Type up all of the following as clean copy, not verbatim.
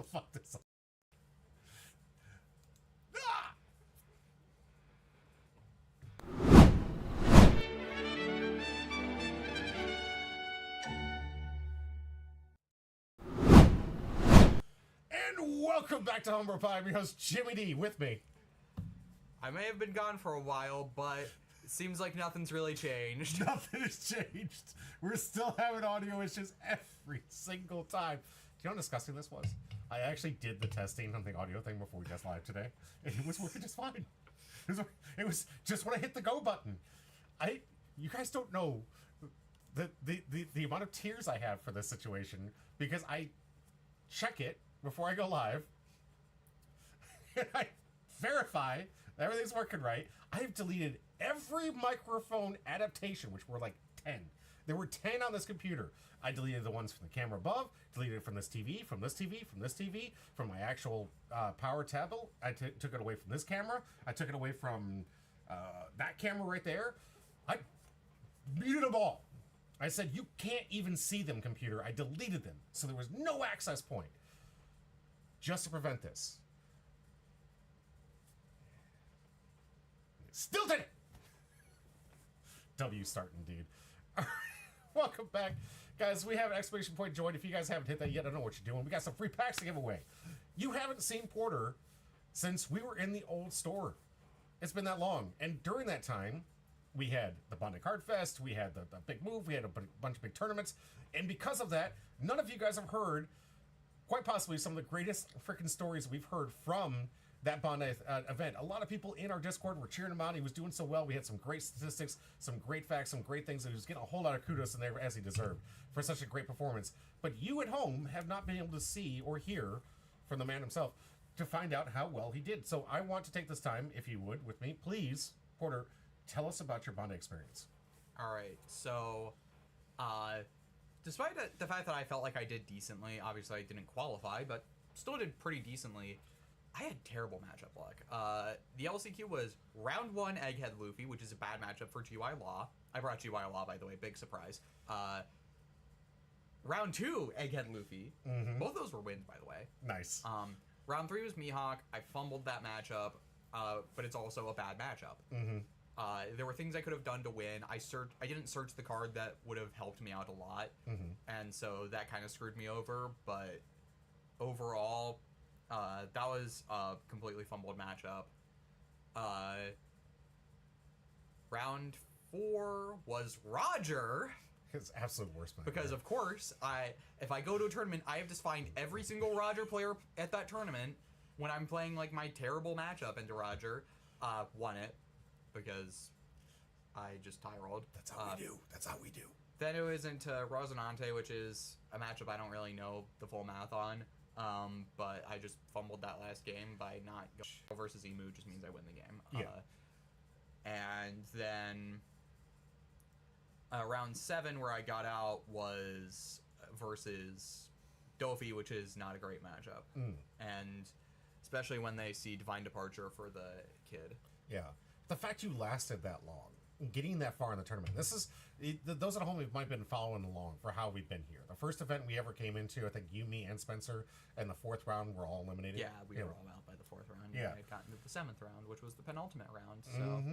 Fuck this up. Ah! And welcome back to Homebrew Pie. I'm your host, Jimmy D, with me. I may have been gone for a while, but it seems like nothing's really changed. Nothing has changed. We're still having audio issues every single time. Do you know how disgusting this was? I actually did the testing on the audio thing before we got live today, and it was working just fine. It was just when I hit the go button. You guys don't know the amount of tears I have for this situation, because I check it before I go live, and I verify that everything's working right. I've deleted every microphone adaptation, which were like 10. There were 10 on this computer. I deleted the ones from the camera above, deleted it from this TV, from this TV, from this TV, from my actual power tablet. I took it away from this camera. I took it away from that camera right there. I muted them all. I said, you can't even see them, computer. I deleted them. So there was no access point. Just to prevent this. Still did it! W start indeed. Welcome back. Guys, we have an exclamation point join. If you guys haven't hit that yet, I don't know what you're doing. We got some free packs to give away. You haven't seen Porter since we were in the old store. It's been that long. And during that time, we had the Bondi Card Fest, we had the big move, we had a bunch of big tournaments. And because of that, none of you guys have heard, quite possibly, some of the greatest freaking stories we've heard from that Bondi event. A lot of people in our Discord were cheering him out. He was doing so well. We had some great statistics, some great facts, some great things. He was getting a whole lot of kudos in there, as he deserved, for such a great performance. But you at home have not been able to see or hear from the man himself to find out how well he did. So I want to take this time, if you would, with me, please, Porter, tell us about your Bondi experience. All right, so despite the fact that I felt like I did decently, obviously I didn't qualify, but still did pretty decently, I had terrible matchup luck. The LCQ was round 1 Egghead Luffy, which is a bad matchup for GY Law. I brought GY Law, by the way, big surprise. Round 2 Egghead Luffy. Mm-hmm. Both those were wins, by the way. Nice. Round 3 was Mihawk. I fumbled that matchup, but it's also a bad matchup. Mm-hmm. There were things I could have done to win. I didn't search the card that would have helped me out a lot, and so that kind of screwed me over. But overall, that was a completely fumbled matchup. Round 4 was Roger. His absolute worst matchup. Because of course, if I go to a tournament, I have to find every single Roger player at that tournament. When I'm playing like my terrible matchup into Roger, won it because I just tie rolled. That's how we do. That's how we do. Then it was into Rosinante, which is a matchup I don't really know the full math on. But I just fumbled that last game by not going versus Emu, just means I win the game. Yeah. And then round 7 where I got out was versus Dofi, which is not a great matchup. And especially when they see Divine Departure for the kid. Yeah. The fact you lasted that long, getting that far in the tournament. This is, those at home might have been following along for how we've been here. The first event we ever came into, I think you, me, and Spencer, in the 4th round were all eliminated. Yeah, we were all out by the 4th round. Yeah. I had gotten to the 7th round, which was the penultimate round. So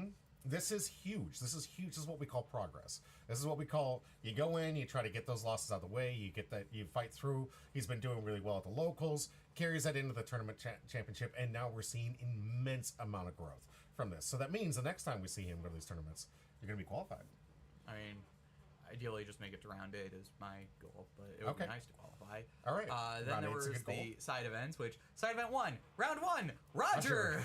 This is huge. This is huge. This is what we call progress. This is what we call, you go in, you try to get those losses out of the way, you fight through. He's been doing really well at the locals, carries that into the tournament championship, and now we're seeing immense amount of growth from this. So that means the next time we see him go to these tournaments, you're going to be qualified. I mean, ideally just make it to round 8 is my goal, but it would be nice to qualify. All right. Then there was the side events, which side event 1, round 1, Roger.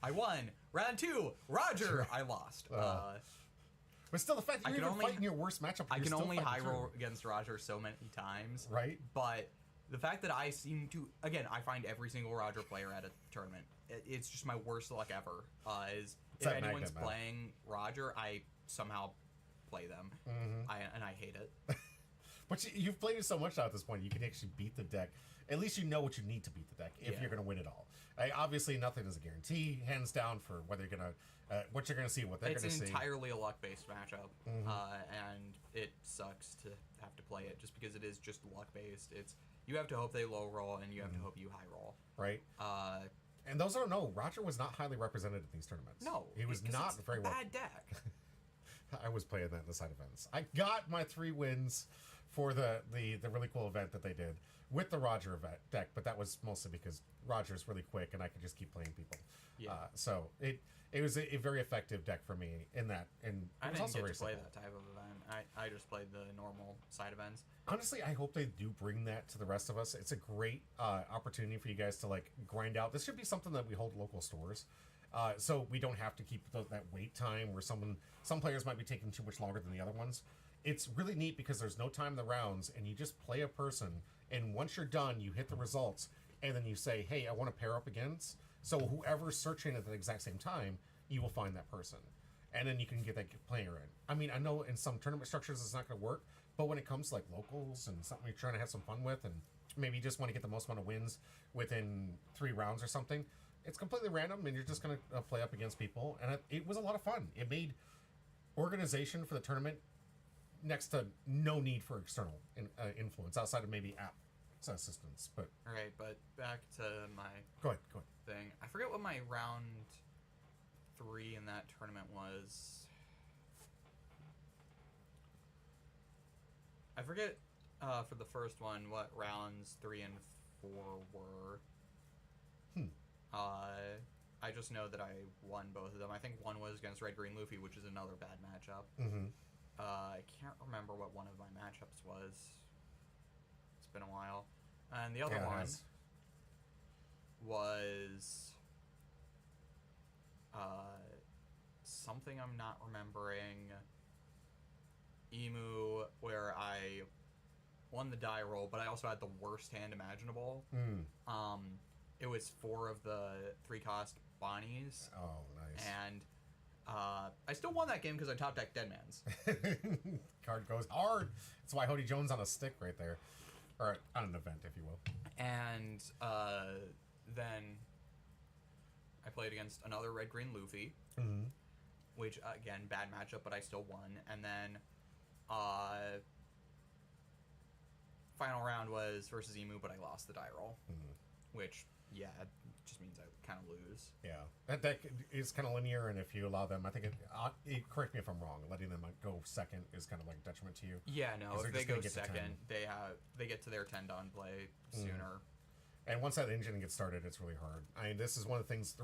I won. Round 2, Roger. I lost. But still, the fact that you're even fighting your worst matchup, I can only high roll against Roger so many times. Right. But the fact that I seem to, again, I find every single Roger player at a tournament. It's just my worst luck ever. If anyone's playing Roger, I somehow play them. And I hate it. But you've played it so much now at this point, you can actually beat the deck. At least you know what you need to beat the deck if you're going to win it all. Obviously, nothing is a guarantee, hands down, for whether you're going to, what you're going to see, what they're going to see. It's entirely a luck-based matchup, and it sucks to have to play it just because it is just luck-based. You have to hope they low roll, and you have to hope you high roll. Right. And those who don't know, Roger was not highly represented in these tournaments. No, he was not very well. Bad deck. I was playing that in the side events. I got my 3 wins for the really cool event that they did with the Roger event deck, but that was mostly because Roger's really quick and I could just keep playing people. Yeah. So it was a very effective deck for me in that, and I it was didn't also get very to play simple. that type of event. I just played the normal side events. Honestly, I hope they do bring that to the rest of us. It's a great opportunity for you guys to like grind out. This should be something that we hold local stores, so we don't have to keep that wait time where some players might be taking too much longer than the other ones. It's really neat because there's no time in the rounds, and you just play a person, and once you're done, you hit the results, and then you say, "Hey, I want to pair up against." So whoever's searching at the exact same time, you will find that person, and then you can get that player in. I mean, I know in some tournament structures it's not going to work, but when it comes to like locals and something you're trying to have some fun with, and maybe you just want to get the most amount of wins within 3 rounds or something, it's completely random, and you're just going to play up against people, and it was a lot of fun. It made organization for the tournament next to no need for external influence outside of maybe app assistance. But All right, but back to my go ahead. thing. I forget what my round 3 in that tournament was. I forget for the first one what rounds 3 and 4 were. I just know that I won both of them. I think one was against Red Green Luffy, which is another bad matchup. I can't remember what one of my matchups was. It's been a while. And the other one was something I'm not remembering. Emu, where I won the die roll, but I also had the worst hand imaginable. It was 4 of the 3-cost Bonnies. Oh, nice. And I still won that game because I top decked Deadman's. Card goes hard. That's why Hody Jones on a stick right there. Or on an event, if you will. And then I played against another Red Green Luffy, which, again, bad matchup, but I still won. And then final round was versus Emu, but I lost the die roll, which, yeah, it just means I kind of lose. Yeah, that deck is kind of linear, and if you allow them, I think correct me if I'm wrong, letting them go second is kind of like detriment to you. Yeah, no, 'Cause if they're they just gonna go get to 10. second, they get to their 10 done play sooner. And once that engine gets started, it's really hard. I mean, this is one of the things,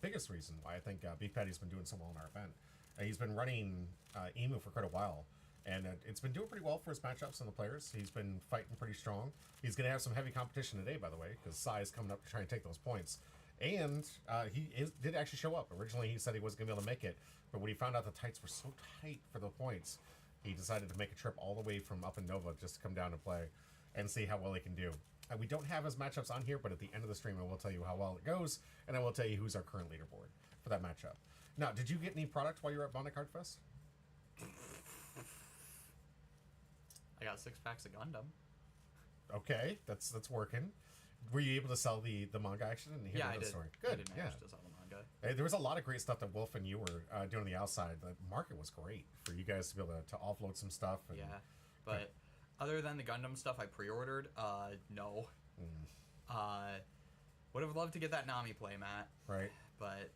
biggest reason why I think Beef Patty's been doing so well in our event. He's been running Emu for quite a while, and it's been doing pretty well for his matchups and the players. He's been fighting pretty strong. He's going to have some heavy competition today, by the way, because Sai is coming up to try and take those points. And did actually show up. Originally, he said he wasn't going to be able to make it, but when he found out the tights were so tight for the points, he decided to make a trip all the way from up in Nova just to come down and play and see how well he can do. We don't have his matchups on here, but at the end of the stream, I will tell you how well it goes, and I will tell you who's our current leaderboard for that matchup. Now, did you get any product while you were at Bondi Card Fest? I got 6 packs of Gundam. Okay, that's working. Were you able to sell the manga action? And hear Yeah, I the did. story? I Good, did yeah. manage to sell the manga. Hey, there was a lot of great stuff that Wolf and you were doing on the outside. The market was great for you guys to be able to offload some stuff. And, Yeah, but other than the Gundam stuff I pre-ordered, no. Would have loved to get that Nami playmat. Right. But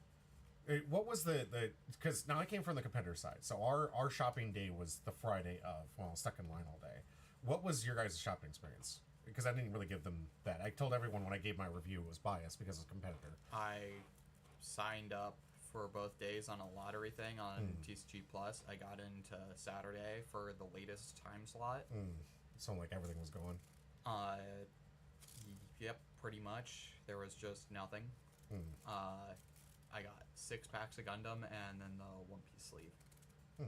what was the because now I came from the competitor side, so our shopping day was the Friday of, well, I was stuck in line all day. What was your guys' shopping experience? Because I didn't really give them that. I told everyone when I gave my review it was biased because it's a competitor. I signed up for both days on a lottery thing on TCG Plus. I got into Saturday for the latest time slot. So like everything was going. Yep, pretty much. There was just nothing. I got 6 packs of Gundam and then the One Piece sleeve,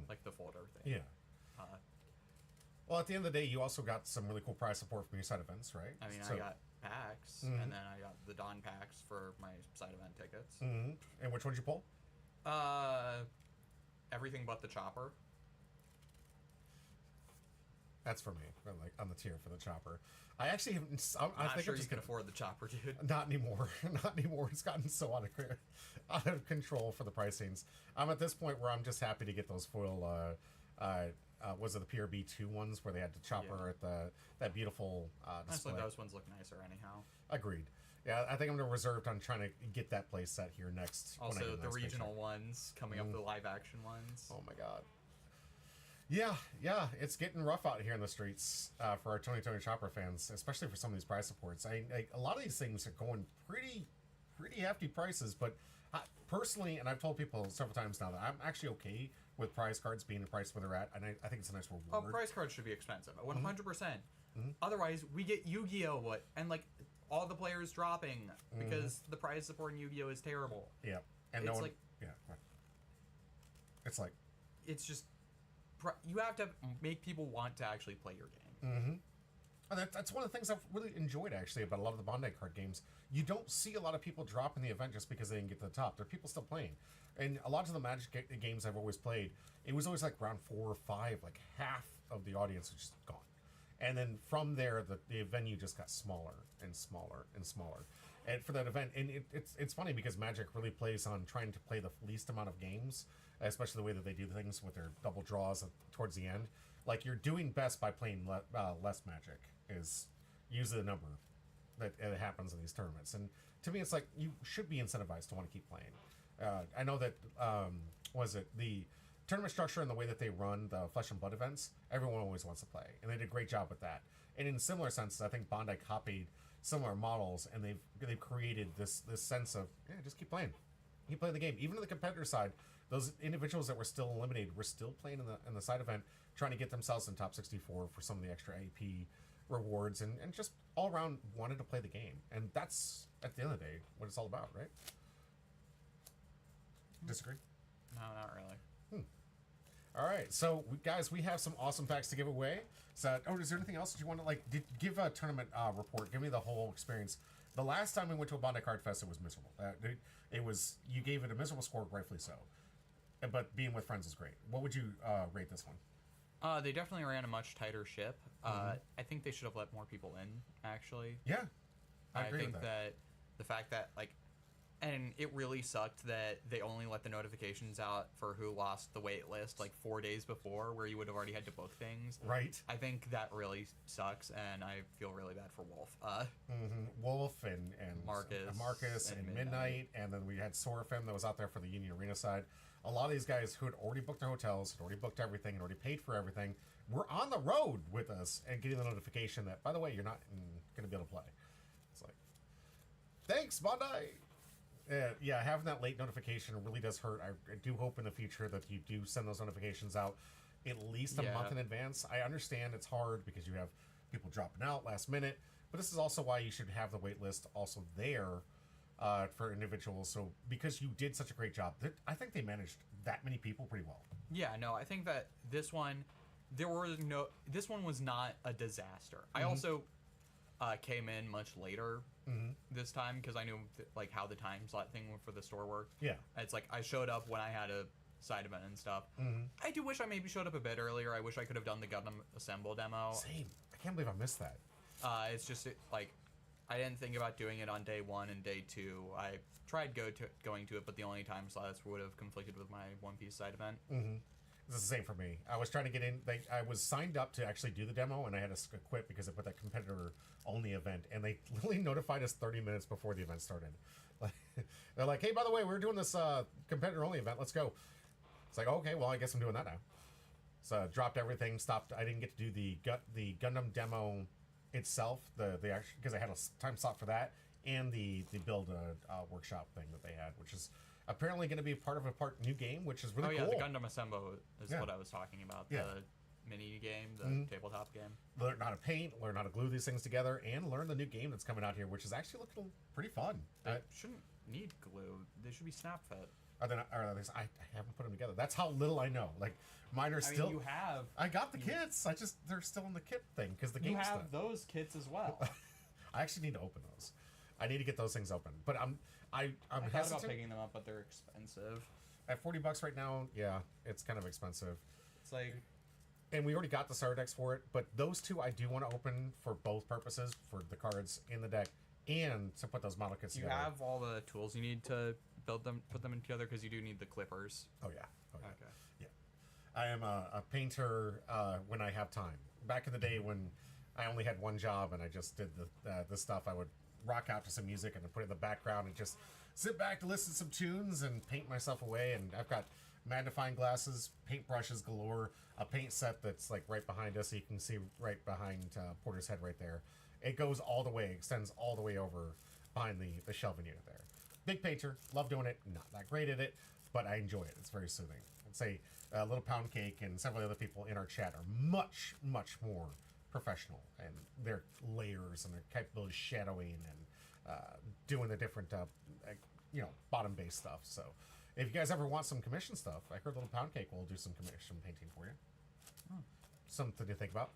like the folder thing. Yeah. Well, at the end of the day, you also got some really cool prize support from your side events, right? I mean, I got packs, and then I got the Dawn packs for my side event tickets. And which one did you pull? Everything but the chopper. That's for me, like on the tier for the chopper. I actually haven't. I think Sure I'm you just can gonna, afford the chopper, dude. Not anymore. Not anymore. It's gotten so out of control for the pricings. I'm at this point where I'm just happy to get those foil was it the PRB2 ones where they had the chopper at that beautiful display. Honestly, those ones look nicer anyhow. Agreed. Yeah, I think I'm gonna reserved on trying to get that place set here next. Also, the regional ones coming up, the live action ones. Oh my god. Yeah, it's getting rough out here in the streets for our Tony Chopper fans, especially for some of these price supports. A lot of these things are going pretty hefty prices, but personally, and I've told people several times now that I'm actually okay with prize cards being the price where they're at, and I think it's a nice reward. Oh, prize cards should be expensive, 100%. Otherwise, we get Yu-Gi-Oh! And like all the players dropping because the prize support in Yu-Gi-Oh! Is terrible. Yeah, and it's it's just you have to make people want to actually play your game. And that's one of the things I've really enjoyed actually about a lot of the Bandai card games. You don't see a lot of people dropping the event just because they didn't get to the top. There are people still playing, and a lot of the Magic games I've always played, it was always like round 4 or 5, like half of the audience was just gone, and then from there the venue just got smaller and smaller and smaller. And for that event, and it's funny because Magic really plays on trying to play the least amount of games, especially the way that they do things with their double draws towards the end. Like, you're doing best by playing less Magic, is usually the number that happens in these tournaments. And to me, it's like, you should be incentivized to want to keep playing. I know that, the tournament structure and the way that they run the Flesh and Blood events, everyone always wants to play. And they did a great job with that. And in similar senses, I think Bandai copied similar models, and they've created this sense of, just keep playing. Keep playing the game. Even on the competitor side, those individuals that were still eliminated were still playing in the side event, trying to get themselves in top 64 for some of the extra AP rewards, and just all around wanted to play the game. And that's, at the end of the day, what it's all about, right? Disagree? No, not really. All right, so guys, we have some awesome packs to give away. So, is there anything else that you want to give a tournament report? Give me the whole experience. The last time we went to a Bandai Card Fest, it was miserable. You gave it a miserable score, rightfully so. But being with friends is great. What would you rate this one? They definitely ran a much tighter ship. I think they should have let more people in, actually. Yeah, I agree think with that. that the fact that, and it really sucked that they only let the notifications out for who lost the wait list 4 days before, where you would have already had to book things. Right. I think that really sucks, and I feel really bad for Wolf. Wolf and Marcus and Midnight, and then we had Sorafim that was out there for the Union Arena side. A lot of these guys who had already booked their hotels, had already booked everything, and already paid for everything, were on the road with us and getting the notification that, by the way, you're not going to be able to play. It's like, thanks, Bandai! Yeah, having that late notification really does hurt. I do hope in the future that you do send those notifications out at least a month in advance. I understand it's hard because you have people dropping out last minute, but this is also why you should have the wait list also there for individuals. So because you did such a great job, I think they managed that many people pretty well. Yeah, no, I think that this one was not a disaster. I also came in much later this time because I knew how the time slot thing for the store worked. Yeah, it's I showed up when I had a side event and stuff. I do wish I maybe showed up a bit earlier. I wish I could have done the Gundam Assemble demo. Same. I can't believe I missed that. It's just I didn't think about doing it on day 1 and day 2. I tried going to it, but the only time slots would have conflicted with my One Piece side event. This is the same for me. I was trying to get in. I was signed up to actually do the demo, and I had to quit because I put that competitor-only event, and they literally notified us 30 minutes before the event started. They're like, hey, by the way, we're doing this competitor-only event. Let's go. It's like, okay, well, I guess I'm doing that now. So I dropped everything, stopped. I didn't get to do the Gundam demo itself, because I had a time slot for that, and the build workshop thing that they had, which is apparently going to be part of a new game, which is really cool. The Gundam Assemble is what I was talking about. The mini game, the tabletop game. Learn how to paint, learn how to glue these things together, and learn the new game that's coming out here, which is actually looking pretty fun. They shouldn't need glue. They should be snap fit. I haven't put them together. That's how little I know. Mine are still. You have. I got the kits. They're still in the kit thing because the game. You have those kits as well. I actually need to open those. I need to get those things open, but I'm thought hesitant about picking them up, but they're expensive. At $40 right now. Yeah, it's kind of expensive. It's like, and we already got the starter decks for it, but those two I do want to open for both purposes, for the cards in the deck and to put those model kits together. You have all the tools you need to put them together because you do need the clippers. Oh yeah. Okay. Yeah. I am a painter when I have time. Back in the day when I only had one job and I just did the stuff, I would rock out to some music and put it in the background and just sit back to listen to some tunes and paint myself away. And I've got magnifying glasses, paint brushes galore, a paint set that's like right behind us, so you can see right behind Porter's head right there. It goes all the way, extends all the way over behind the shelving unit there. Big painter, love doing it, not that great at it, but I enjoy it. It's very soothing. I'd say Little Pound Cake and several other people in our chat are much, much more professional, and their layers and their capability of shadowing and doing the different, bottom-based stuff. So if you guys ever want some commission stuff, I heard Little Pound Cake will do some commission painting for you. Something to think about.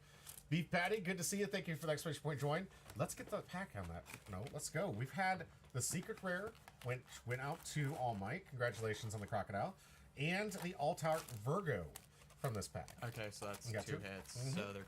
Beef Patty, good to see you. Thank you for the exclamation point join. Let's get the pack on that. No, let's go. We've had the Secret Rare, went out to All Might. Congratulations on the Crocodile. And the Altar Virgo from this pack. Okay, so that's two hits. So there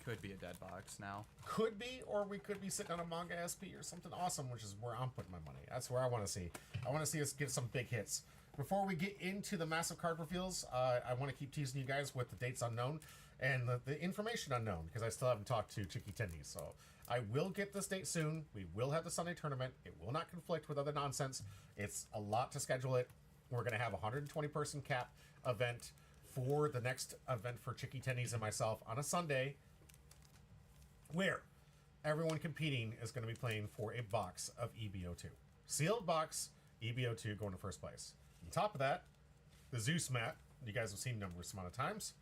could be a dead box now. Could be, or we could be sitting on a manga SP or something awesome, which is where I'm putting my money. That's where I want to see. I want to see us get some big hits. Before we get into the massive card reveals, I want to keep teasing you guys with the dates unknown and the information unknown, because I still haven't talked to Chicky Tendi. So I will get this date soon. We will have the Sunday tournament. It will not conflict with other nonsense. It's a lot to schedule it. We're going to have a 120-person cap event for the next event for Chicky Tendies and myself on a Sunday, where everyone competing is going to be playing for a box of EBO2. Sealed box, EBO2 going to first place. On top of that, the Zeus mat, you guys have seen numerous amount of times.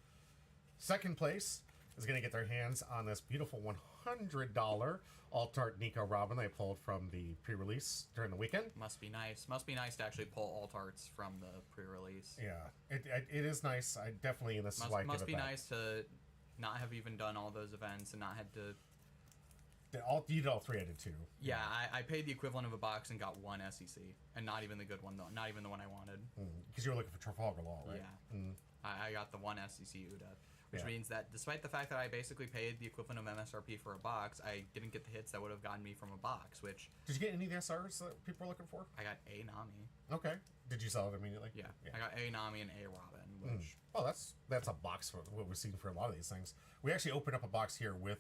Second place is going to get their hands on this beautiful $100 Alt-Art Nico Robin they pulled from the pre-release during the weekend. Must be nice. Must be nice to actually pull Alt-Arts from the pre-release. Yeah, it is nice. I definitely, and this is why I give it back. Must be nice to not have even done all those events and not had to... You did all three, I did too. Yeah, I paid the equivalent of a box and got one SEC, and not even the good one, though. Not even the one I wanted. Because you were looking for Trafalgar Law, right? Yeah. I got the one SEC UDA, which means that despite the fact that I basically paid the equivalent of MSRP for a box, I didn't get the hits that would have gotten me from a box, which... Did you get any of the SRs that people were looking for? I got a Nami. Okay. Did you sell it immediately? Yeah. I got a Nami and a Robin, which... Well, that's a box for what we've seen for a lot of these things. We actually opened up a box here with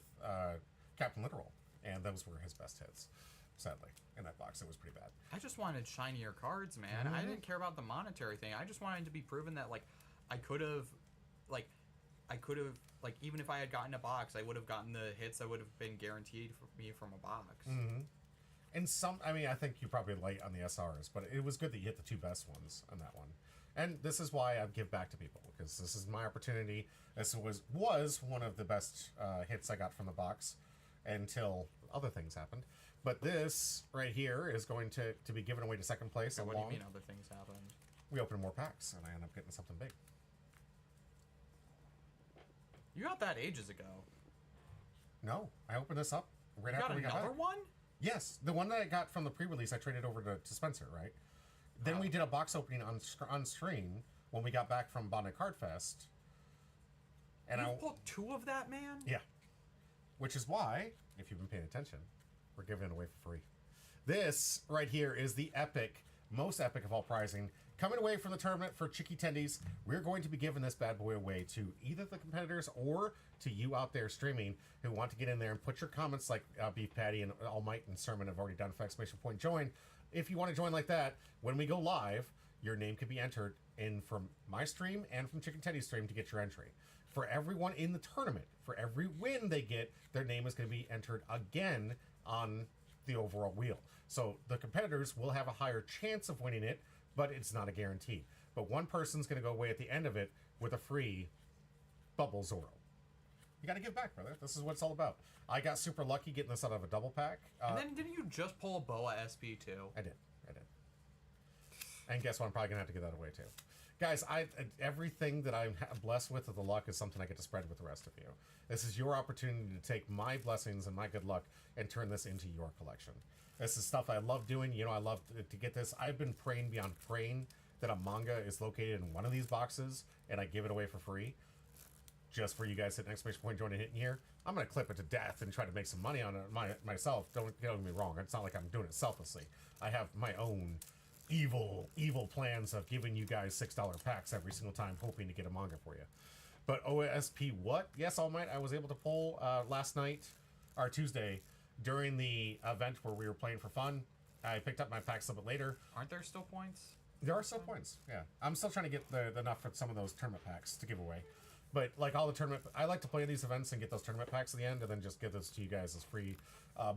Captain Literal, and those were his best hits, sadly. In that box, it was pretty bad. I just wanted shinier cards, man. I didn't care about the monetary thing. I just wanted to be proven that, I could have, even if I had gotten a box, I would have gotten the hits that would have been guaranteed for me from a box. And I think you probably light on the SRs, but it was good that you hit the two best ones on that one. And this is why I give back to people, because this is my opportunity. This was one of the best hits I got from the box until other things happened. But this right here is going to be given away to second place. What do you mean other things happened? We opened more packs, and I end up getting something big. You got that ages ago. No, I opened this up right after we got another one? Yes, the one that I got from the pre-release, I traded over to Spencer, right? Then we did a box opening on stream when we got back from Bonded Card Fest. And you pulled two of that, man? Yeah. Which is why, if you've been paying attention, we're giving it away for free. This right here is the most epic of all prizing. Coming away from the tournament for Chicky Tendies, we're going to be giving this bad boy away to either the competitors or to you out there streaming who want to get in there and put your comments like Beef Patty and All Might and Sermon have already done for exclamation point join. If you want to join like that, when we go live, your name could be entered in from my stream and from Chicken Teddy's stream to get your entry. For everyone in the tournament, for every win they get, their name is going to be entered again on the overall wheel. So the competitors will have a higher chance of winning it, but it's not a guarantee. But one person's going to go away at the end of it with a free Bubble Zoro. You got to give back, brother. This is what it's all about. I got super lucky getting this out of a double pack. And then didn't you just pull a Boa SP too? I did. And guess what? I'm probably going to have to give that away too. Guys, everything that I'm blessed with of the luck is something I get to spread with the rest of you. This is your opportunity to take my blessings and my good luck and turn this into your collection. This is stuff I love doing. I love to get this. I've been praying beyond praying that a manga is located in one of these boxes and I give it away for free. Just for you guys hitting exclamation point join and hitting here. I'm going to clip it to death and try to make some money on it myself. Don't get me wrong. It's not like I'm doing it selflessly. I have my own evil plans of giving you guys $6 packs every single time, hoping to get a manga for you. But OSP what? Yes, All Might, I was able to pull last night, or Tuesday, during the event where we were playing for fun. I picked up my packs a little bit later. Aren't there still points? There are still points, yeah. I'm still trying to get the enough for some of those tournament packs to give away. But like all the tournament, I like to play these events and get those tournament packs at the end, and then just give those to you guys as free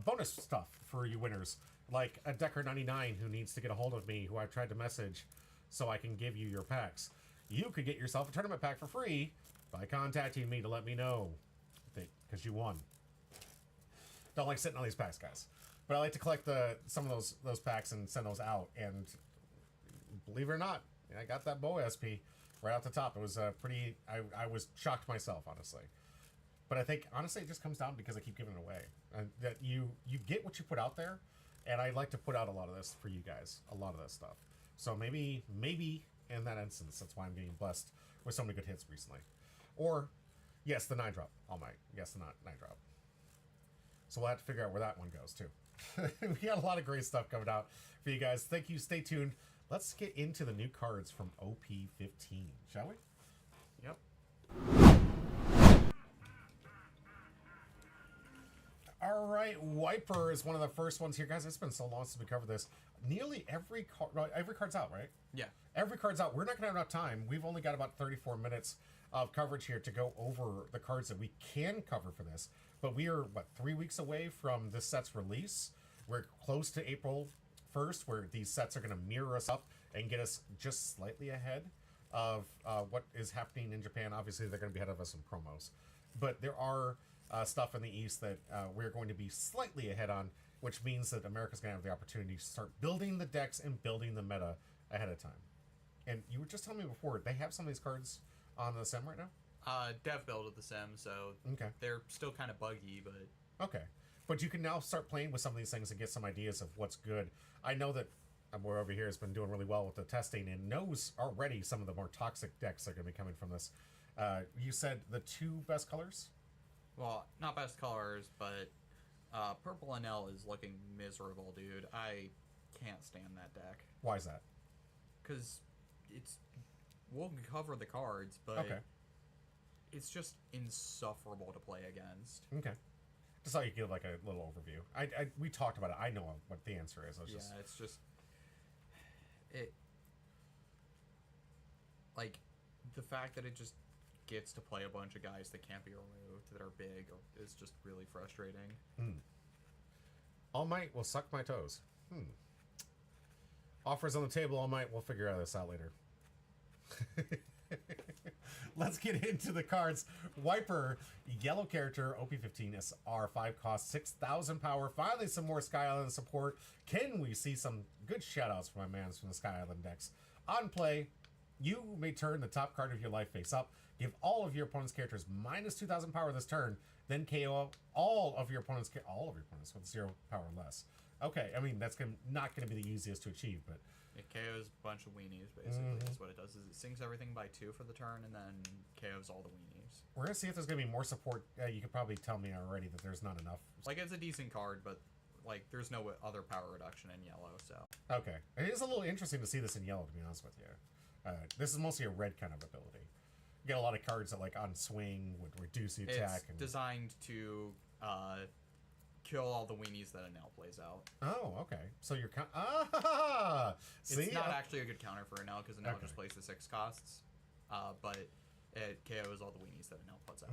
bonus stuff for you winners. Like a Decker99 who needs to get a hold of me, who I've tried to message so I can give you your packs. You could get yourself a tournament pack for free by contacting me to let me know, because you won. Don't like sitting on these packs, guys. But I like to collect some of those packs and send those out. And believe it or not, I got that Bow SP right off the top. It was pretty. I was shocked myself, honestly. But I think honestly it just comes down because I keep giving it away, and that you get what you put out there. And I'd like to put out a lot of this for you guys, a lot of this stuff. So maybe in that instance, that's why I'm getting blessed with so many good hits recently. Or, yes, the 9-drop. All Might. Yes, the 9-drop. So we'll have to figure out where that one goes, too. We got a lot of great stuff coming out for you guys. Thank you. Stay tuned. Let's get into the new cards from OP15, shall we? Yep. All right, Wiper is one of the first ones here, guys. It's been so long since we covered this. Nearly every card's out, right? Yeah. Every card's out. We're not going to have enough time. We've only got about 34 minutes of coverage here to go over the cards that we can cover for this. But we are, 3 weeks away from this set's release. We're close to April 1st, where these sets are going to mirror us up and get us just slightly ahead of what is happening in Japan. Obviously, they're going to be ahead of us in promos. But there are stuff in the East that we're going to be slightly ahead on, which means that America's going to have the opportunity to start building the decks and building the meta ahead of time. And you were just telling me before, they have some of these cards on the sim right now? Dev builded the sim, so okay. They're still kind of buggy, but... Okay. But you can now start playing with some of these things and get some ideas of what's good. I know that we're over here has been doing really well with the testing and knows already some of the more toxic decks that are going to be coming from this. You said the 2 best colors? Well, not best colors, but Purple NL is looking miserable, dude. I can't stand that deck. Why is that? Because we'll cover the cards, but okay. It's just insufferable to play against. Okay. Just thought you give like a little overview. We talked about it. I know what the answer is. It's just like the fact that it just gets to play a bunch of guys that can't be removed that are big is just really frustrating. All Might will suck my toes. Offers on the table. All Might. We'll figure this out later. Let's get into the cards. Wiper, yellow character, OP15 SR, 5 cost, 6,000 power. Finally, some more Sky Island support. Can we see some good shoutouts from my mans from the Sky Island decks? On play, you may turn the top card of your life face up. Give all of your opponent's characters minus 2,000 power this turn. Then KO all of your opponent's with 0 power or less. Okay, I mean that's not going to be the easiest to achieve, but it KOs a bunch of weenies, basically. That's what it does. Is it sinks everything by 2 for the turn, and then KOs all the weenies. We're going to see if there's going to be more support. You could probably tell me already that there's not enough. Like, it's a decent card, but, like, there's no other power reduction in yellow, so... Okay. It is a little interesting to see this in yellow, to be honest with you. This is mostly a red kind of ability. You get a lot of cards that, like, on swing would reduce the attack. It's designed to, kill all the weenies that Enel plays out. Oh, okay. So you're see? It's not actually a good counter for Enel because Enel just plays the 6 costs, but it KOs all the weenies that Enel puts out.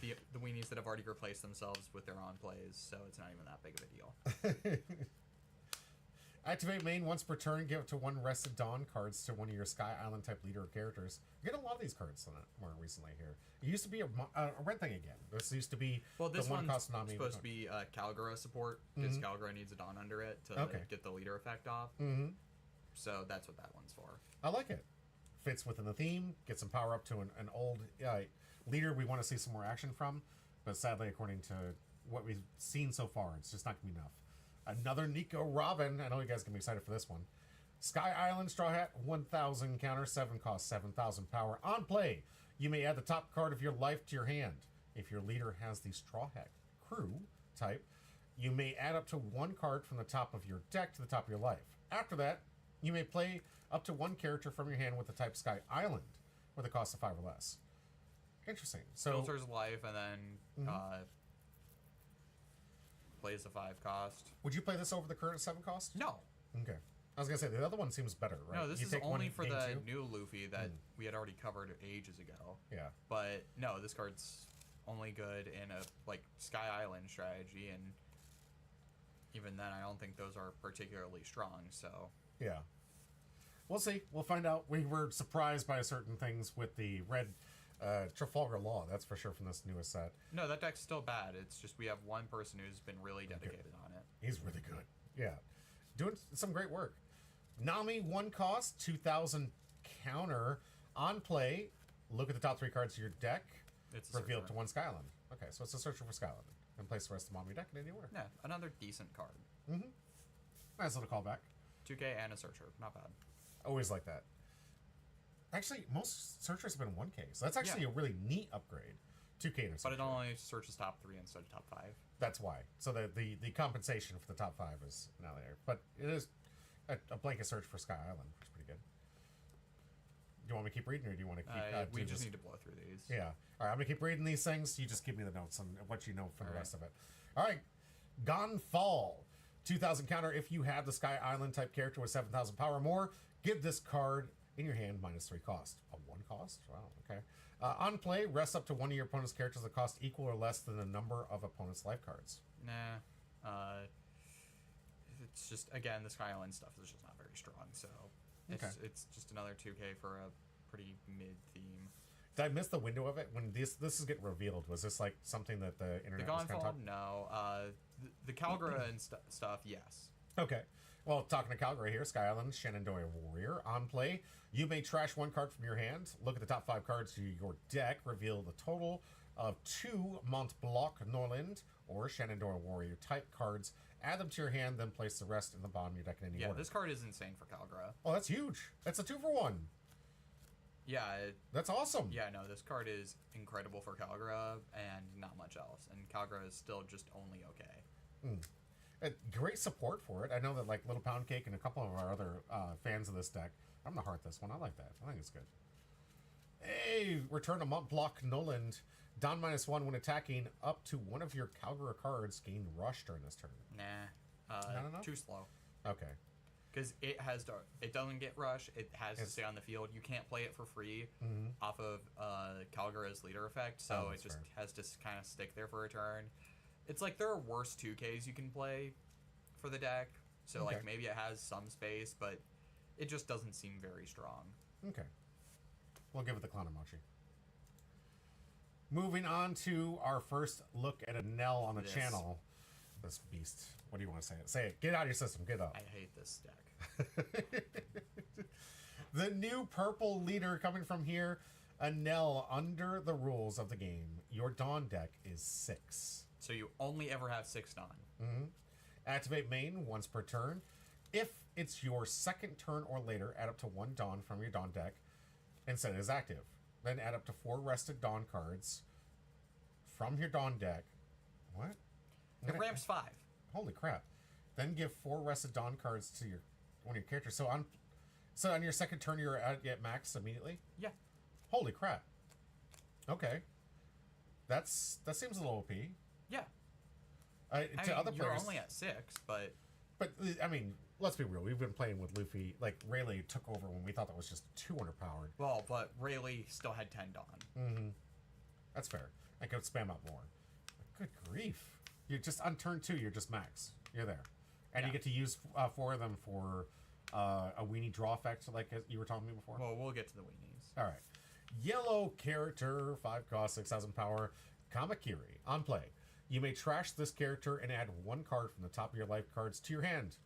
The weenies that have already replaced themselves with their on plays, so it's not even that big of a deal. Activate main once per turn. Give up to 1 Rested Dawn cards to one of your Sky Island type leader characters. You get a lot of these cards more recently here. It used to be a red thing again. This used to be this the one's cost Nami supposed to be Calgara support because Calgara needs a Dawn under it to get the leader effect off. So that's what that one's for. I like it. Fits within the theme. Get some power up to an old leader we want to see some more action from. But sadly, according to what we've seen so far, it's just not going to be enough. Another Nico Robin. I know you guys can be excited for this one. Sky Island Straw Hat, 1,000 counter, 7 cost, 7,000 power. On play, you may add the top card of your life to your hand. If your leader has the Straw Hat crew type, you may add up to 1 card from the top of your deck to the top of your life. After that, You may play up to one character from your hand with the type Sky Island, with a cost of 5 or less. Interesting. So Filters life and then plays a 5 cost. would you play this over the current 7 cost? No. Okay. I was gonna say the other one seems better, right? No, this You is take only one, for gain the 2? new Luffy that we had already covered ages ago. Yeah. But no, this card's only good in a like Sky Island strategy, and even then, I don't think those are particularly strong. So Yeah. We'll see. We'll find out. We were surprised by certain things with the red Trafalgar Law, that's for sure, from this newest set. no, that deck's still bad. It's just we have one person who's been really dedicated on it. He's really good. Yeah. Doing some great work. Nami, 1 cost, 2,000 counter. On play, look at the top 3 cards of your deck. It's a Reveal it searcher. to one Skyland. Okay, so it's a searcher for Skyland. And place the rest of them on your deck in any order. Yeah, another decent card. Nice little callback. 2K and a searcher, not bad. Always like that. Actually, most searchers have been 1K, so that's actually Yeah. a really neat upgrade. 2K and a But it searcher. only searches top 3 instead of top 5. That's why. So the compensation for the top 5 is now there. But it is a blanket search for Sky Island, which is pretty good. Do you want me to keep reading, or do you want to keep... We do just this? need to blow through these. Yeah. All right, I'm going to keep reading these things. You just give me the notes on what you know from the All right. rest of it. All right. Gone Fall. 2,000 counter. If you have the Sky Island type character with 7,000 power or more, give this card in your hand -3 cost. A 1 cost? Wow, okay. On play, rest up to one of your opponent's characters that cost equal or less than the number of opponent's life cards. Nah. It's just, again, the Sky Island stuff is just not very strong, so it's just another 2K for a pretty mid theme. Did I miss the window of it when this is getting revealed? Was this like something that the The internet was kind of Gonfall, talking? no. The Calgara and stuff, yes. Okay. Well, talking to Calgary here, Sky Island, Shenandoah Warrior. On play, you may trash 1 card from your hand. Look at the top 5 cards of your deck. Reveal the total of 2 Mont Blanc Norland or Shenandoah Warrior type cards. Add them to your hand, then place the rest in the bottom of your deck in any Yeah, order. this card is insane for Calgara. Oh, that's huge. That's a 2-for-1. Yeah, That's awesome. yeah, no, this card is incredible for Calgara and not much else. And Calgara is still just only okay. Great support for it. I know that like Little Pound Cake and a couple of our other fans of this deck. I'm gonna heart this one. I like that. I think it's good. Hey, return to Mont Blanc Noland. Don -1 when attacking up to one of your Calgary cards. Gain rush during this turn. Nah, don't know. too slow. Okay. Because it doesn't get rush. It has to stay on the field. You can't play it for free off of Calgara's leader effect, so that's it just fair. has to kind of stick there for a turn. It's like there are worse 2Ks you can play for the deck, so Okay. like maybe it has some space, but it just doesn't seem very strong. Okay. We'll give it the clown emoji. Moving on to our first look at a Nell on the This. channel. This beast. What do you want to say? Say it. Get it out of your system. Get it out. I hate this deck. The new purple leader coming from here. A Nell under the rules of the game. Your Dawn deck is 6. So you only ever have 6 Dawn. Activate main once per turn. If it's your second turn or later, add up to 1 Dawn from your Dawn deck and set it as active. Then add up to 4 rested Dawn cards from your Dawn deck. What? It ramps 5. Holy crap. Then give 4 rested Dawn cards to one of your characters. So on your second turn, you're at max immediately? Yeah. Holy crap. Okay. That seems a little OP. Yeah. To I mean, other you're players, only at 6, but but I mean, let's be real. We've been playing with Luffy. Like Rayleigh took over when we thought that was just too underpowered. but Rayleigh still had 10 Dawn. That's fair. I could spam out more. But good grief! You just on turn 2, you're just max. You're there, and you Yeah. get to use 4 of them for a weenie draw effect, like you were telling me before. Well, we'll get to the weenies. All right. Yellow character, 5 cost, 6,000 power. Kamakiri. On play, you may trash this character and add 1 card from the top of your life cards to your hand.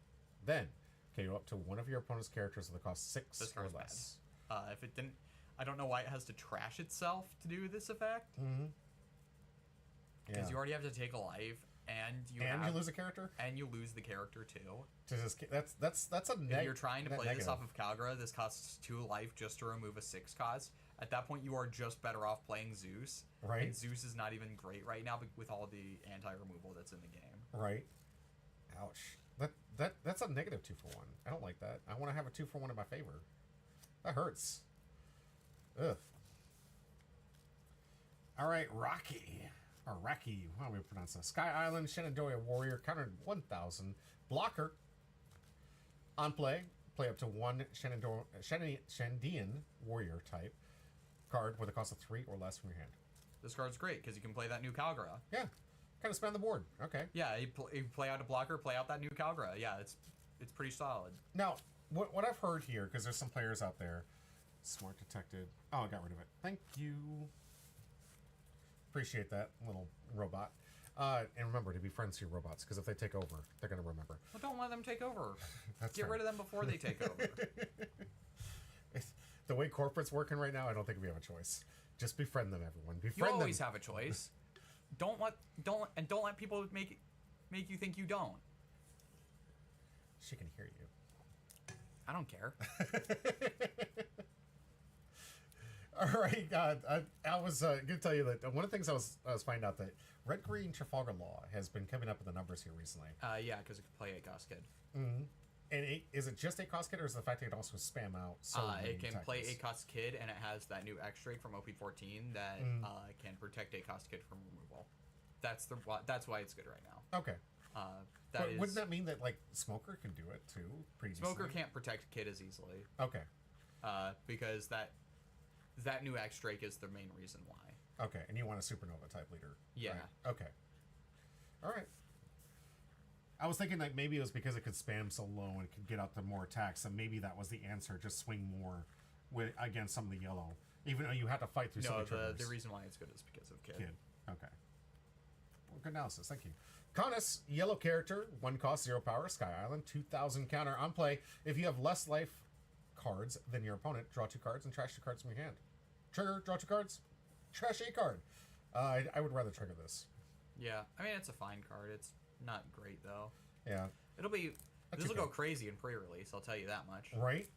Then, KO up to one of your opponent's characters with a cost 6 This or card's less. bad. If it didn't, I don't know why it has to trash itself to do this effect. Because Yeah. you already have to take a life, and you lose a character? and you lose the character too. That's a If negative. you're trying to play this off of Calgara, this costs 2 life just to remove a 6 cost. At that point, you are just better off playing Zeus. Right. And Zeus is not even great right now with all the anti-removal that's in the game. Right. Ouch. That's a negative 2-for-1. I don't like that. I want to have a 2-for-1 in my favor. That hurts. Ugh. All right, Rocky. Or Raki. How do we pronounce that? Sky Island, Shenandoah Warrior, countered 1,000. Blocker. On play up to 1 Shandian Warrior type card with a cost of 3 or less from your hand. This card's great because you can play that new Calgra. Yeah. Kind of span the board. Okay. Yeah, you play out a blocker, play out that new Calgra. Yeah, it's pretty solid. Now, what I've heard here, because there's some players out there, smart detected. Oh, I got rid of it. Thank you. Appreciate that, little robot. And remember to be friends to your robots, because if they take over, they're going to remember. Well, don't let them take over. That's Get rid of them before they take over. The way corporate's working right now, I don't think we have a choice. Just befriend them, everyone. You always have a choice. Don't let people make you think you don't. She can hear you. I don't care. All right, I was going to tell you that one of the things I was finding out that Red Green Trafalgar Law has been coming up in the numbers here recently. Yeah, because it can play a cost kid. Mm-hmm. And is it just a cost kid, or is it the fact that it can also spam out? It can play a cost kid, and it has that new X trait from OP15 that can protect a cost kid from removal. That's why it's good right now. Okay. Wouldn't that mean that like Smoker can do it too? Smoker can't protect kid as easily. Okay. Because that new X Drake is the main reason why. Okay, and you want a supernova type leader. Yeah. Right? Okay. All right. I was thinking that maybe it was because it could spam so low and it could get out to more attacks, and maybe that was the answer. Just swing more against some of the yellow, even though you had to fight through some of the reason why it's good is because of kid. Okay. Well, good analysis. Thank you. Conus, yellow character, 1 cost, 0 power, Sky Island, 2,000 counter on play. If you have less life cards than your opponent, draw 2 cards and trash 2 cards from your hand. Trigger, draw 2 cards, trash a card. I would rather trigger this. Yeah, I mean it's a fine card. It's not great though. Yeah. This will go crazy in pre-release. I'll tell you that much. Right.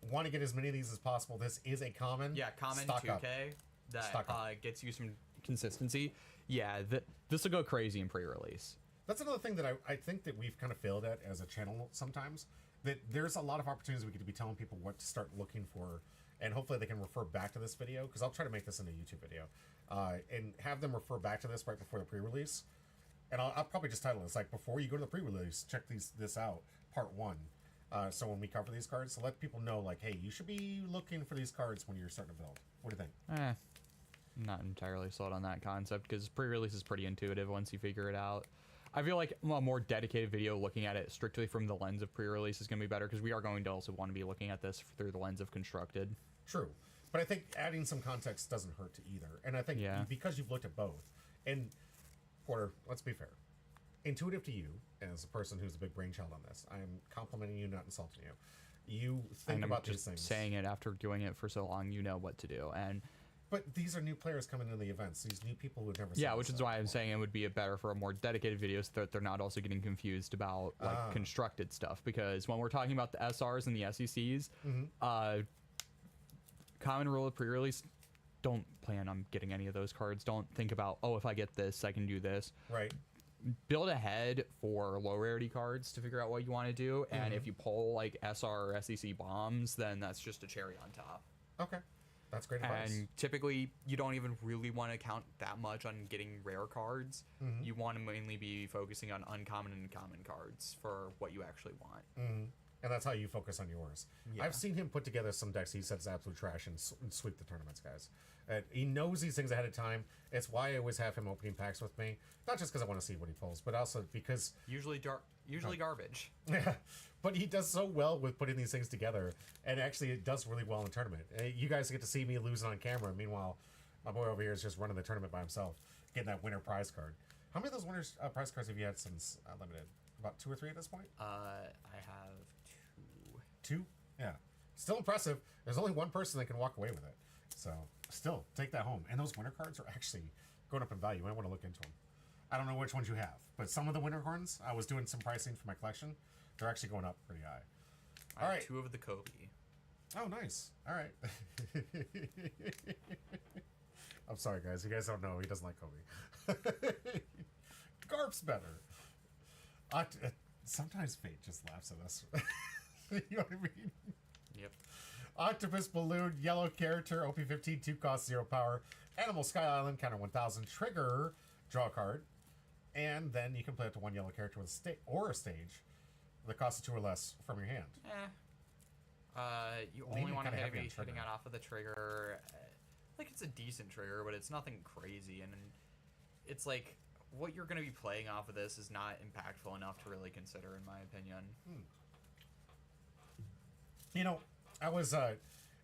Want to get as many of these as possible. This is a common. Yeah, common stock 2K up. that gets you some consistency. Yeah, this will go crazy in pre-release. That's another thing that I think that we've kind of failed at as a channel sometimes. That there's a lot of opportunities we could be telling people what to start looking for, and hopefully they can refer back to this video, because I'll try to make this into a YouTube video, and have them refer back to this right before the pre-release. And I'll probably just title this, like, before you go to the pre-release, check this out, part 1. So when we cover these cards, to let people know, like, hey, you should be looking for these cards when you're starting to build. What do you think? I'm not entirely sold on that concept, because pre-release is pretty intuitive once you figure it out. I feel like a more dedicated video looking at it strictly from the lens of pre-release is going to be better, because we are going to also want to be looking at this through the lens of constructed. True. But I think adding some context doesn't hurt to either. And I think because you've looked at both, and Porter, let's be fair. Intuitive to you, as a person who's a big brainchild on this, I am complimenting you, not insulting you. You think about these things. Saying it after doing it for so long, you know what to do. But these are new players coming into the events. These new people who've never seen which is why I'm saying it would be better for a more dedicated video, so that they're not also getting confused about like constructed stuff. Because when we're talking about the SRs and the SECs, common rule of pre-release, don't plan on getting any of those cards. Don't think about, oh, if I get this, I can do this. Right. Build ahead for low rarity cards to figure out what you want to do. And if you pull like SR or SEC bombs, then that's just a cherry on top. Okay. That's great advice. And typically, you don't even really want to count that much on getting rare cards. You want to mainly be focusing on uncommon and common cards for what you actually want. And that's how you focus on yours. Yeah. I've seen him put together some decks he says absolute trash and sweep the tournaments, guys. He knows these things ahead of time. It's why I always have him opening packs with me. Not just because I want to see what he pulls, but also because... Usually garbage. Yeah, but he does so well with putting these things together, and actually it does really well in the tournament. You guys get to see me losing on camera. Meanwhile, my boy over here is just running the tournament by himself, getting that winner prize card. How many of those winners prize cards have you had since Limited? About 2 or 3 at this point? I have 2. 2? Yeah. Still impressive. There's only one person that can walk away with it. So, still, take that home. And those winner cards are actually going up in value. I want to look into them. I don't know which ones you have, but some of the winner horns, I was doing some pricing for my collection. They're actually going up pretty high. All right. 2 of the Kobe. Oh, nice. All right. I'm sorry, guys. You guys don't know. He doesn't like Kobe. Garp's better. Sometimes fate just laughs at us. You know what I mean? Yep. Octopus Balloon, yellow character, OP15, 2 cost, 0 power. Animal Sky Island, counter 1000. Trigger, draw a card. And then you can play up to 1 yellow character with a stage. The cost of 2 or less from your hand. You Leaning only want to kinda have heavy you on hitting trigger. it off of the trigger. Like, it's a decent trigger, but it's nothing crazy. And it's like, what you're going to be playing off of this is not impactful enough to really consider, in my opinion. You know, I was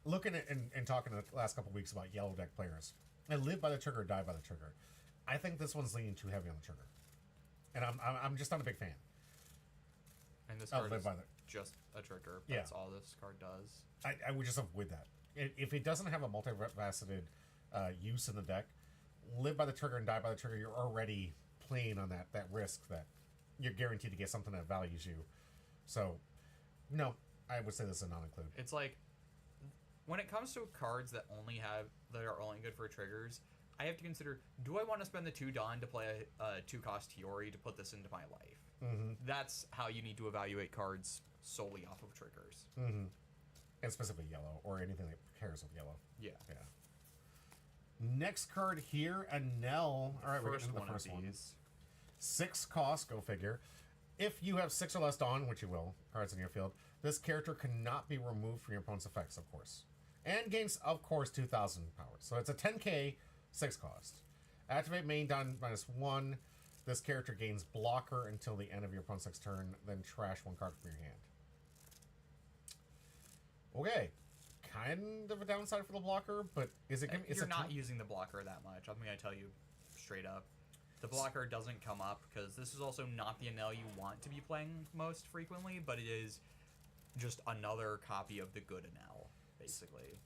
looking at and talking the last couple weeks about yellow deck players. And live by the trigger, die by the trigger. I think this one's leaning too heavy on the trigger. And I'm just not a big fan. And this I'll card live is by the- just a trigger. Yeah. That's all this card does. I would just avoid that. If it doesn't have a multifaceted use in the deck, live by the trigger and die by the trigger, you're already playing on that risk that you're guaranteed to get something that values you. So, no, I would say this is a non-include. It's like, when it comes to cards that are only good for triggers, I have to consider, do I want to spend the 2 Dawn to play a 2-cost Tiori to put this into my life? Mm-hmm. That's how you need to evaluate cards solely off of triggers. Mm-hmm. And specifically yellow, or anything that pairs with yellow. Yeah. Yeah. Next card here, Anel. All right, we're getting to the one of first one. these. 6 cost, go figure. If you have 6 or less Dawn, which you will, cards in your field, this character cannot be removed from your opponent's effects, of course. And gains, of course, 2,000 power. So it's a 10k, 6 cost. Activate main Dawn -1. This character gains blocker until the end of your opponent's next turn, then trash 1 card from your hand. Okay. Kind of a downside for the blocker, but is it... You're not using the blocker that much. I'm going to tell you straight up. The blocker doesn't come up because this is also not the Anel you want to be playing most frequently, but it is just another copy of the good Anel, basically.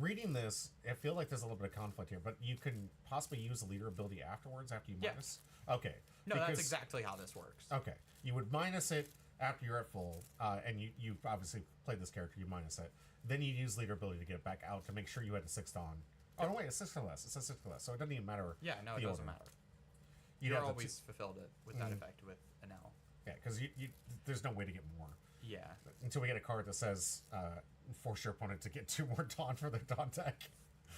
Reading this, I feel like there's a little bit of conflict here, but you can possibly use the leader ability afterwards after you minus? Okay. No, that's exactly how this works. Okay. You would minus it after you're at full, and you obviously played this character, you minus it. Then you use leader ability to get it back out to make sure you had a 6 Dawn. Oh, no, wait, it's 6 or less. It says 6 or less, so it doesn't even matter. Yeah, no, it doesn't matter. You'd You're have to always fulfilled it with that effect with Anel. Yeah, because there's no way to get more. Yeah. Until we get a card that says, force your opponent to get 2 more Dawn for their Dawn deck.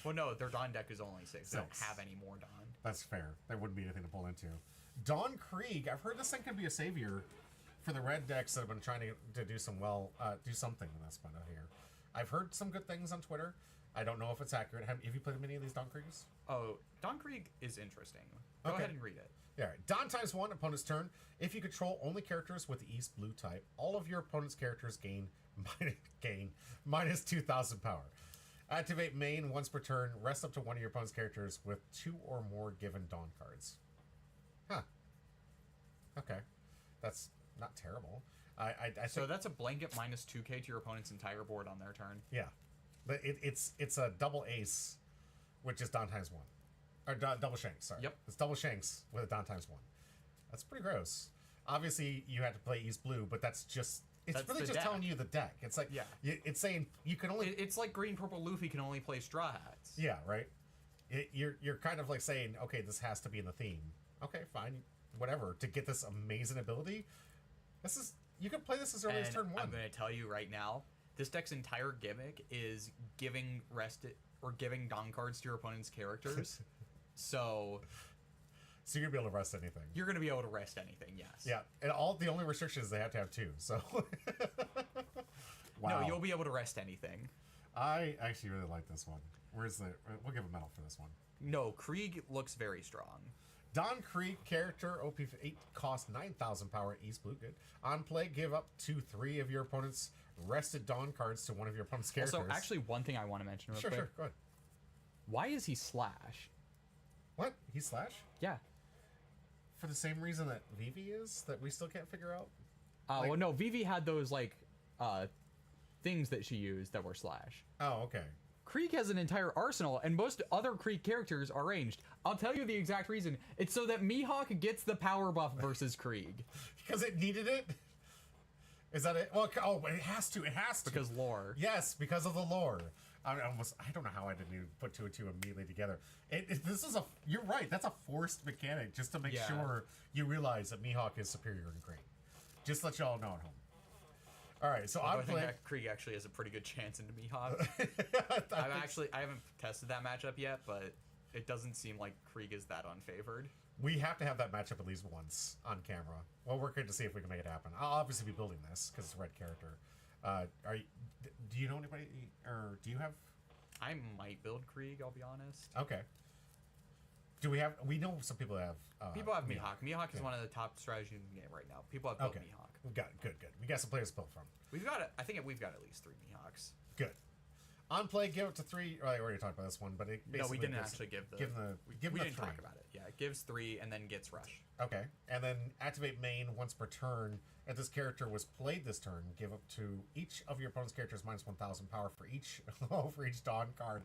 Well, no, their Dawn deck is only 6. They don't 6. have any more Dawn. That's fair. There wouldn't be anything to pull into. Dawn Krieg, I've heard this thing could be a savior for the red decks that have been trying to do do something in this meta here. I've heard some good things on Twitter. I don't know if it's accurate. Have you played many of these Dawn Kriegs? Oh, Dawn Krieg is interesting. Go ahead and read it. Yeah, Dawn ×1, opponent's turn. If you control only characters with the East Blue type, all of your opponent's characters gain minus 2,000 power. Activate main once per turn. Rest up to one of your opponent's characters with 2 or more given Dawn cards. Huh. Okay. That's not terrible. I So that's a blanket minus 2k to your opponent's entire board on their turn. Yeah. But it's a double ace, which is Dawn ×1. Or double Shanks, sorry. Yep. It's double Shanks with a Dawn ×1. That's pretty gross. Obviously, you had to play East Blue, but that's really just telling you the deck. It's like, it's saying you can only... It's like green, purple, Luffy can only play Straw Hats. Yeah, right? You're kind of like saying, okay, this has to be in the theme. Okay, fine, whatever. To get this amazing ability, you can play this as early as turn 1. I'm going to tell you right now, this deck's entire gimmick is giving Dawn cards to your opponent's characters. So you're gonna be able to rest anything. You're gonna be able to rest anything, yes. Yeah, and the only restriction is they have to have 2. So wow. No, you'll be able to rest anything. I actually really like this one. We'll give a medal for this one. No, Krieg looks very strong. Dawn Krieg character, OP8, cost 9,000 power, East Blue, good. On play, give up 2/3 of your opponent's rested Dawn cards to one of your opponent's characters. Also, actually, one thing I want to mention real quick. Sure, go ahead. Why is he Slash? What? He's Slash? Yeah. For the same reason that Vivi is, that we still can't figure out? Well, no, Vivi had those, things that she used that were Slash. Oh, okay. Krieg has an entire arsenal, and most other Krieg characters are ranged. I'll tell you the exact reason. It's so that Mihawk gets the power buff versus Krieg. Because it needed it? Is that it? Well, but it has to. It has to. Because lore. Yes, because of the lore. I don't know how I didn't even put 2 and 2 immediately together. You're right. That's a forced mechanic just to make sure you realize that Mihawk is superior in Krieg. Just let y'all know at home. All right, so I I'm think playing. that Krieg actually has a pretty good chance into Mihawk. I haven't tested that matchup yet, but it doesn't seem like Krieg is that unfavored. We have to have that matchup at least once on camera. Well, we're going to see if we can make it happen. I'll obviously be building this because it's a red character. Do you know anybody, or do you have? I might build Krieg, I'll be honest. Okay. Do we have? We know some people have. People have Mihawk. Mihawk is one of the top strategies in the game right now. People have built Mihawk. We've got good. We got some players to build from. I think we've got at least 3 Mihawks. Good. On play, give it to 3. I already talked about this one, but it basically no, we didn't actually give the. We didn't 3. talk about it. Yeah, it gives 3 and then gets rush. Okay, and then activate main once per turn. If this character was played this turn, give up to each of your opponent's characters minus 1,000 power for each for each Dawn card,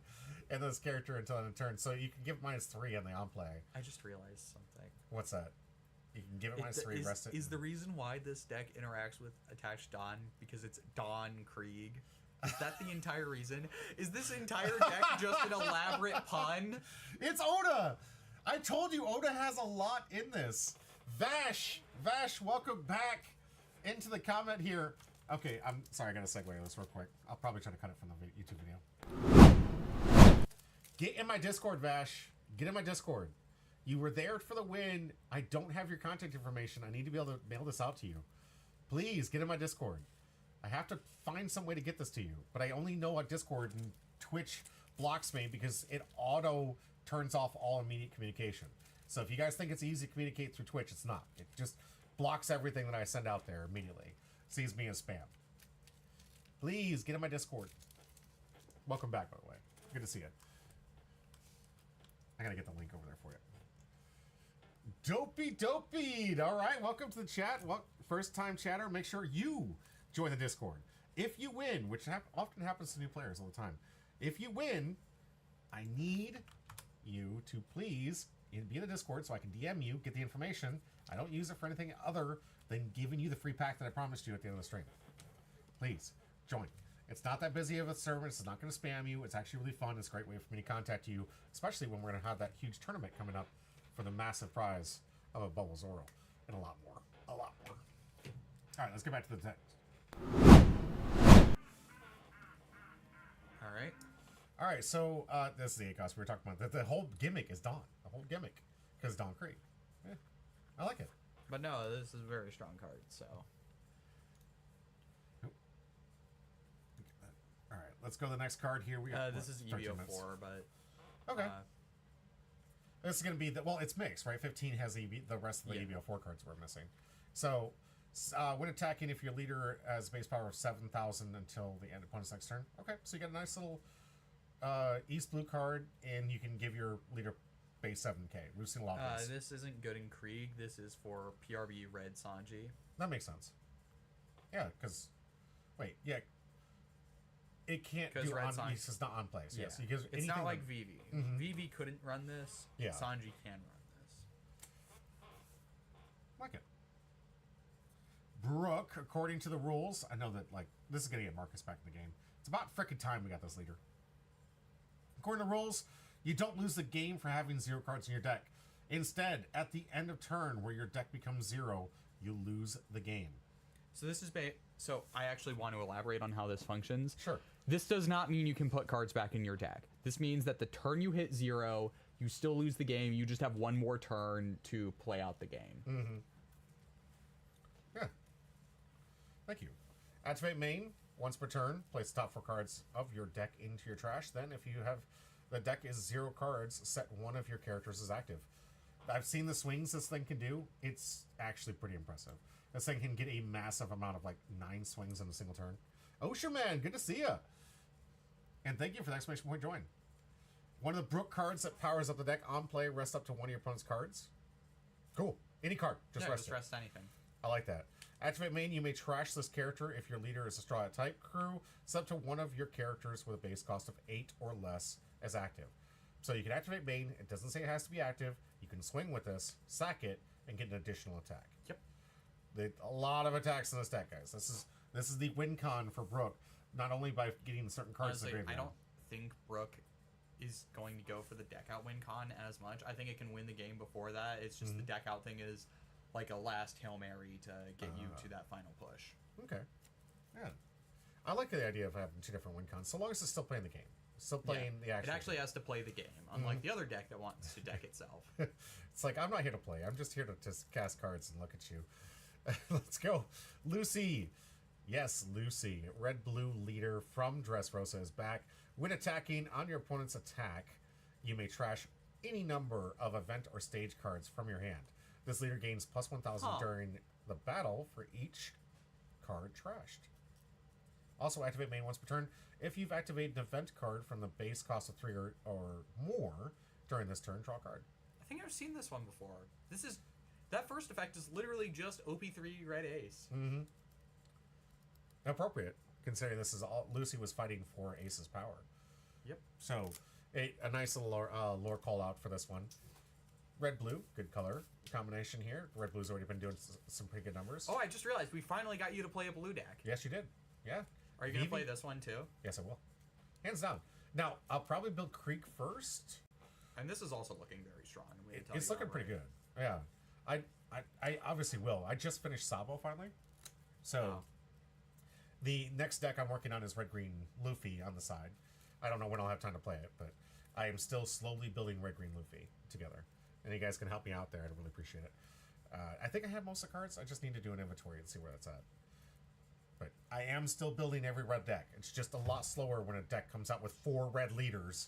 and this character until end of turn. So you can give minus 3 on the on play. I just realized something. What's that? You can give it minus 3. Rest it. Is the reason why this deck interacts with attached Dawn because it's Dawn Krieg? Is that the entire reason? Is this entire deck just an elaborate pun? It's Oda! I told you Oda has a lot in this. Vash, welcome back into the comment here. Okay, I'm sorry, I gotta segue this real quick. I'll probably try to cut it from the YouTube video. Get in my Discord, Vash. Get in my Discord. You were there for the win. I don't have your contact information. I need to be able to mail this out to you. Please, get in my Discord. I have to find some way to get this to you, but I only know what Discord and Twitch blocks me because it auto turns off all immediate communication. So if you guys think it's easy to communicate through Twitch, it's not. It just blocks everything that I send out there immediately. Sees me as spam. Please get in my Discord. Welcome back, by the way. Good to see you. I gotta get the link over there for you. Dopey. All right, welcome to the chat. First time chatter, make sure you join the Discord. If you win, which often happens to new players all the time, if you win, I need you to please be in the Discord so I can DM you, get the information. I don't use it for anything other than giving you the free pack that I promised you at the end of the stream. Please, join. It's not that busy of a service. It's not going to spam you. It's actually really fun. It's a great way for me to contact you, especially when we're going to have that huge tournament coming up for the massive prize of a Bubble Zoro and a lot more. All right, let's get back to the text. All right, so this is the ACOS we were talking about. The whole gimmick is Dawn. The whole gimmick because Dawn Krieg. Yeah, I like it. But no, this is a very strong card, so. All right, let's go to the next card here. We got, this is EVO4, but. Okay. This is going to be it's mixed, right? 15 has the rest of the EVO4 cards we're missing. So, when attacking, if your leader has base power of 7,000 until the end of opponent's next turn. Okay, so you got a nice little East Blue card, and you can give your leader base 7k. We've seen a lot of this. This isn't good in Krieg. This is for PRB Red Sanji. That makes sense. Yeah, because it can't do on. It's not on place. Yes, it's not like Vivi. Vivi couldn't run this. Yeah, Sanji can run this. Like it. Brooke, according to the rules, I know that this is gonna get Marcus back in the game. It's about frickin' time we got this leader. According to the rules, you don't lose the game for having 0 cards in your deck. Instead, at the end of turn, where your deck becomes 0, you lose the game. So this is so I actually want to elaborate on how this functions. Sure. This does not mean you can put cards back in your deck. This means that the turn you hit 0, you still lose the game. You just have one more turn to play out the game. Mm-hmm. Yeah. Thank you. Activate main. Once per turn, place the top 4 cards of your deck into your trash. Then, if you have the deck is 0 cards, set one of your characters as active. I've seen the swings this thing can do. It's actually pretty impressive. This thing can get a massive amount of 9 swings in a single turn. Ocean Man, good to see ya. And thank you for the exclamation point join. One of the Brooke cards that powers up the deck on play rests up to one of your opponent's cards. Cool. Any card. Just rest anything. I like that. Activate main, you may trash this character if your leader is a Straw Hat type crew. It's up to one of your characters with a base cost of 8 or less as active. So you can activate main. It doesn't say it has to be active. You can swing with this, sack it, and get an additional attack. Yep. A lot of attacks in this deck, guys. This is the win con for Brooke. Not only by getting certain cards in the graveyard. I don't think Brooke is going to go for the deck out win con as much. I think it can win the game before that. It's just the deck out thing is like a last Hail Mary to get you to that final push. Okay. Yeah. I like the idea of having two different win cons, so long as it's still playing the game. Still playing the actual It actually game. has to play the game, unlike the other deck that wants to deck itself. It's like, I'm not here to play. I'm just here to just cast cards and look at you. Let's go. Lucy. Yes, Lucy. Red-blue leader from Dressrosa is back. When attacking on your opponent's attack, you may trash any number of event or stage cards from your hand. This leader gains plus 1,000 during the battle for each card trashed. Also, activate main once per turn. If you've activated an event card from the base cost of 3 or more during this turn, draw a card. I think I've seen this one before. That first effect is literally just OP3 red ace. Mm-hmm. Appropriate, considering this is all Lucy was fighting for Ace's power. Yep. So, a nice little lore call out for this one. Red-blue, good color combination here. Red-blue's already been doing some pretty good numbers. Oh, I just realized we finally got you to play a blue deck. Yes, you did. Yeah. Are you going to play this one too? Yes, I will. Hands down. Now, I'll probably build Creek first. And this is also looking very strong. It's looking pretty good. Yeah. I obviously will. I just finished Sabo finally. So, the next deck I'm working on is Red-Green Luffy on the side. I don't know when I'll have time to play it, but I am still slowly building Red-Green Luffy together. And you guys can help me out there. I'd really appreciate it. I think I have most of the cards. I just need to do an inventory and see where that's at. But I am still building every red deck. It's just a lot slower when a deck comes out with 4 red leaders.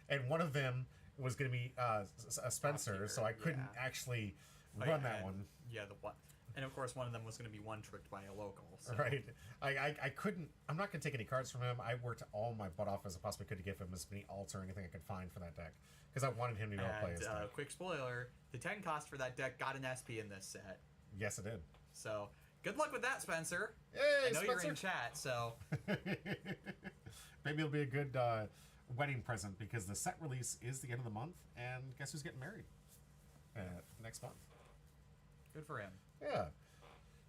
And one of them was going to be a Spencer, so I couldn't actually run that one. Yeah, the one. And of course, one of them was going to be one-tricked by a local. So. Right. I couldn't... I'm not going to take any cards from him. I worked all my butt off as I possibly could to give him as many alts or anything I could find for that deck. Because I wanted him to be able to play his deck. Quick spoiler, the 10 cost for that deck got an SP in this set. Yes, it did. So, good luck with that, Spencer. Hey, I know Spencer. you're in chat, so... Maybe it'll be a good wedding present, because the set release is the end of the month, and guess who's getting married? Next month. Good for him. Yeah.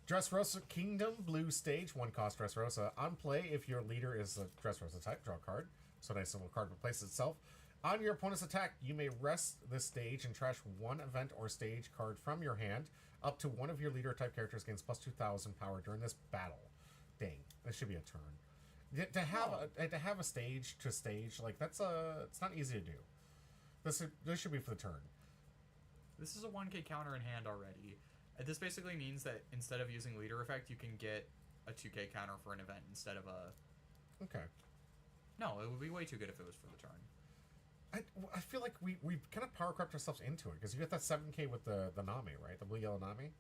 Dressrosa Kingdom, blue stage, 1 cost Dressrosa. On play, if your leader is a Dressrosa type, draw a card. So a nice little card replaces itself. On your opponent's attack, you may rest this stage and trash 1 event or stage card from your hand. Up to 1 of your leader type characters gains plus 2,000 power during this battle. Dang, this should be a turn. To have a stage to stage, like it's not easy to do. This should be for the turn. This is a 1k counter in hand already. This basically means that instead of using leader effect, you can get a 2k counter for an event instead of a... Okay. No, it would be way too good if it was for the turn. I feel like we kind of power crept ourselves into it, because you get that 7k with the Nami, right? The blue-yellow Nami?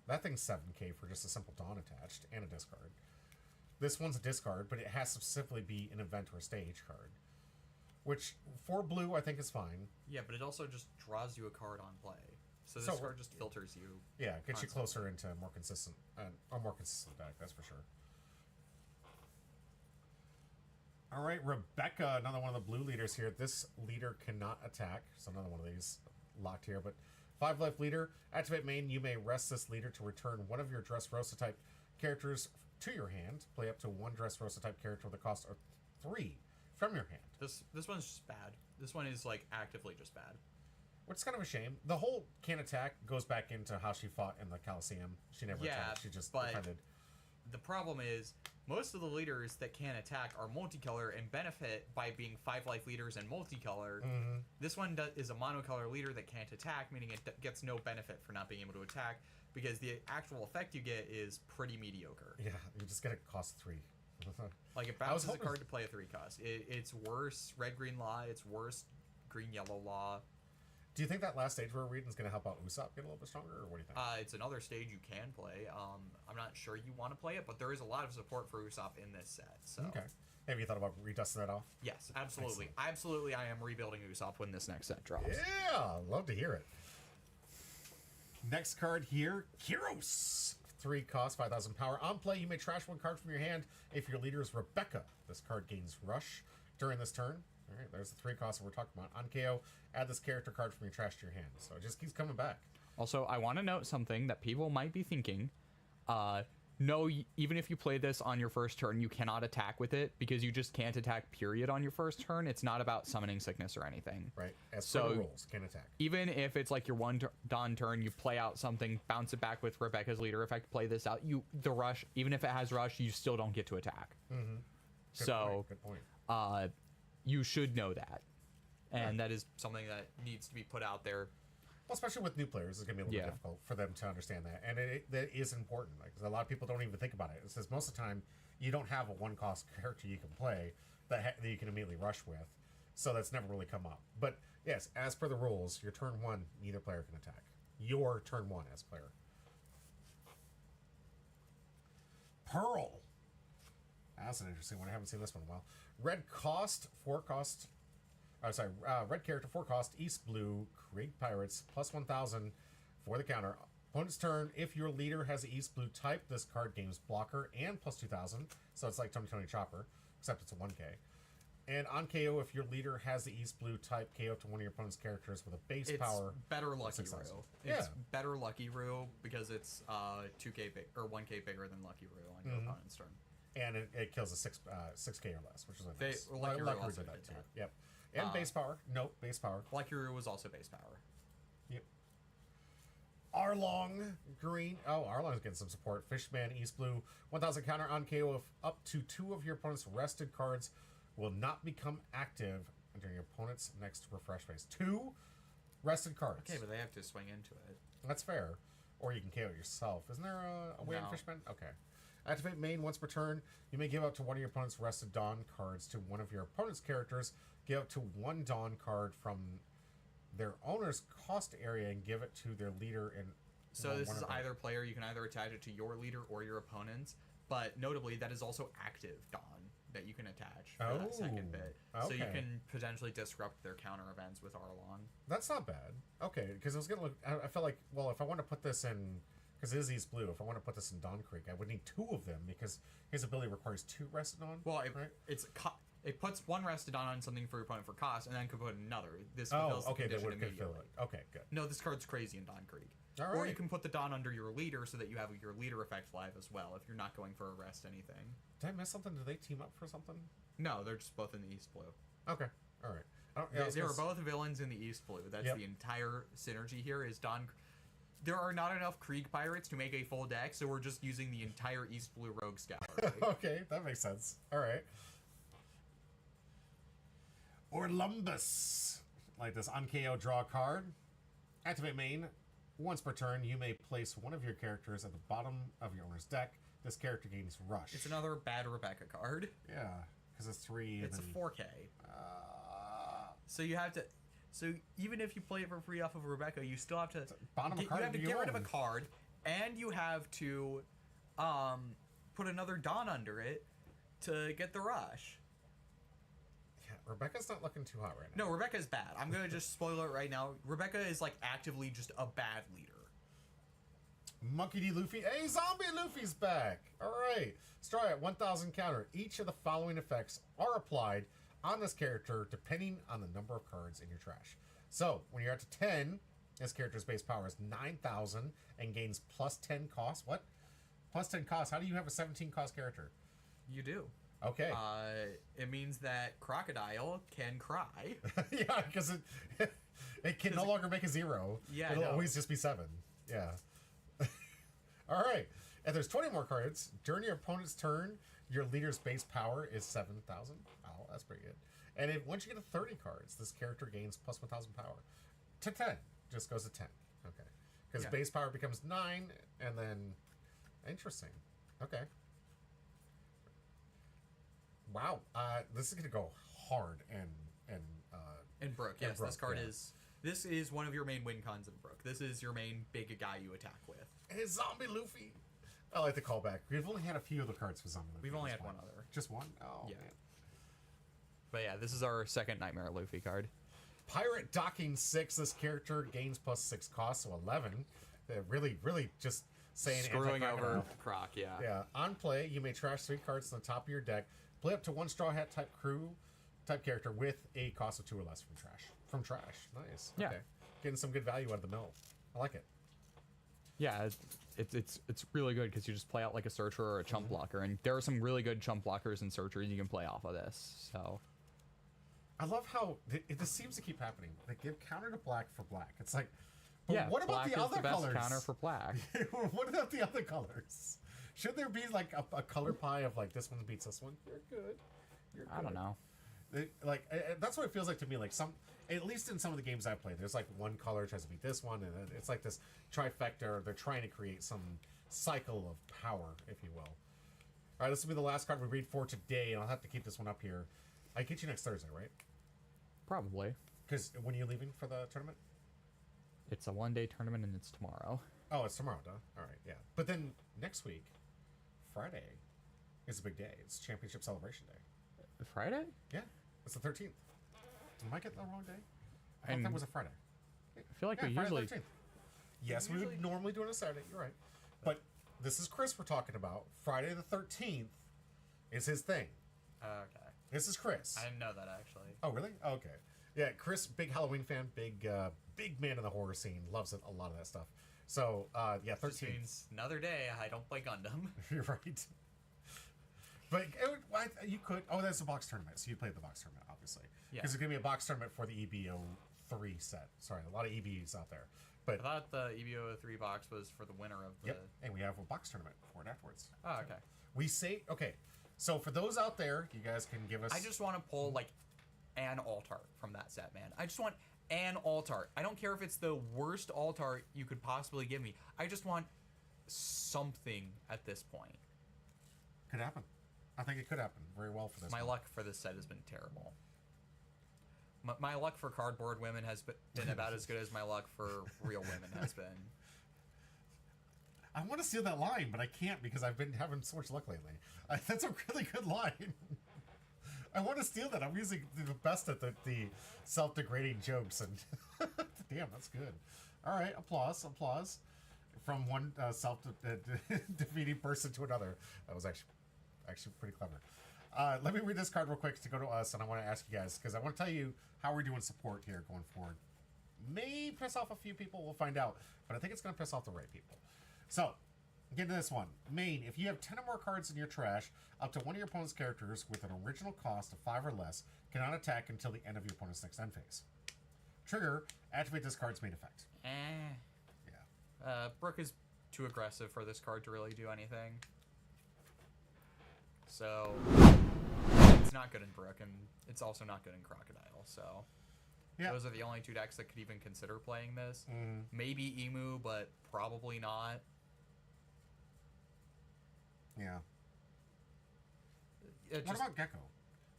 That thing's 7k for just a simple Dawn attached and a discard. This one's a discard, but it has to specifically be an event or a stage card. Which, for blue, I think is fine. Yeah, but it also just draws you a card on play. So this card just filters you. Yeah, gets you closer into a more consistent deck, that's for sure. All right, Rebecca, another one of the blue leaders here. This leader cannot attack, so another one of these locked here. But 5 life leader, activate main. You may rest this leader to return 1 of your Dressrosa type characters to your hand. Play up to 1 Dressrosa type character with a cost of 3 from your hand. This one's just bad. This one is like actively just bad. Which is kind of a shame. The whole can't attack goes back into how she fought in the Coliseum. She never attacked. She just defended. The problem is, most of the leaders that can attack are multicolor and benefit by being 5 life leaders and multicolor. Mm-hmm. This one is a monocolor leader that can't attack, meaning it gets no benefit for not being able to attack, because the actual effect you get is pretty mediocre. Yeah, you just get a cost 3. Like, it bounces a card to play a 3 cost. It's worse red-green law, it's worse green-yellow law. Do you think that last stage we're reading is going to help out Usopp get a little bit stronger, or what do you think? It's another stage you can play. I'm not sure you want to play it, but there is a lot of support for Usopp in this set. So. Okay. Have you thought about redusting that off? Yes, absolutely. Excellent. Absolutely, I am rebuilding Usopp when this next set drops. Yeah, love to hear it. Next card here, Kyros. 3 cost, 5,000 power. On play, you may trash 1 card from your hand. If your leader is Rebecca, this card gains Rush during this turn. All right, there's the 3 costs that we're talking about. On KO, add this character card from your trash to your hand. So it just keeps coming back. Also, I want to note something that people might be thinking. no, even if you play this on your first turn, you cannot attack with it because you just can't attack, period, on your first turn. It's not about summoning sickness or anything. Right. As per the rules, can't attack. Even if it's like your Dawn turn, you play out something, bounce it back with Rebecca's leader effect, play this out. The rush, even if it has rush, you still don't get to attack. Mm-hmm. Good point. You should know that. And that is something that needs to be put out there. Well, especially with new players, it's going to be a little bit difficult for them to understand that. And that is important. Like, 'cause a lot of people don't even think about it. It says most of the time, you don't have a one-cost character you can play that you can immediately rush with. So that's never really come up. But, yes, as per the rules, your turn 1, neither player can attack. Your turn 1 as player. Pearl. That's an interesting one. I haven't seen this one in a while. Red character, 4 cost, East Blue, Krieg Pirates, plus 1,000 for the counter. Opponent's turn, if your leader has the East Blue type, this card gains blocker and plus 2,000. So it's like Tony Chopper, except it's a 1K. And on KO, if your leader has the East Blue type, KO to one of your opponent's characters with a base power. It's better Lucky Roo. Yeah. It's better Lucky Roo because it's 2K big or 1K bigger than Lucky Roo on your opponent's turn. And it kills a 6K or less, which is a nice. Lucky Roo also did that did too. that. Yep. And base power. Nope, base power. Lucky Roo was also base power. Yep. Arlong green. Oh, Arlong's getting some support. Fishman East Blue. 1,000 counter on KO if up to 2 of your opponent's rested cards will not become active during your opponent's next refresh phase. 2 rested cards. Okay, but they have to swing into it. That's fair. Or you can KO it yourself. Isn't there a way in Fishman? Okay. Activate main once per turn. You may give up to one of your opponent's rested Dawn cards to one of your opponent's characters. Give up to 1 Dawn card from their owner's cost area and give it to their leader. So this is either player. You can either attach it to your leader or your opponent's. But notably, that is also active Dawn that you can attach for that second bit. Okay. So you can potentially disrupt their counter events with Arlong. That's not bad. Okay, because I was going to look... I felt like, well, if I want to put this in... Because it is East Blue. If I want to put this in Dawn Creek, I would need 2 of them because his ability requires 2 rested on. Well, it puts 1 rested on something for your opponent for cost, and then could put another. This fulfills the condition immediately. Okay, good. No, this card's crazy in Dawn Creek. All right. Or you can put the Dawn under your leader so that you have your leader effect live as well if you're not going for a rest anything. Did I miss something? Did they team up for something? No, they're just both in the East Blue. Okay, all right. They were both villains in the East Blue. That's the entire synergy here is Dawn... There are not enough Krieg Pirates to make a full deck, so we're just using the entire East Blue Rogue Scout. Okay, that makes sense. All right. Orlumbus. Like this, on KO, draw a card. Activate main. Once per turn, you may place one of your characters at the bottom of your owner's deck. This character gains rush. It's another bad Rebecca card. Yeah, because it's 3. It's a 4K. So you have to... So even if you play it for free off of Rebecca, you still have to get rid of a card, and you have to put another Dawn under it to get the rush. Yeah, Rebecca's not looking too hot right now. No, Rebecca's bad. I'm gonna just spoil it right now. Rebecca is like actively just a bad leader. Monkey D. Luffy. Hey, Zombie Luffy's back. All right. Straw at 1,000 counter. Each of the following effects are applied on this character depending on the number of cards in your trash. So when you're at to 10, this character's base power is 9,000 and gains plus 10 cost. What? Plus 10 cost? How do you have a 17 cost character? You do. Okay. It means that Crocodile can cry. Yeah, because it can no longer make a 0. Yeah, it'll always just be 7. Yeah. All right. If there's 20 more cards, during your opponent's turn, your leader's base power is 7,000. Oh, that's pretty good. And once you get to 30 cards, this character gains plus 1,000 power. To 10. Just goes to 10. Okay. Because base power becomes 9, and then... Interesting. Okay. Wow. This is going to go hard in Brook. Yes, Brook, this card is... This is one of your main win cons in Brook. This is your main big guy you attack with. Hey, Zombie Luffy. I like the callback. We've only had a few of the cards for Zombie Luffy. We've only had one other. Just one? Oh, yeah. Man. But yeah, this is our second Nightmare Luffy card. Pirate Docking 6. This character gains plus 6 cost, so 11. They're really just saying... Screwing over Croc, yeah. Yeah. On play, you may trash 3 cards on the top of your deck. Play up to 1 Straw Hat type character with a cost of 2 or less from trash. Nice. Yeah. Okay. Getting some good value out of the mill. I like it. Yeah, it's really good because you just play out like a searcher or a chump blocker, and there are some really good chump blockers and searchers you can play off of this. So I love how it just seems to keep happening. They give counter to black for black. It's like, but yeah, what about black the is other the best colors? counter for black. What about the other colors? Should there be like a color pie of like this one beats this one? You're good. You're good. I don't know. That's what it feels like to me. Like at least in some of the games I've played, there's like one color tries to beat this one, and it's like this trifecta. They're trying to create some cycle of power, if you will. All right, this will be the last card we read for today, and I'll have to keep this one up here. I get you next Thursday, right? Probably. Because when are you leaving for the tournament? It's a one-day tournament, and it's tomorrow. Oh, it's tomorrow, duh. All right, yeah. But then next week, Friday, is a big day. It's Championship Celebration Day. Friday? Yeah, it's the 13th. Am I getting the wrong day? I thought that was a Friday. I feel like we Friday usually... 13th. Yes, we would normally do it on a Saturday. You're right. But this is Chris we're talking about. Friday the 13th is his thing. Okay. This is Chris. I didn't know that, actually. Oh, really? Okay. Yeah, Chris, big Halloween fan, big man in the horror scene. Loves it, a lot of that stuff. So, yeah, 13th. Just means another day I don't play Gundam. You're right. But you could... Oh, that's a box tournament. So you played the box tournament, obviously. Yeah. Because it's going to be a box tournament for the EBO3 set. Sorry, a lot of EBs out there. But I thought the EBO3 box was for the winner of the... Yep, and we have a box tournament for it afterwards. Oh, okay. We say... Okay, so for those out there, you guys can give us... I just want to pull, like, an alt-art from that set, man. I just want an alt-art. I don't care if it's the worst alt-art you could possibly give me. I just want something at this point. Could happen. I think it could happen very well for this. My luck for this set has been terrible. My luck for cardboard women has been about as good as my luck for real women has been. I want to steal that line, but I can't because I've been having so much luck lately. That's a really good line. I want to steal that. I'm using the best at the self-degrading jokes, and damn, that's good. All right, applause from one self-defeating person to another. That was actually pretty clever. Let me read this card real quick to go to us, and I want to ask you guys, because I want to tell you how we're doing support here going forward. May piss off a few people, we'll find out, but I think it's going to piss off the right people. So, get to this one. Main, if you have 10 or more cards in your trash, up to one of your opponent's characters with an original cost of 5 or less cannot attack until the end of your opponent's next end phase. Trigger, activate this card's main effect. Yeah. Brook is too aggressive for this card to really do anything. So, it's not good in Brook, and it's also not good in Crocodile, so... Yeah. Those are the only two decks that could even consider playing this. Maybe Emu, but probably not. Yeah. What about Gecko?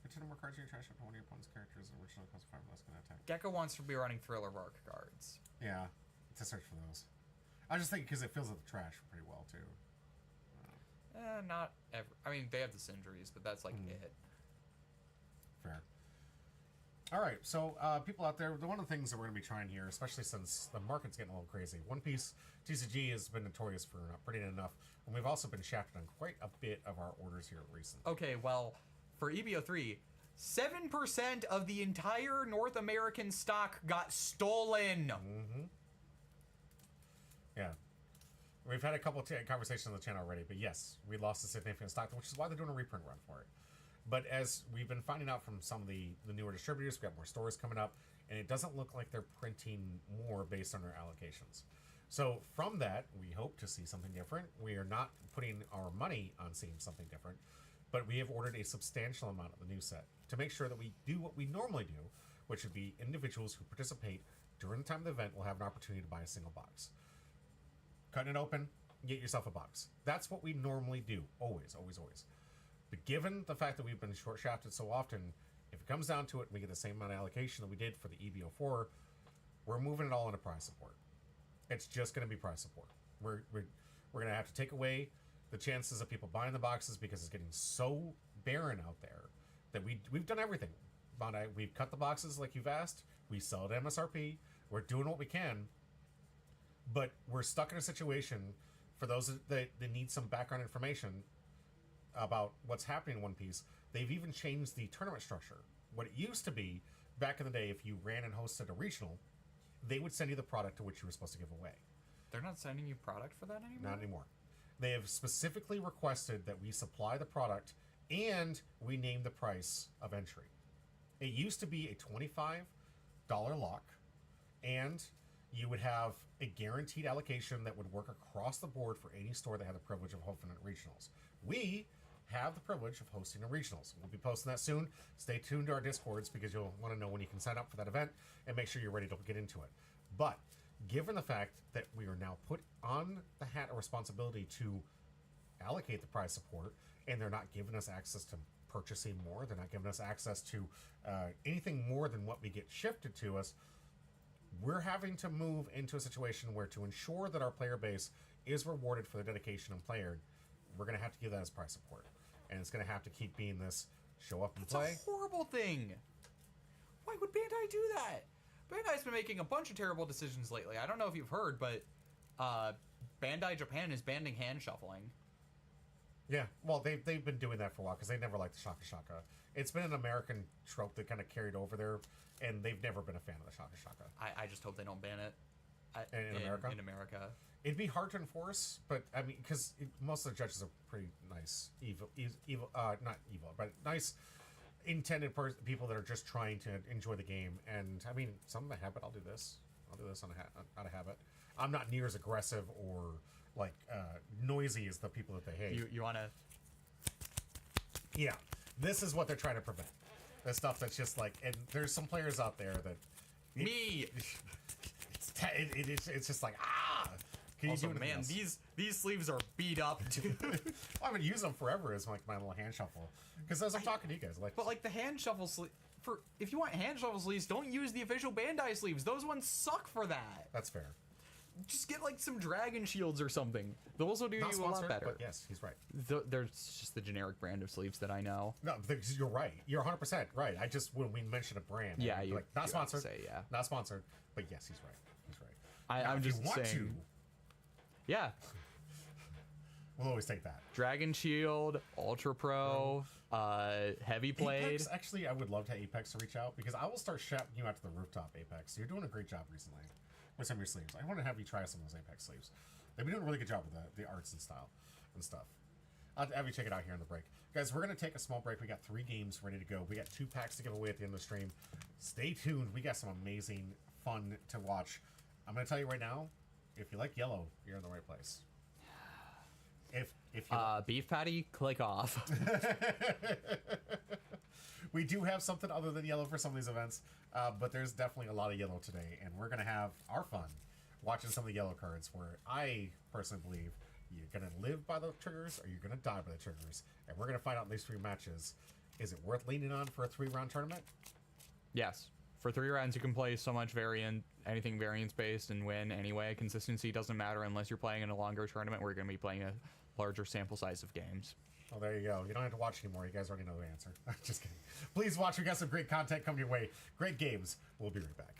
Get 10 more cards in your trash up to one of your opponent's characters originally cost 5 less can attack. Gecko wants to be running Thriller Bark cards. Yeah, to search for those. I just think because it fills up the trash pretty well too. Not ever. I mean, they have the Sindries, but that's like it. Fair. All right, so people out there, one of the things that we're going to be trying here, especially since the market's getting a little crazy, One Piece TCG has been notorious for not putting in enough, and we've also been shafted on quite a bit of our orders here recently. Okay, well, for EBO3, 7% of the entire North American stock got stolen. Yeah. We've had a couple conversations on the channel already, but yes, we lost a significant stock, which is why they're doing a reprint run for it. But as we've been finding out from some of the newer distributors, we've got more stores coming up, and it doesn't look like they're printing more based on their allocations. So from that, we hope to see something different. We are not putting our money on seeing something different, but we have ordered a substantial amount of the new set to make sure that we do what we normally do, which would be individuals who participate during the time of the event will have an opportunity to buy a single box. Cutting it open, get yourself a box. That's what we normally do, always, always, always. But given the fact that we've been short shafted so often, if it comes down to it and we get the same amount of allocation that we did for the EBO4, we're moving it all into prize support. It's just going to be prize support. We're going to have to take away the chances of people buying the boxes because it's getting so barren out there that we've done everything. We've cut the boxes like you've asked. We sell at MSRP. We're doing what we can. But we're stuck in a situation, for those that need some background information about what's happening in One Piece, they've even changed the tournament structure. What it used to be, back in the day, if you ran and hosted a regional, they would send you the product to which you were supposed to give away. They're not sending you product for that anymore? Not anymore. They have specifically requested that we supply the product and we name the price of entry. It used to be a $25 lock, and you would have a guaranteed allocation that would work across the board for any store that had the privilege of hosting regionals. We have the privilege of hosting a regionals. We'll be posting that soon. Stay tuned to our Discords because you'll want to know when you can sign up for that event and make sure you're ready to get into it. But given the fact that we are now put on the hat of responsibility to allocate the prize support, and they're not giving us access to purchasing more, they're not giving us access to anything more than what we get shifted to us, we're having to move into a situation where, to ensure that our player base is rewarded for the dedication and player, we're going to have to give that as prize support. And it's going to have to keep being this show up and play. It's a horrible thing. Why would Bandai do that? Bandai's been making a bunch of terrible decisions lately. I don't know if you've heard, but Bandai Japan is banning hand shuffling. Yeah, well, they've been doing that for a while because they never liked the Shaka Shaka. It's been an American trope that kind of carried over there, and they've never been a fan of the Shaka Shaka. I just hope they don't ban it. In America? In America. It'd be hard to enforce, but I mean, because most of the judges are pretty nice, not evil, but nice, intended people that are just trying to enjoy the game. And I mean, some of the habit, I'll do this out of habit. I'm not near as aggressive or like noisy as the people that they hate. You want to? Yeah, this is what they're trying to prevent. The stuff that's just like, and there's some players out there that Me. It's just like Can also, you do man, else? these sleeves are beat up, dude. I've been using them forever as like my little hand shuffle. Because as I'm talking to you guys, like, But like the hand shuffle sleeve, if you want hand shuffle sleeves, don't use the official Bandai sleeves. Those ones suck for that. that's fair. Just get like some dragon shields or something. Those will do Not you a lot sponsored, better. but yes, he's right. There's just the generic brand of sleeves that I know. No, you're right. You're 100% right. I just, when we mention a brand, Yeah, I'd be you like, not have to sponsored. say, yeah. Not sponsored. But yes, he's right. He's right. Now, I'm if just you want saying. to, Yeah, we'll always take that. Dragon Shield, Ultra Pro, Heavy Blade. Apex, actually, I would love to have Apex to reach out because I will start shouting you out to the rooftop, Apex. You're doing a great job recently with some of your sleeves. I want to have you try some of those Apex sleeves. They've been doing a really good job with the arts and style and stuff. I'll have you check it out here in the break. Guys, we're going to take a small break. We got 3 games ready to go. We got 2 packs to give away at the end of the stream. Stay tuned. We got some amazing fun to watch. I'm going to tell you right now, if you like yellow, you're in the right place. If you Beef patty, click off. we do have something other than yellow for some of these events, but there's definitely a lot of yellow today, and we're going to have our fun watching some of the yellow cards where I personally believe you're going to live by the triggers or you're going to die by the triggers. And we're going to find out in these 3 matches, is it worth leaning on for a 3-round tournament? Yes. For 3 rounds, you can play so much anything variance-based and win anyway. Consistency doesn't matter unless you're playing in a longer tournament where you're going to be playing a larger sample size of games. Well, there you go. You don't have to watch anymore. You guys already know the answer. Just kidding. Please watch. We got some great content coming your way. Great games. We'll be right back.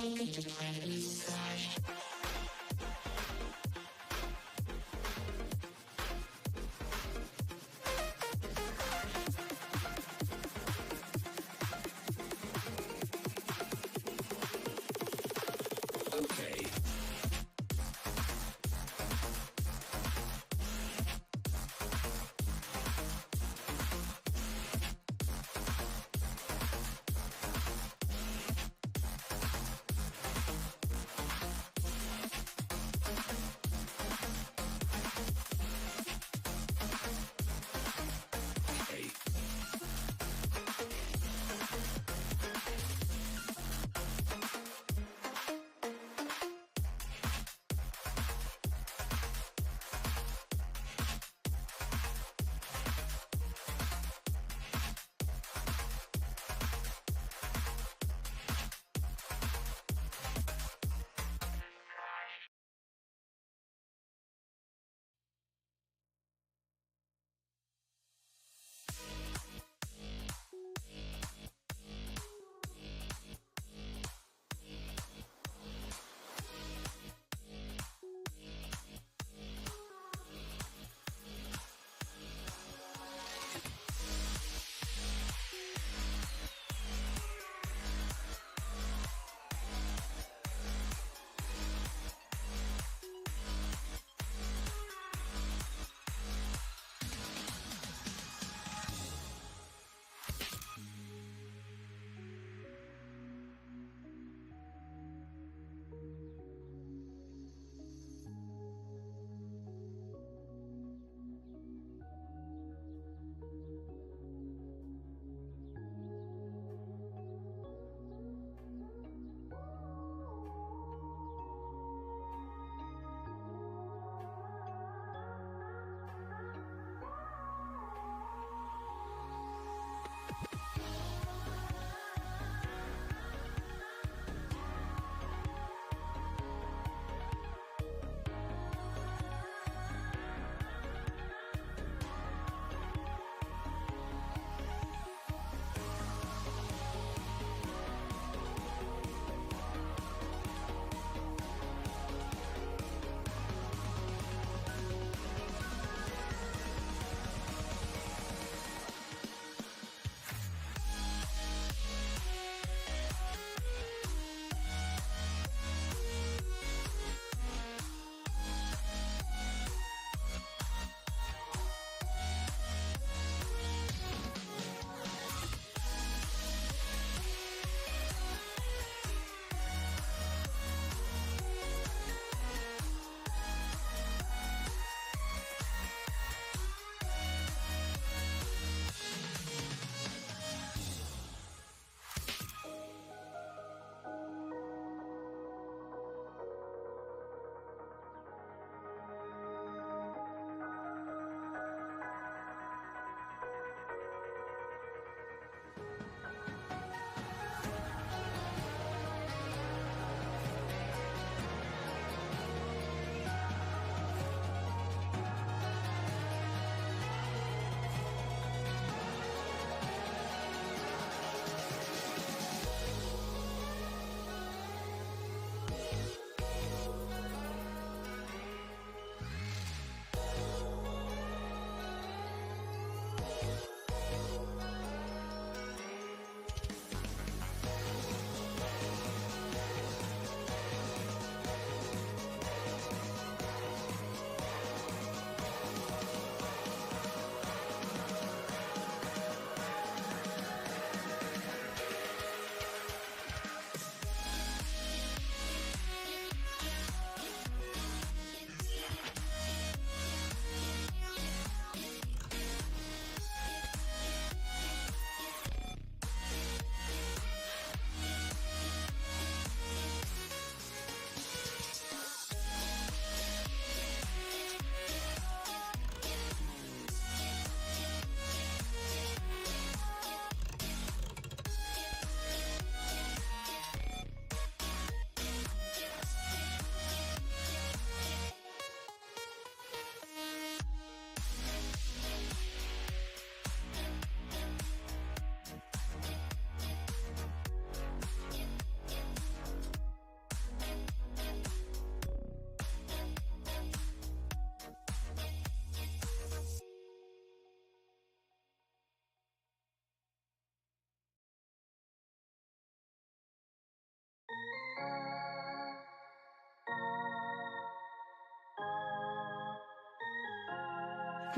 Okay. Okay.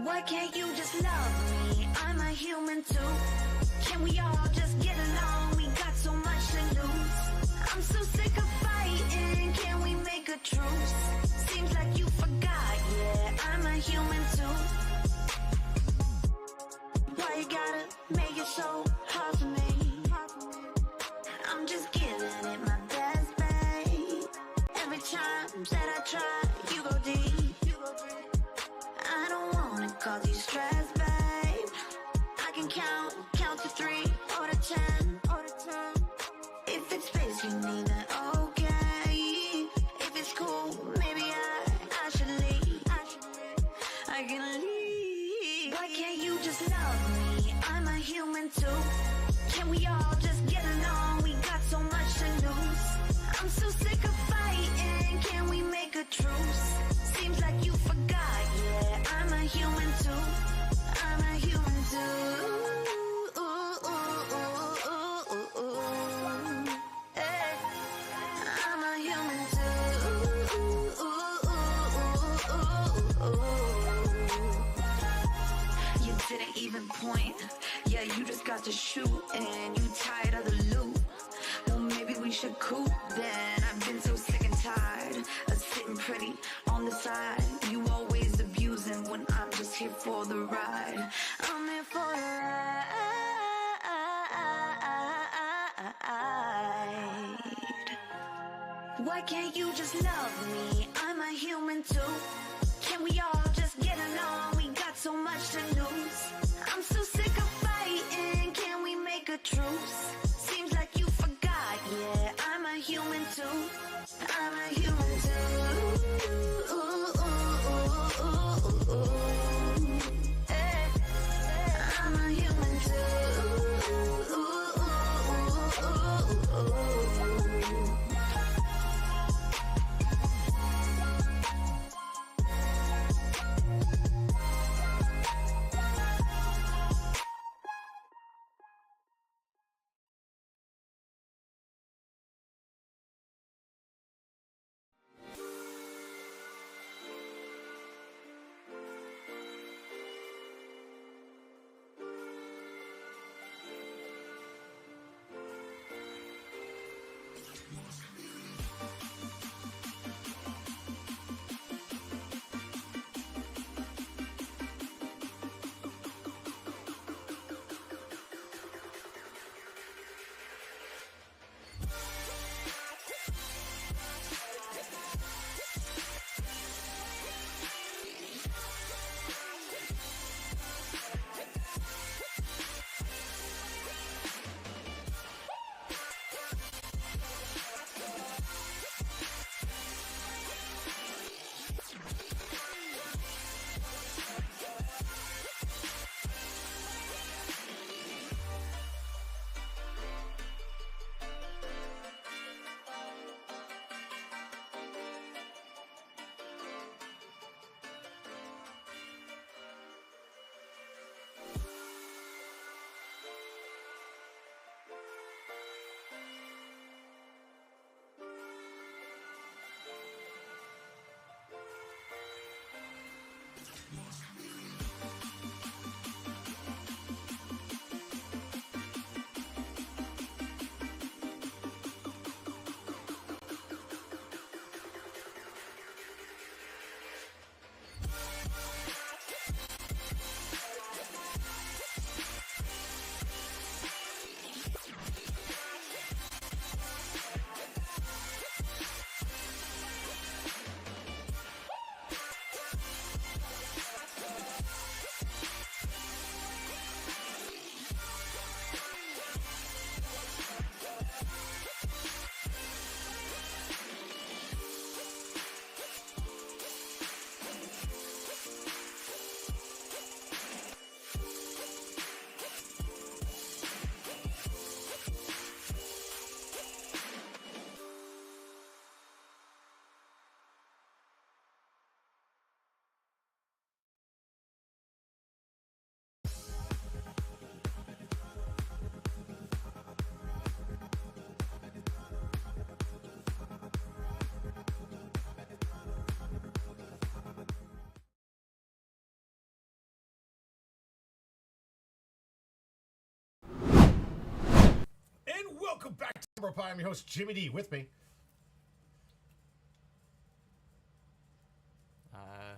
Why can't you just love me? I'm a human too. Can we all just get along? We got so much to lose. I'm so sick of fighting. Can we make a truce? Seems like you forgot. Yeah, I'm a human too. Why you gotta make it so hard for me? I'm just giving it my best, babe. Every time that I try, you go deep. I don't wanna cause you stress, babe. I can count to 3 or to 10. If it's space you need, then okay. If it's cool, maybe I should leave. I can leave. Why can't you just love me? I'm a human too. Can we all just get along? We got so much to lose. I'm so sick of fighting. Can we make a truce? Seems like you forgot. Yeah, I'm a human too. I'm a human too. Hey, I'm a human too. You didn't even point. Yeah, you just got to shoot and you tired of the loop. Well, maybe we should coop then. I've been so sick and tired of sitting pretty on the side. You always abusing when I'm just here for the ride. I'm here for the ride. Why can't you just love me? I'm a human too. Can we all just get along? We got so much to lose. I'm so sick of fighting. Can we make a truce? Seems like you forgot. Yeah, I'm a human too. I'm a human too. Hey, I'm a human too. Welcome back to Number Pie. I'm your host, Jimmy D. With me.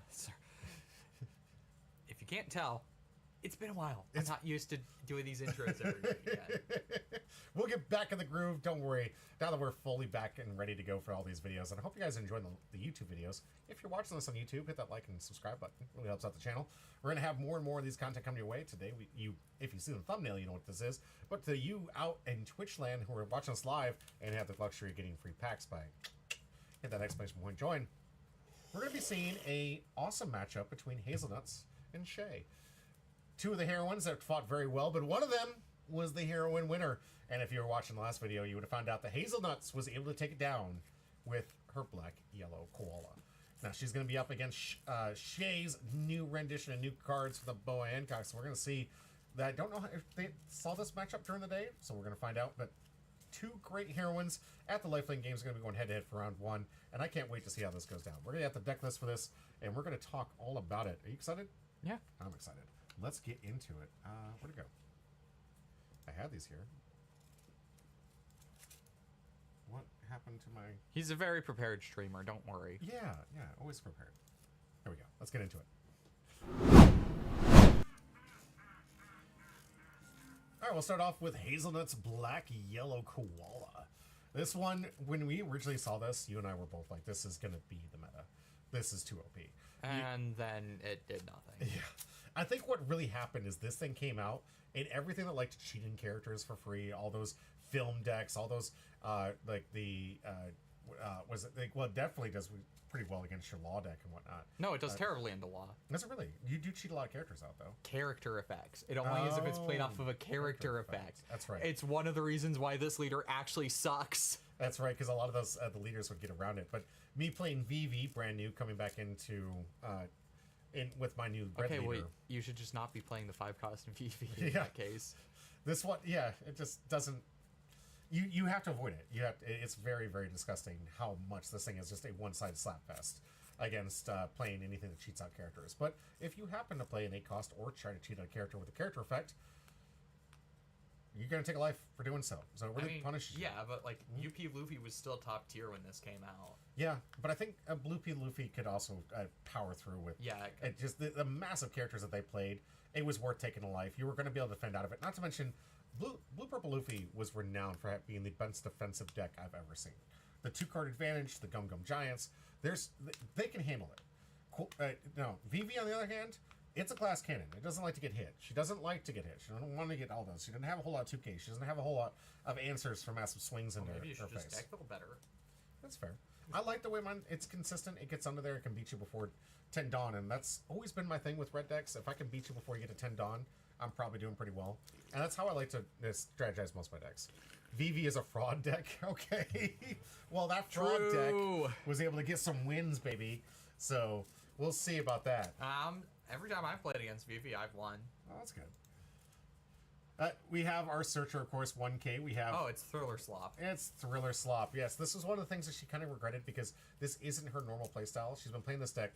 Sir. If you can't tell, it's been a while. I'm not used to doing these intros every week again. We'll get back in the groove. Don't worry. Now that we're fully back and ready to go for all these videos, and I hope you guys enjoy the YouTube videos. If you're watching this on YouTube, hit that like and subscribe button. It really helps out the channel. We're gonna have more and more of these content coming your way. Today, if you see the thumbnail, you know what this is. But to you out in Twitch land who are watching us live and have the luxury of getting free packs by hit that exclamation point join, we're gonna be seeing a awesome matchup between Hazelnuts and Shay. Two of the heroines that fought very well, but one of them was the heroine winner. And if you were watching the last video, you would have found out that Hazelnuts was able to take it down with her black-yellow koala. Now, she's going to be up against Shay's new rendition of new cards for the Boa Hancock. So we're going to see that. I don't know if they saw this matchup during the day, so we're going to find out. But two great heroines at the Lifelink games are going to be going head-to-head for round one. And I can't wait to see how this goes down. We're going to have the deck list for this, and we're going to talk all about it. Are you excited? Yeah. I'm excited. Let's get into it. Where'd it go? I had these here. What happened to my... He's a very prepared streamer, don't worry. Yeah, always prepared. Here we go. Let's get into it. Alright, we'll start off with Hazelnut's black-yellow koala. This one, when we originally saw this, you and I were both like, this is going to be the meta. This is too OP. And then it did nothing. Yeah. I think what really happened is this thing came out, and everything that liked cheating characters for free, all those film decks, all those, well, it definitely does pretty well against your law deck and whatnot. No, it does terribly into law. Does it really? You do cheat a lot of characters out, though. Character effects. It only is if it's played off of a character effect. That's right. It's one of the reasons why this leader actually sucks. That's right, because a lot of those, the leaders would get around it. But me playing VV, brand new, coming back into... with my new red leader. Wait, you should just not be playing the 5-cost in VV in that case. This one, yeah, it just doesn't... You have to avoid it. It's very, very disgusting how much this thing is just a one-sided slap fest against playing anything that cheats out characters. But if you happen to play an 8-cost or try to cheat out a character with a character effect, you're going to take a life for doing so. So it really punishes you. Yeah, but like UP Luffy was still top tier when this came out. Yeah, but I think Blue P Luffy could also power through with just the massive characters that they played. It was worth taking a life. You were going to be able to defend out of it. Not to mention, Blue Purple Luffy was renowned for being the best defensive deck I've ever seen. The 2-card advantage, the Gum Gum Giants, they can handle it. Cool. No, Vivi on the other hand, it's a glass cannon. It doesn't like to get hit. She doesn't like to get hit. She doesn't want to get all those. She doesn't have a whole lot of 2K. She doesn't have a whole lot of answers for massive swings into maybe you should her just face. deck build better. That's fair. I like the way it's consistent. It gets under there. It can beat you before 10 Dawn, and that's always been my thing with red decks. If I can beat you before you get to 10 Dawn, I'm probably doing pretty well. And that's how I like to strategize most of my decks. VV is a fraud deck. Okay. Well, that fraud deck was able to get some wins, baby. So we'll see about that. Every time I've played against VV, I've won. Oh, that's good. We have our searcher, of course, 1K. We have... Oh, it's Thriller Slop. It's Thriller Slop. Yes, this was one of the things that she kind of regretted because this isn't her normal playstyle. She's been playing this deck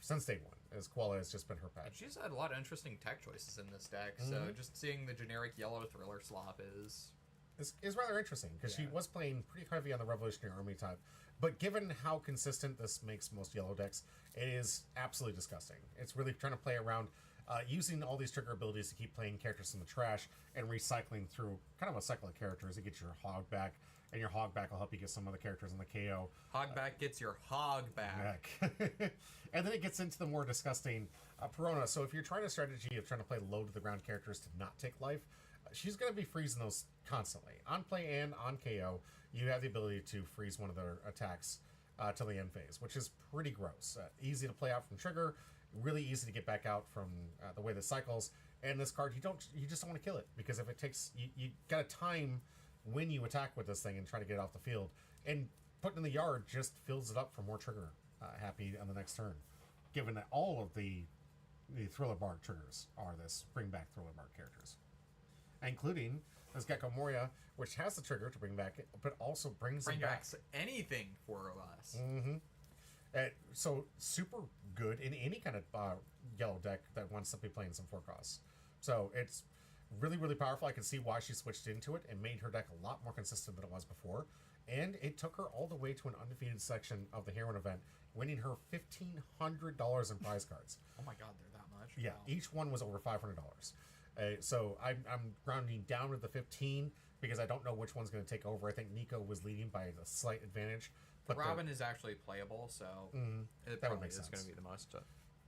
since day one, as Koala has just been her patch. She's had a lot of interesting tech choices in this deck, so just seeing the generic yellow Thriller Slop is rather interesting because she was playing pretty heavy on the Revolutionary Army type. But given how consistent this makes most yellow decks, it is absolutely disgusting. It's really trying to play around using all these trigger abilities to keep playing characters in the trash and recycling through kind of a cycle of characters to get your hog back, and your hog back will help you get some other characters in the KO. Hog back gets your hog back. And then it gets into the more disgusting Perona. So if you're trying a strategy of trying to play low to the ground characters to not take life, she's going to be freezing those constantly. On play and on KO, you have the ability to freeze one of their attacks till the end phase, which is pretty gross. Easy to play out from trigger, really easy to get back out from the way this cycles. And this card, you just don't want to kill it because if it takes, you got to time when you attack with this thing and try to get it off the field. And putting in the yard just fills it up for more trigger happy on the next turn. Given that all of the Thriller Bark triggers are this bring back Thriller Bark characters, including this Gecko Moria, which has the trigger to bring back it, but also brings them back anything for us. So super good in any kind of yellow deck that wants to be playing some 4 costs. So it's Really, really powerful. I can see why she switched into it and made her deck a lot more consistent than it was before. And it took her all the way to an undefeated section of the Heroine event, winning her $1,500 in prize cards. Oh my god, they're that much? Yeah, Wow. each one was over $500. So I'm rounding down to the 15 because I don't know which one's going to take over. I think Nico was leading by a slight advantage. But Robin is actually playable, so it that would probably make is sense. going to be the most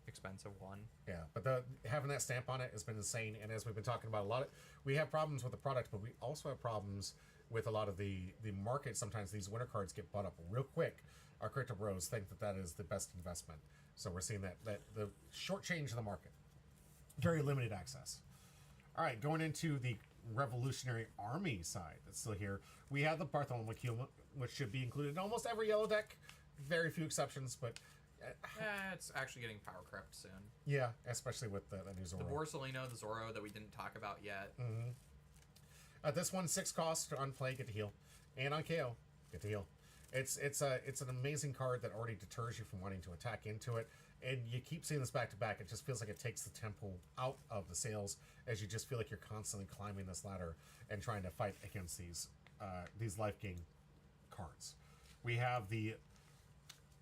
expensive one. Yeah, but having that stamp on it has been insane. And as we've been talking about a lot, we have problems with the product, but we also have problems with a lot of the market. Sometimes these winter cards get bought up real quick. Our crypto bros think that is the best investment. So we're seeing that the short change in the market. Very limited access. All right, going into the Revolutionary Army side that's still here, we have the Bartholomew Cube, which should be included in almost every yellow deck. Very few exceptions, but It's actually getting power crept soon. yeah, especially with the new Zoro. The Borsalino, the Zoro that we didn't talk about yet. This one 6 cost on play, get to heal, and on KO, get to heal. It's an amazing card that already deters you from wanting to attack into it, and you keep seeing this back to back. It just feels like it takes the tempo out of the sales as you just feel like you're constantly climbing this ladder and trying to fight against these life gain cards. We have the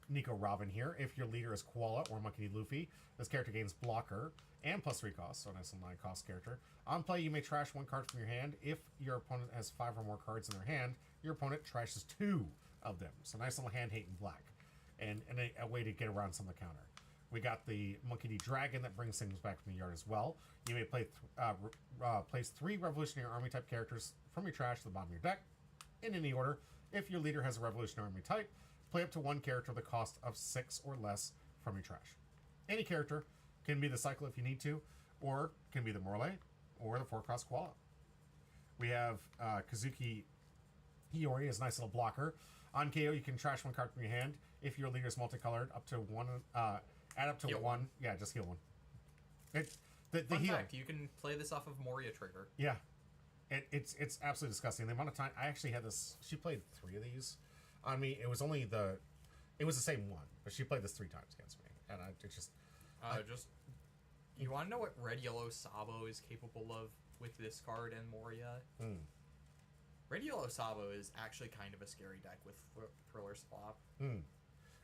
Nico Robin here. If your leader is Koala or Monkey D. Luffy, this character gains blocker and +3 cost, so nice and 9 cost character. On play, you may trash 1 card from your hand. If your opponent has 5 or more cards in their hand, your opponent trashes 2 of them. So nice little hand hate in black, and a way to get around some of the counter. We got the Monkey D. Dragon that brings things back from the yard as well. You may place 3 Revolutionary Army type characters from your trash to the bottom of your deck in any order. If your leader has a Revolutionary Army type, play up to 1 character with a cost of 6 or less from your trash. Any character can be the Cycle if you need to, or can be the Morley, or the 4-cost Koala. We have Kazuki Hiyori as a nice little blocker. On KO, you can trash 1 card from your hand. If your leader is multicolored, up to 1, add up to Heal 1. Yeah, just heal 1. The Fun heal. fact, you can play this off of Moria trigger. Yeah. It's absolutely disgusting. The amount of time I actually had this. She played 3 of these on me. It was the same one, but she played this 3 times against me, and You want to know what Red Yellow Sabo is capable of with this card and Moria? Red Yellow Sabo is actually kind of a scary deck with Thriller Swap.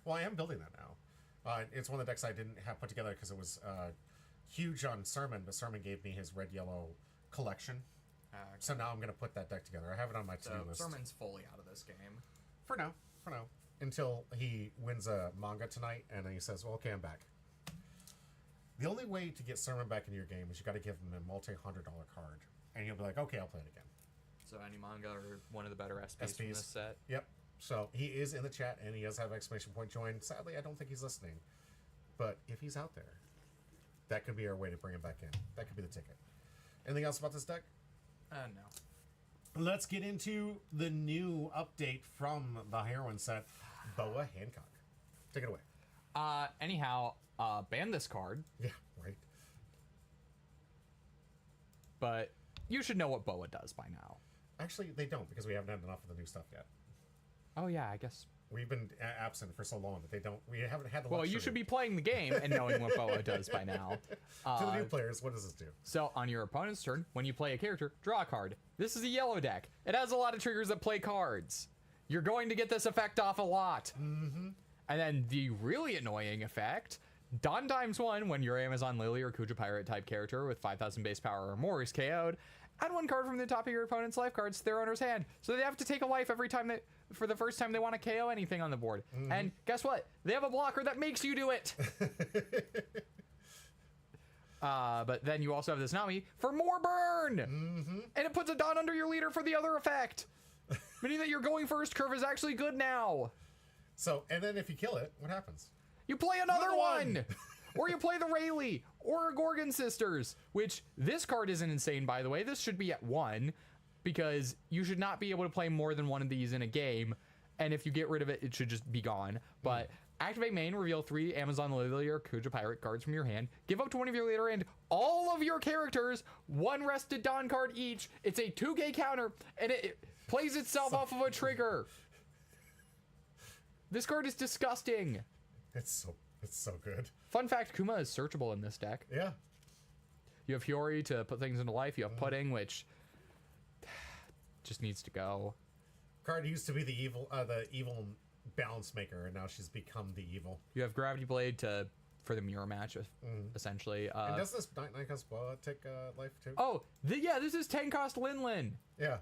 Well, I am building that now. It's one of the decks I didn't have put together because it was huge on Sermon, but Sermon gave me his red-yellow collection. So now I'm going to put that deck together. I have it on my to-do list. Sermon's fully out of this game. For now. Until he wins a manga tonight, and then he says, well, okay, I'm back. The only way to get Sermon back into your game is you got to give him a multi-$100 card. And he'll be like, okay, I'll play it again. So any manga or one of the better SPs from this set. Yep. So he is in the chat, and he does have exclamation point join. Sadly, I don't think he's listening. But if he's out there, that could be our way to bring him back in. That could be the ticket. Anything else about this deck? No. Let's get into the new update from the Heroine set, Boa Hancock. Take it away. Anyhow, ban this card, Yeah, right. but you should know what Boa does by now. Actually, they don't, because we haven't had enough of the new stuff yet. Oh yeah, I guess. We've been absent for so long that we haven't had the Well, you luxury. should be playing the game and knowing what Boa does by now. To the new players, what does this do? So on your opponent's turn, when you play a character, draw a card. This is a yellow deck. It has a lot of triggers that play cards. You're going to get this effect off a lot. And then the really annoying effect, Dawn times 1 when your Amazon Lily or Kuja Pirate type character with 5,000 base power or more is KO'd. Add 1 card from the top of your opponent's life cards to their owner's hand. So they have to take a life every time for the first time they want to KO anything on the board. And guess what? They have a blocker that makes you do it. But then you also have this Nami for more burn. And it puts a Dawn under your leader for the other effect. Meaning that your going first curve is actually good now. So, and then if you kill it, what happens? You play another one! Or you play the Rayleigh or Gorgon Sisters, which this card isn't insane, by the way. This should be at 1 because you should not be able to play more than 1 of these in a game. And if you get rid of it, it should just be gone. But activate main, reveal 3 Amazon Lily or Kuja Pirate cards from your hand. Give up to one of your leader and all of your characters 1 rested Dawn card each. It's a 2K counter and it plays itself off of a trigger. This card is disgusting. It's so good. Fun fact, Kuma is searchable in this deck. Yeah. You have Fiori to put things into life. You have Pudding, which just needs to go. Card used to be the evil balance maker, and now she's become the evil. You have Gravity Blade for the mirror match, essentially. And does this 9 cost Boa take life too? Oh, this is 10 cost Linlin. Yeah.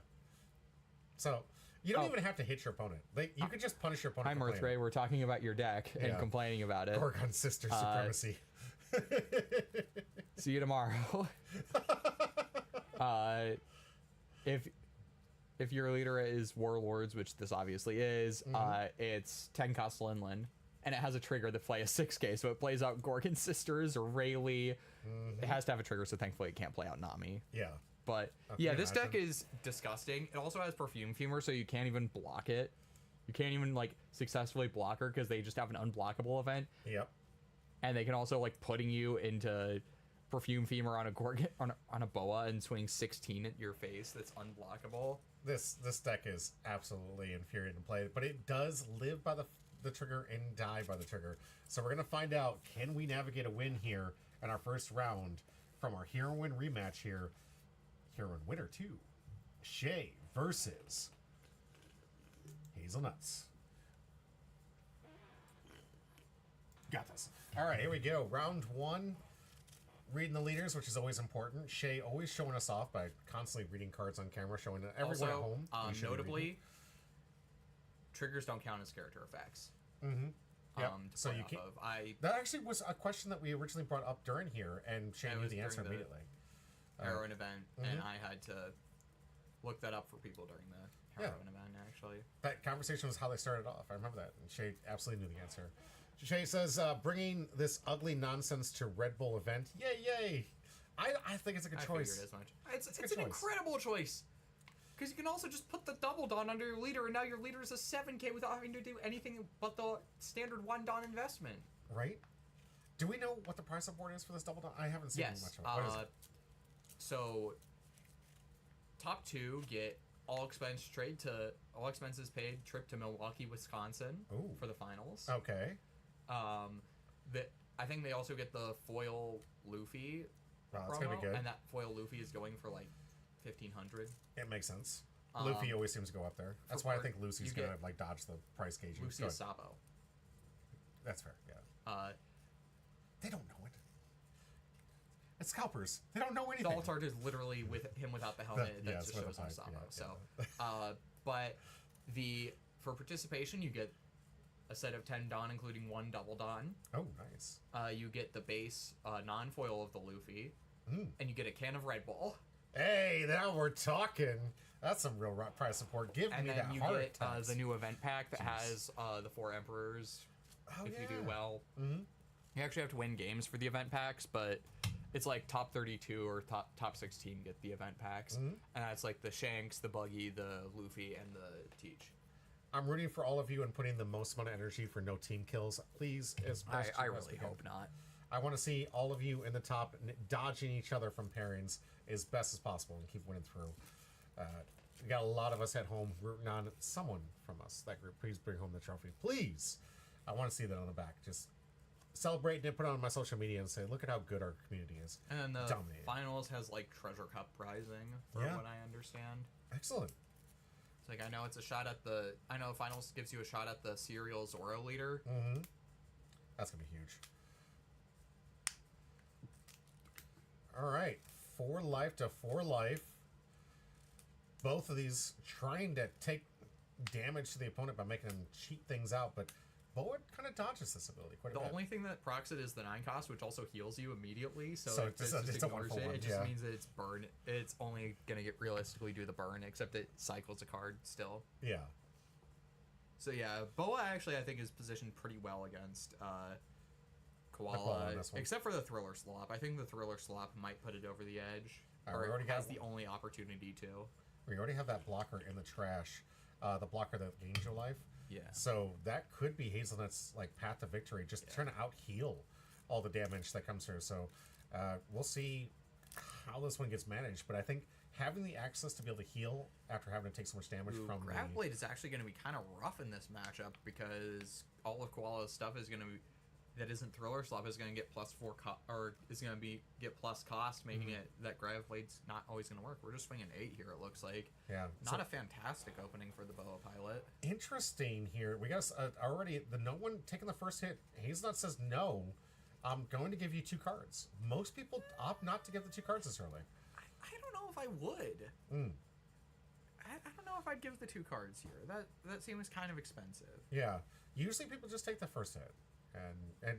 So you don't even have to hit your opponent. You could just punish your opponent. Hi, Mirthray. We're talking about your deck and complaining about it. Gorgon Sister Supremacy. See you tomorrow. If your leader is Warlords, which this obviously is, it's 10 cost Linlin, and it has a trigger that play a 6K, so it plays out Gorgon Sisters or Rayleigh. It has to have a trigger, so thankfully it can't play out Nami. Yeah. But yeah, this deck is disgusting. It also has Perfume Fumer, so you can't even block it. You can't even like successfully block her because they just have an unblockable event. Yep. And they can also like putting you into Perfume Femur on a Gorgon on a Boa and swing 16 at your face. That's unblockable. This deck is absolutely infuriating to play, but it does live by the trigger and die by the trigger. So we're gonna find out, can we navigate a win here in our first round from our Hero Win rematch here. Hero Win winner 2, Shay versus Hazelnuts. Got this. All right, here we go. Round 1. Reading the leaders, which is always important. Shay always showing us off by constantly reading cards on camera, showing everyone at home. Notably, triggers don't count as character effects. Mm-hmm. Yep. So you can't. That actually was a question that we originally brought up during here, and Shay knew the answer immediately. Heroin event, and I had to look that up for people during the heroin event. Actually, that conversation was how they started off. I remember that, and Shay absolutely knew the answer. Shay says, bringing this ugly nonsense to Red Bull event. Yay. I think it's a good choice. Figured as much. It's an incredible choice. Because you can also just put the double Dawn under your leader, and now your leader is a 7K without having to do anything but the standard 1 Dawn investment. Right? Do we know what the price of board is for this double Dawn? I haven't seen much of it. What is it? So, top 2 get all expenses paid trip to Milwaukee, Wisconsin for the finals. Okay. I think they also get the foil Luffy. Wow, that's gonna be good. And that foil Luffy is going for like 1,500. It makes sense. Luffy always seems to go up there. That's why I think Lucy's gonna like dodge the price gauge. Lucy is Sabo. That's fair. Yeah. They don't know it. It's scalpers. They don't know anything. The alt art is literally with him without the helmet. That just shows him Sabo. But for participation, you get a set of 10 Dawn, including 1 double Dawn. Oh, nice. You get the base non-foil of the Luffy, and you get a can of Red Bull. Hey, now we're talking. That's some real price support. Give me that heart. And then you get the new event pack that has the 4 Emperors. If you do well, you actually have to win games for the event packs, but it's like top 32 or top 16 get the event packs, and that's like the Shanks, the Buggy, the Luffy, and the Teach. I'm rooting for all of you and putting the most amount of energy for no team kills. Please, I really hope not. I want to see all of you in the top dodging each other from pairings as best as possible and keep winning through. We got a lot of us at home rooting on someone from us. That group, please bring home the trophy. Please. I want to see that on the back. Just celebrate and put it on my social media and say, look at how good our community is. And the finals has like treasure cup prizing, for what I understand. Excellent. Like, I know it's a shot at I know finals gives you a shot at the Serial Zoro leader. That's gonna be huge. All right, 4 life to 4 life. Both of these trying to take damage to the opponent by making them cheat things out, but Boa kind of dodges this ability quite a bit. The only thing that procs it is the 9 cost, which also heals you immediately. So it just ignores it. It just means that it's burn. It's only gonna realistically do the burn, except it cycles a card still. Yeah. So yeah, Boa actually I think is positioned pretty well against Koala, except for the Thriller Slop. I think the Thriller Slop might put it over the edge, or it has the only opportunity to. We already have that blocker in the trash, the blocker that gains your life. Yeah. So that could be Hazelnut's like path to victory, just trying to out heal all the damage that comes through. So we'll see how this one gets managed. But I think having the access to be able to heal after having to take so much damage from Grab Blade is actually going to be kind of rough in this matchup because all of Koala's stuff is going to be that isn't Thriller Slop is going to get +4 or is going to get plus cost, making it that Grav Blade's not always going to work. We're just swinging 8 here, it looks like. Yeah. Not a fantastic opening for the Boa Pilot. Interesting here. We got already the no one taking the first hit. Hazelnut says no. I'm going to give you 2 cards. Most people opt not to get the 2 cards this early. I don't know if I would. I don't know if I'd give the 2 cards here. That seems kind of expensive. Yeah. Usually people just take the first hit and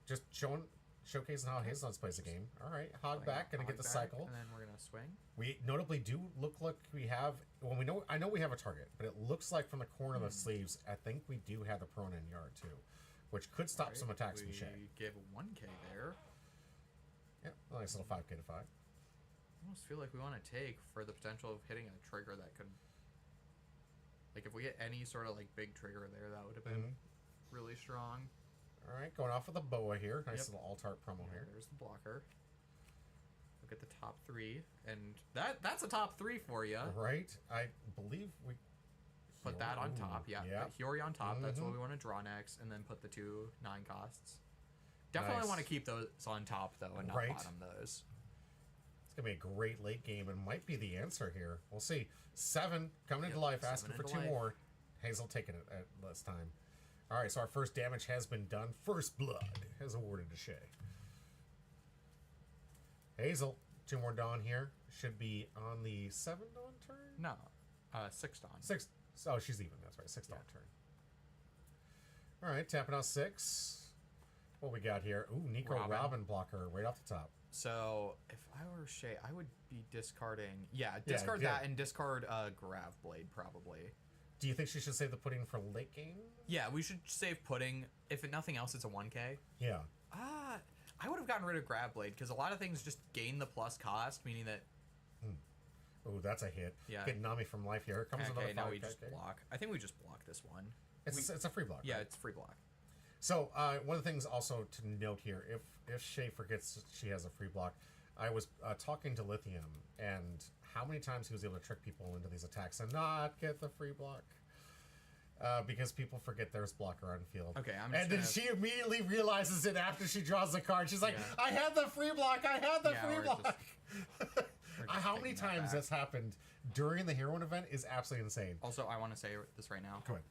just showcasing how Hazelnuts plays the game. All right, hog back, gonna get the cycle, and then we're gonna swing. We notably do look like we have. Well, I know we have a target, but it looks like from the corner of the sleeves, I think we do have the prone in yard too, which could stop some attacks from Shay. We give a 1K there. Yeah, a nice little 5K to 5. I almost feel like we want to take for the potential of hitting a trigger that could, like, if we get any sort of like big trigger there, that would have been really strong. All right, going off with a boa here. Nice little alt-art promo here. There's the blocker. Look at the top 3, and that's a top 3 for you. Right, I believe we put that on top. Yeah, put Hiyori on top. That's what we want to draw next, and then put the 2 9 costs. Definitely want to keep those on top though, and not bottom those. It's gonna be a great late game, and might be the answer here. We'll see. 7 coming into life, asking for 2 more. Hazel taking it at this time. All right, so our first damage has been done. First blood has awarded to Shay. Hazel, 2 more Dawn here. Should be on the 7 Dawn turn? No, 6 Dawn. 6. Oh, she's even. That's right. 6 Dawn turn. All right, tapping out 6. What we got here? Ooh, Nico Robin blocker right off the top. So if I were Shay, I would be discarding. Yeah, discard that and discard Grav Blade probably. Do you think she should save the pudding for late game? Yeah, we should save pudding. If nothing else, it's a 1K. Yeah. I would have gotten rid of Grav Blade because a lot of things just gain the plus cost, meaning that. Oh, that's a hit. Yeah. Getting Nami from life here. Here comes another 5K. Now we just block. I think we just block this one. It's a free block. Yeah, right? it's free block. So one of the things also to note here, if Shay forgets she has a free block, I was talking to Lithium, and how many times he was able to trick people into these attacks and not get the free block. Because people forget there's blocker on field. Okay, then she immediately realizes it after she draws the card. She's like, I had the free block! I had the free block! How many times that's happened during the Heroine event is absolutely insane. Also, I want to say this right now. Go ahead.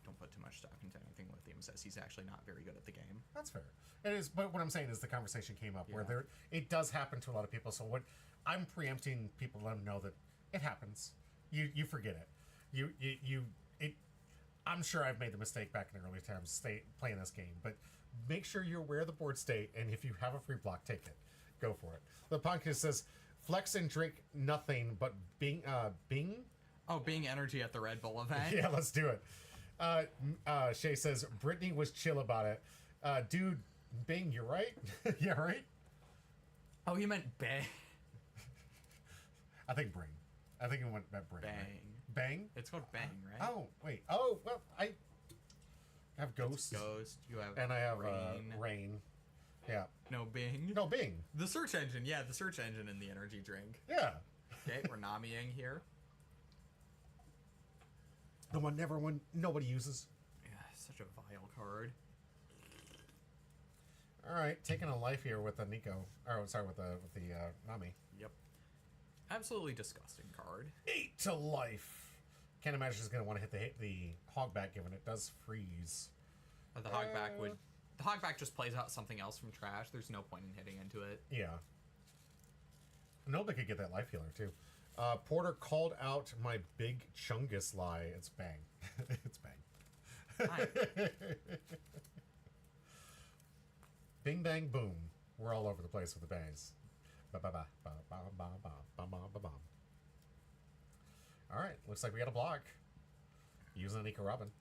Don't put too much stock into anything Lithium says. He's actually not very good at the game. That's fair. It is, but what I'm saying is the conversation came up where it does happen to a lot of people. So what I'm preempting people to let them know that it happens. You forget it. I'm sure I've made the mistake back in the early times playing this game, but make sure you're aware of the board state, and if you have a free block, take it. Go for it. The podcast says, flex and drink nothing but Bing. Oh, Bing energy at the Red Bull event. Yeah, let's do it. Shay says, Brittany was chill about it. Dude, Bing, you're right. Yeah, right? Oh, he meant bang. I think Bring. I think it went Bring. Bang. Right? Bang? It's called Bang, right? Oh, wait. Oh, well, I have Ghost. You have and I have Rain. Rain. Yeah. No Bing. No Bing. The search engine. Yeah, the search engine in the energy drink. Yeah. Okay, we're Namiing here. The one nobody uses. Yeah, such a vile card. All right, taking a life here with the Nico. Or sorry, with the Nami. Yep. Absolutely disgusting card. 8 to life. Can't imagine she's gonna want to hit the hogback, given it does freeze. The hogback would. The hogback just plays out something else from trash. There's no point in hitting into it. Yeah. Nobody could get that life healer too. Porter called out my big Chungus lie. It's Bang. It's Bang. Bing bang boom. We're all over the place with the bangs. Ba ba ba ba ba ba ba ba ba ba ba. All right, looks like we got a block. Using Nico Robin.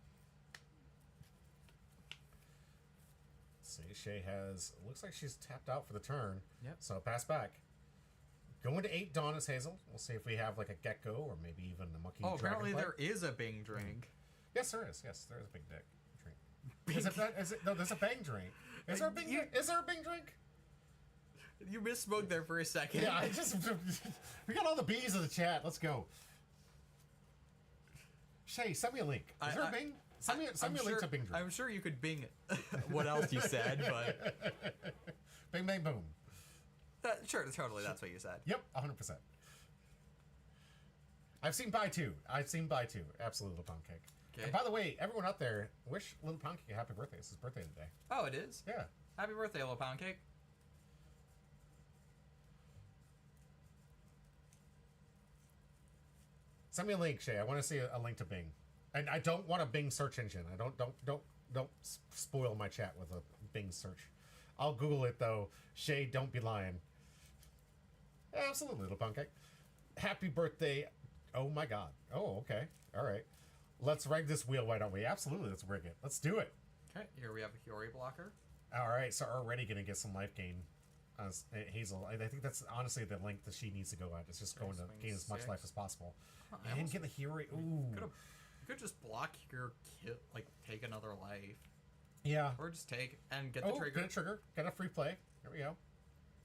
Let's see, Shay has. Looks like she's tapped out for the turn. Yep. So pass back. Going to 8 Dawn is Hazel. We'll see if we have like a gecko or maybe even a monkey. Oh, apparently there is a Bing drink. Yes, there is. Yes, there is a big dick drink. Is it? No, there's a Bang drink. Is there a Bing? Is there a Bing drink? You misspoke there for a second. Yeah, we got all the B's in the chat. Let's go. Shay, send me a link. Is there a Bing? Send me a link to Bing Drink. I'm sure you could Bing what else you said, but Bing, bang, boom. Sure, totally, that's what you said. Yep, 100%. I've seen Bye Too. Absolutely, Little Pound Cake. Okay. And by the way, everyone out there, wish Little Pound Cake a happy birthday. It's his birthday today. Oh, it is? Yeah. Happy birthday, Little Pound Cake. Send me a link, Shay. I want to see a link to Bing. And I don't want a Bing search engine. I don't spoil my chat with a Bing search. I'll Google it though. Shay, don't be lying. Absolutely, Little Pound Cake. Happy birthday. Oh my god. Oh, okay. All right. Let's rig this wheel, why don't we? Absolutely, let's rig it. Let's do it. Okay, here we have a Hori blocker. All right, so already going to get some life gain. Hazel, I think that's honestly the length that she needs to go at. It's just going to gain as much life as possible. And get the hero. Ooh. You could just block your kill, like take another life. Yeah. Or just take and get the trigger. Get a trigger. Get a free play. There we go.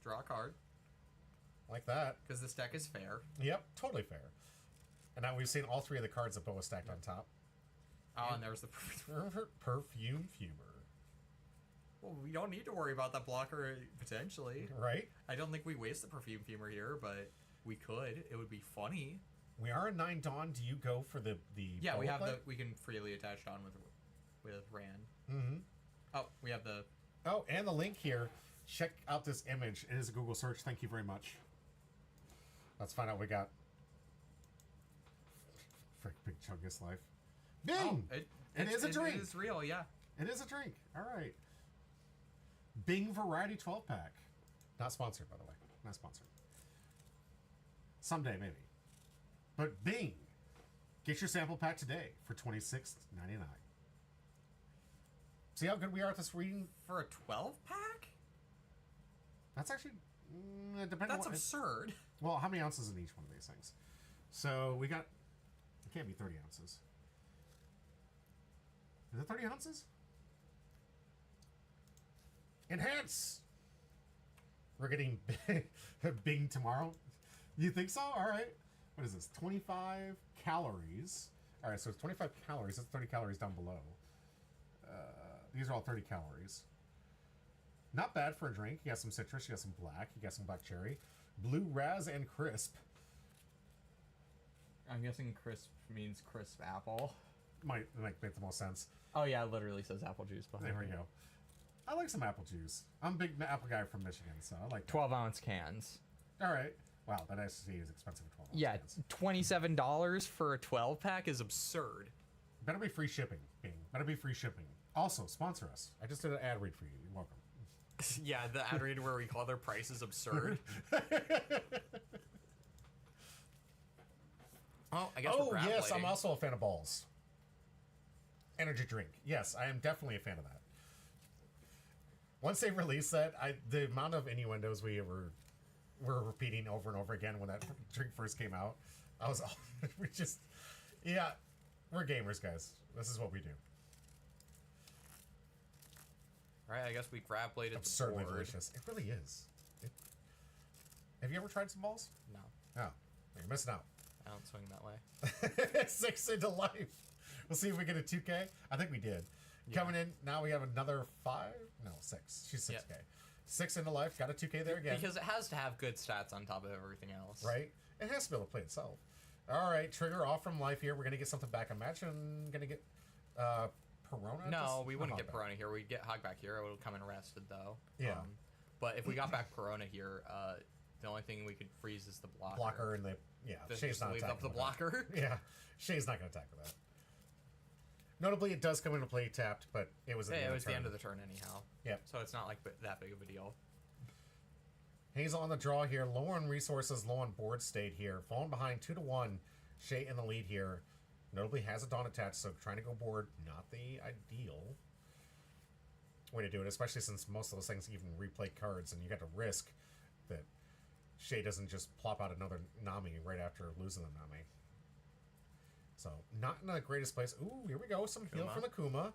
Draw a card. Like that. Because this deck is fair. Yep, totally fair. And now we've seen all three of the cards that Boa stacked on top. Oh, and there's the Perfume Fumer. Well, we don't need to worry about that blocker potentially. Right? I don't think we waste the Perfume Fumer here, but we could. It would be funny. We are in 9 Dawn. Do you go for the Yeah, Boa we have play? we can freely attach Dawn with Ran. Mm-hmm. Oh, we have the Oh, and the link here. Check out this image. It is a Google search. Thank you very much. Let's find out what we got. Frick, big chungus life. Bing! Oh, it is a drink. It is real, yeah. It is a drink. All right. Bing Variety 12 pack. Not sponsored, by the way. Not sponsored. Someday, maybe. But Bing, get your sample pack today for $26.99. See how good we are at this reading? For a 12 pack? That's actually depending. That's absurd. Well, how many ounces in each one of these things? So we got. It can't be 30 ounces. Is it 30 ounces? Enhance. We're getting Bing tomorrow. You think so? All right. What is this? 25 calories. All right, so it's 25 calories. That's 30 calories down below. These are all 30 calories. Not bad for a drink. You got some citrus. You got some black. You got some black cherry. Blue raz and crisp. I'm guessing crisp means crisp apple. Might make the most sense. Oh yeah, it literally says apple juice behind There we go. I like some apple juice. I'm a big apple guy from Michigan, so I like that. 12-ounce cans. All right. Wow, that SC is expensive for 12 ounce Yeah, cans. $27 for a 12-pack is absurd. Better be free shipping, Bing. Better be free shipping. Also, sponsor us. I just did an ad read for you. You're welcome. Yeah, the ad read where we call their prices absurd. Oh, I guess Oh, we're yes, I'm grab-lighting. also a fan of balls. Energy drink. Yes, I am definitely a fan of that. Once they released that, the amount of innuendos we were repeating over and over again when that drink first came out, I was we just, yeah, we're gamers, guys. This is what we do. Right, I guess we grab bladed Absurdly the board. delicious. It really is. Have you ever tried some balls? No, No, you're missing out. I don't swing that way. 6 into life. We'll see if we get a 2K. I think we did. Yeah. Coming in, now we have another 5? No, 6. She's 6K. Yep. 6 into life. Got a 2K there again. Because it has to have good stats on top of everything else. Right? It has to be able to play itself. All right, trigger off from life here. We're going to get something back. Imagine going to get Perona. No, we wouldn't get Hogback. Perona here. We'd get Hogback here. It would come in arrested, though. Yeah. But if we got back Perona here, the only thing we could freeze is the blocker. Blocker and the, yeah, Shay's Just not leave attacking up the with that. blocker. Yeah, Shay's not going to attack with that. Notably, it does come into play tapped, but it was at Yeah, it the end was of the the end turn. of the turn anyhow. Yep. So it's not like that big of a deal. Hazel on the draw here. Low on resources, low on board state here. Falling behind 2-1. Shay in the lead here. Notably has a Dawn attached, so trying to go board, not the ideal way to do it, especially since most of those things even replay cards, and you got to risk that Shay doesn't just plop out another Nami right after losing the Nami. So, not in the greatest place. Ooh, here we go. Some heal Kuma. from the Kuma.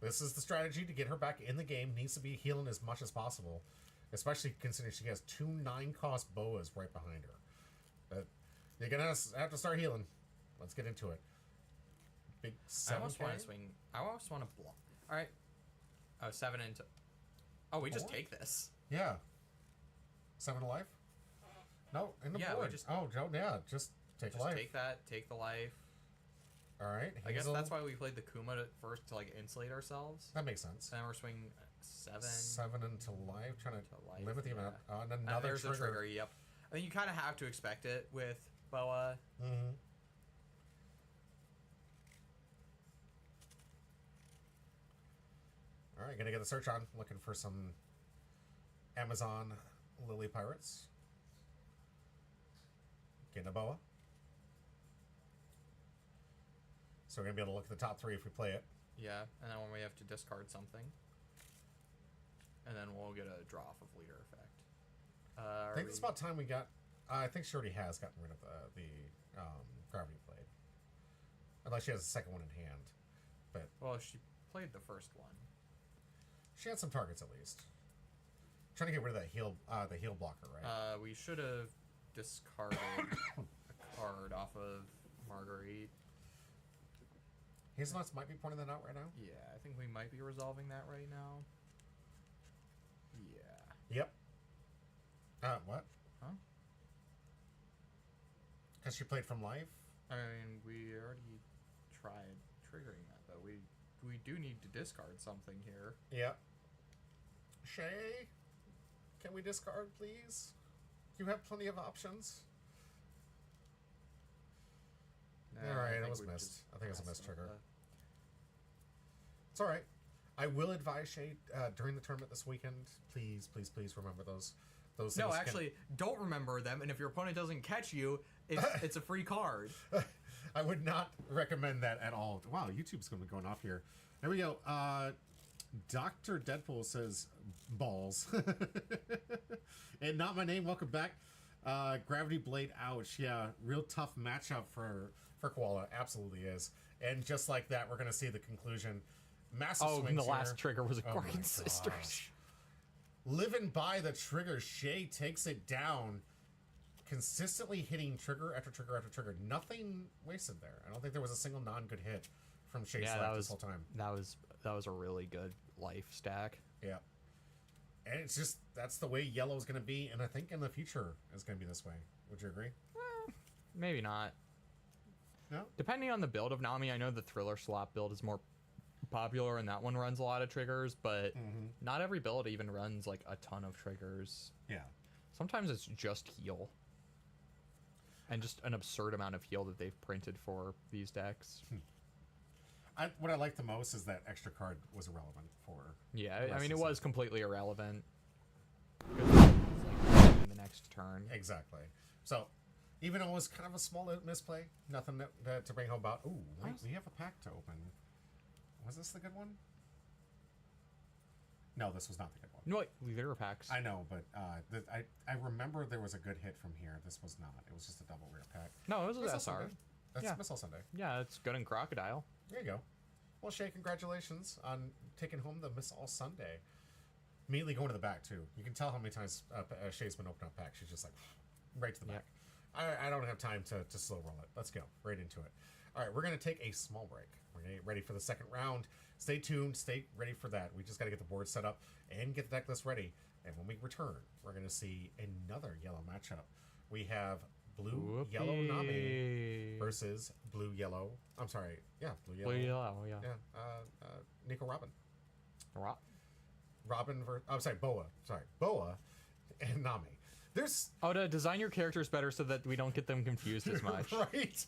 This is the strategy to get her back in the game. Needs to be healing as much as possible. Especially considering she has 2 9-cost boas right behind her. But you're going to have to start healing. Let's get into it. big I 7. almost want to swing. I almost want to block. All right. Oh, 7 into. Oh, we just 4? take this. Yeah. 7 to life? No, in the Yeah, we board. just- Oh, Joe, yeah, just take Just life. take that. Take the life. All right. I guess Hazel. that's why we played the Kuma first to like insulate ourselves. That makes sense. Then we're swinging 7. 7 into life, trying to life, limit the amount. And And another there's trigger. the trigger. Yep. I think you kind of have to expect it with Boa. Mm-hmm. All right, gonna get the search on. Looking for some Amazon Lily Pirates. Getting a boa. So we're gonna be able to look at the top 3 if we play it. Yeah, and then when we have to discard something, and then we'll get a draw off of leader effect. I think it's about time we got. I think she already has gotten rid of the gravity blade, unless she has a second one in hand. But Well, she played the first one. she had some targets at least. Trying to get rid of that heal blocker, right? We should have discarded a card off of Marguerite. Hazelnuts might be pointing that out right now. Yeah, I think we might be resolving that right now. Yeah. Yep. What? Huh? Because she played from life. I mean, we already tried triggering that, though. We do need to discard something here. Yep. Shay, can we discard, please? You have plenty of options. Nah, All right, I it think was we missed. just I think it was a messed missed up trigger. It's all right. I will advise Shay during the tournament this weekend. Please, please, please remember those. Those. No, things can- actually, don't remember them, and if your opponent doesn't catch you, it's a free card. I would not recommend that at all. Wow, YouTube's going to be going off here. There we go. Dr. Deadpool says balls. And not my name. Welcome back. Gravity Blade, ouch. Yeah, real tough matchup for Koala. Absolutely is. And just like that, we're going to see the conclusion. Massive Oh, swings and the here. last trigger was a Oh my Guardian Sisters. gosh. Living by the trigger, Shay takes it down. Consistently hitting trigger after trigger after trigger. Nothing wasted there. I don't think there was a single non-good hit from Shay's Yeah, life that this was whole time. that was a really good life stack. Yeah. And it's just, that's the way yellow is going to be, and I think in the future is going to be this way. Would you agree? Maybe not. No? Depending on the build of Nami, I know the Thriller Slop build is more popular, and that one runs a lot of triggers, but not every build even runs like a ton of triggers. Yeah. Sometimes it's just heal. And just an absurd amount of heal that they've printed for these decks. What I like the most is that extra card was irrelevant for... Yeah, the I rest mean, of it the was set. completely irrelevant. It's like in the next turn. Exactly. So, even though it was kind of a small misplay, nothing to bring home about. Ooh, wait, we have a pack to open. Was this the good one? No, this was not the good one. No, leader packs. I know, but I remember there was a good hit from here. This was not. It was just a double rare pack. No, it was Missile a SR. Sunday. That's Yeah. Missile Sunday. Yeah, it's good in Crocodile. There you go. Well, Shay, congratulations on taking home the Miss All Sunday. Immediately going to the back, too. You can tell how many times Shay's been opening up packs. She's just like, right to the back. I don't have time to slow roll it. Let's go. Right into it. All right, we're going to take a small break. We're going to get ready for the second round. Stay tuned. Stay ready for that. We just got to get the board set up and get the deck list ready. And when we return, we're going to see another yellow matchup. We have blue, yellow Nami versus blue, yellow. I'm sorry. Yeah, blue, yellow. Blue yellow, yeah. Yeah, Nico Robin. Robin. I'm sorry, Boa. Sorry, Boa and Nami. There's Oh, to design your characters better so that we don't get them confused as much. right.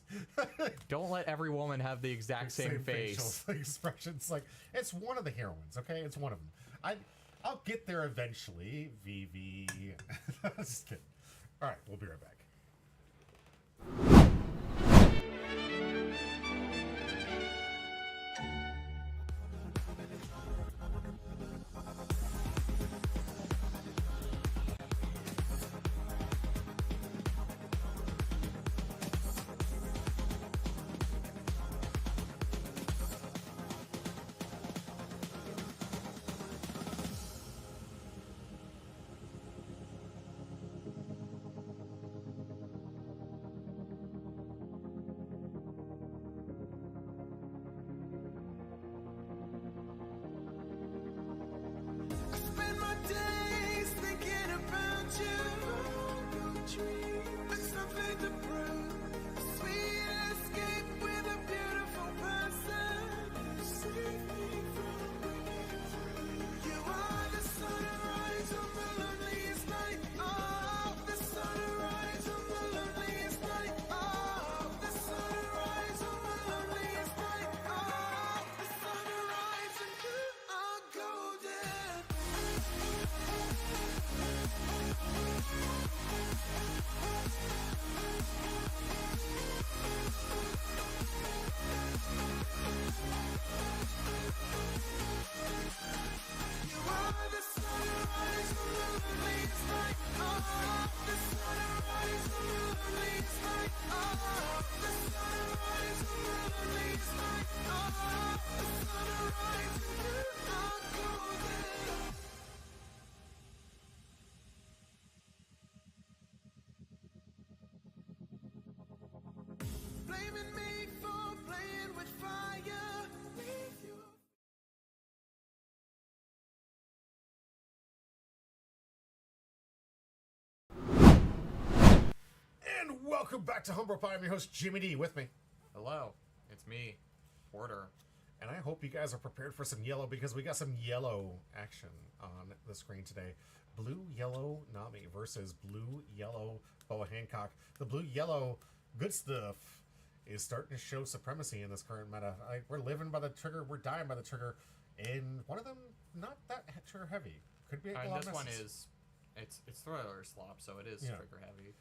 Don't let every woman have the exact same face. facial expressions. Like, it's one of the heroines. Okay, it's one of them. I'll get there eventually. VV. Just kidding. All right, we'll be right back. blaming me for playing with fire. Leave you. And welcome back to Humble Pie. I'm your host, Jimmy D. With me. Hello, it's me, Porter. And I hope you guys are prepared for some yellow because we got some yellow action on the screen today. Blue-yellow Nami versus blue-yellow Boa Hancock. The blue-yellow good stuff is starting to show supremacy in this current meta. We're living by the trigger, we're dying by the trigger, and one of them not that trigger heavy. Could be a lot of This one misses. is it's thriller slop, so it is trigger heavy.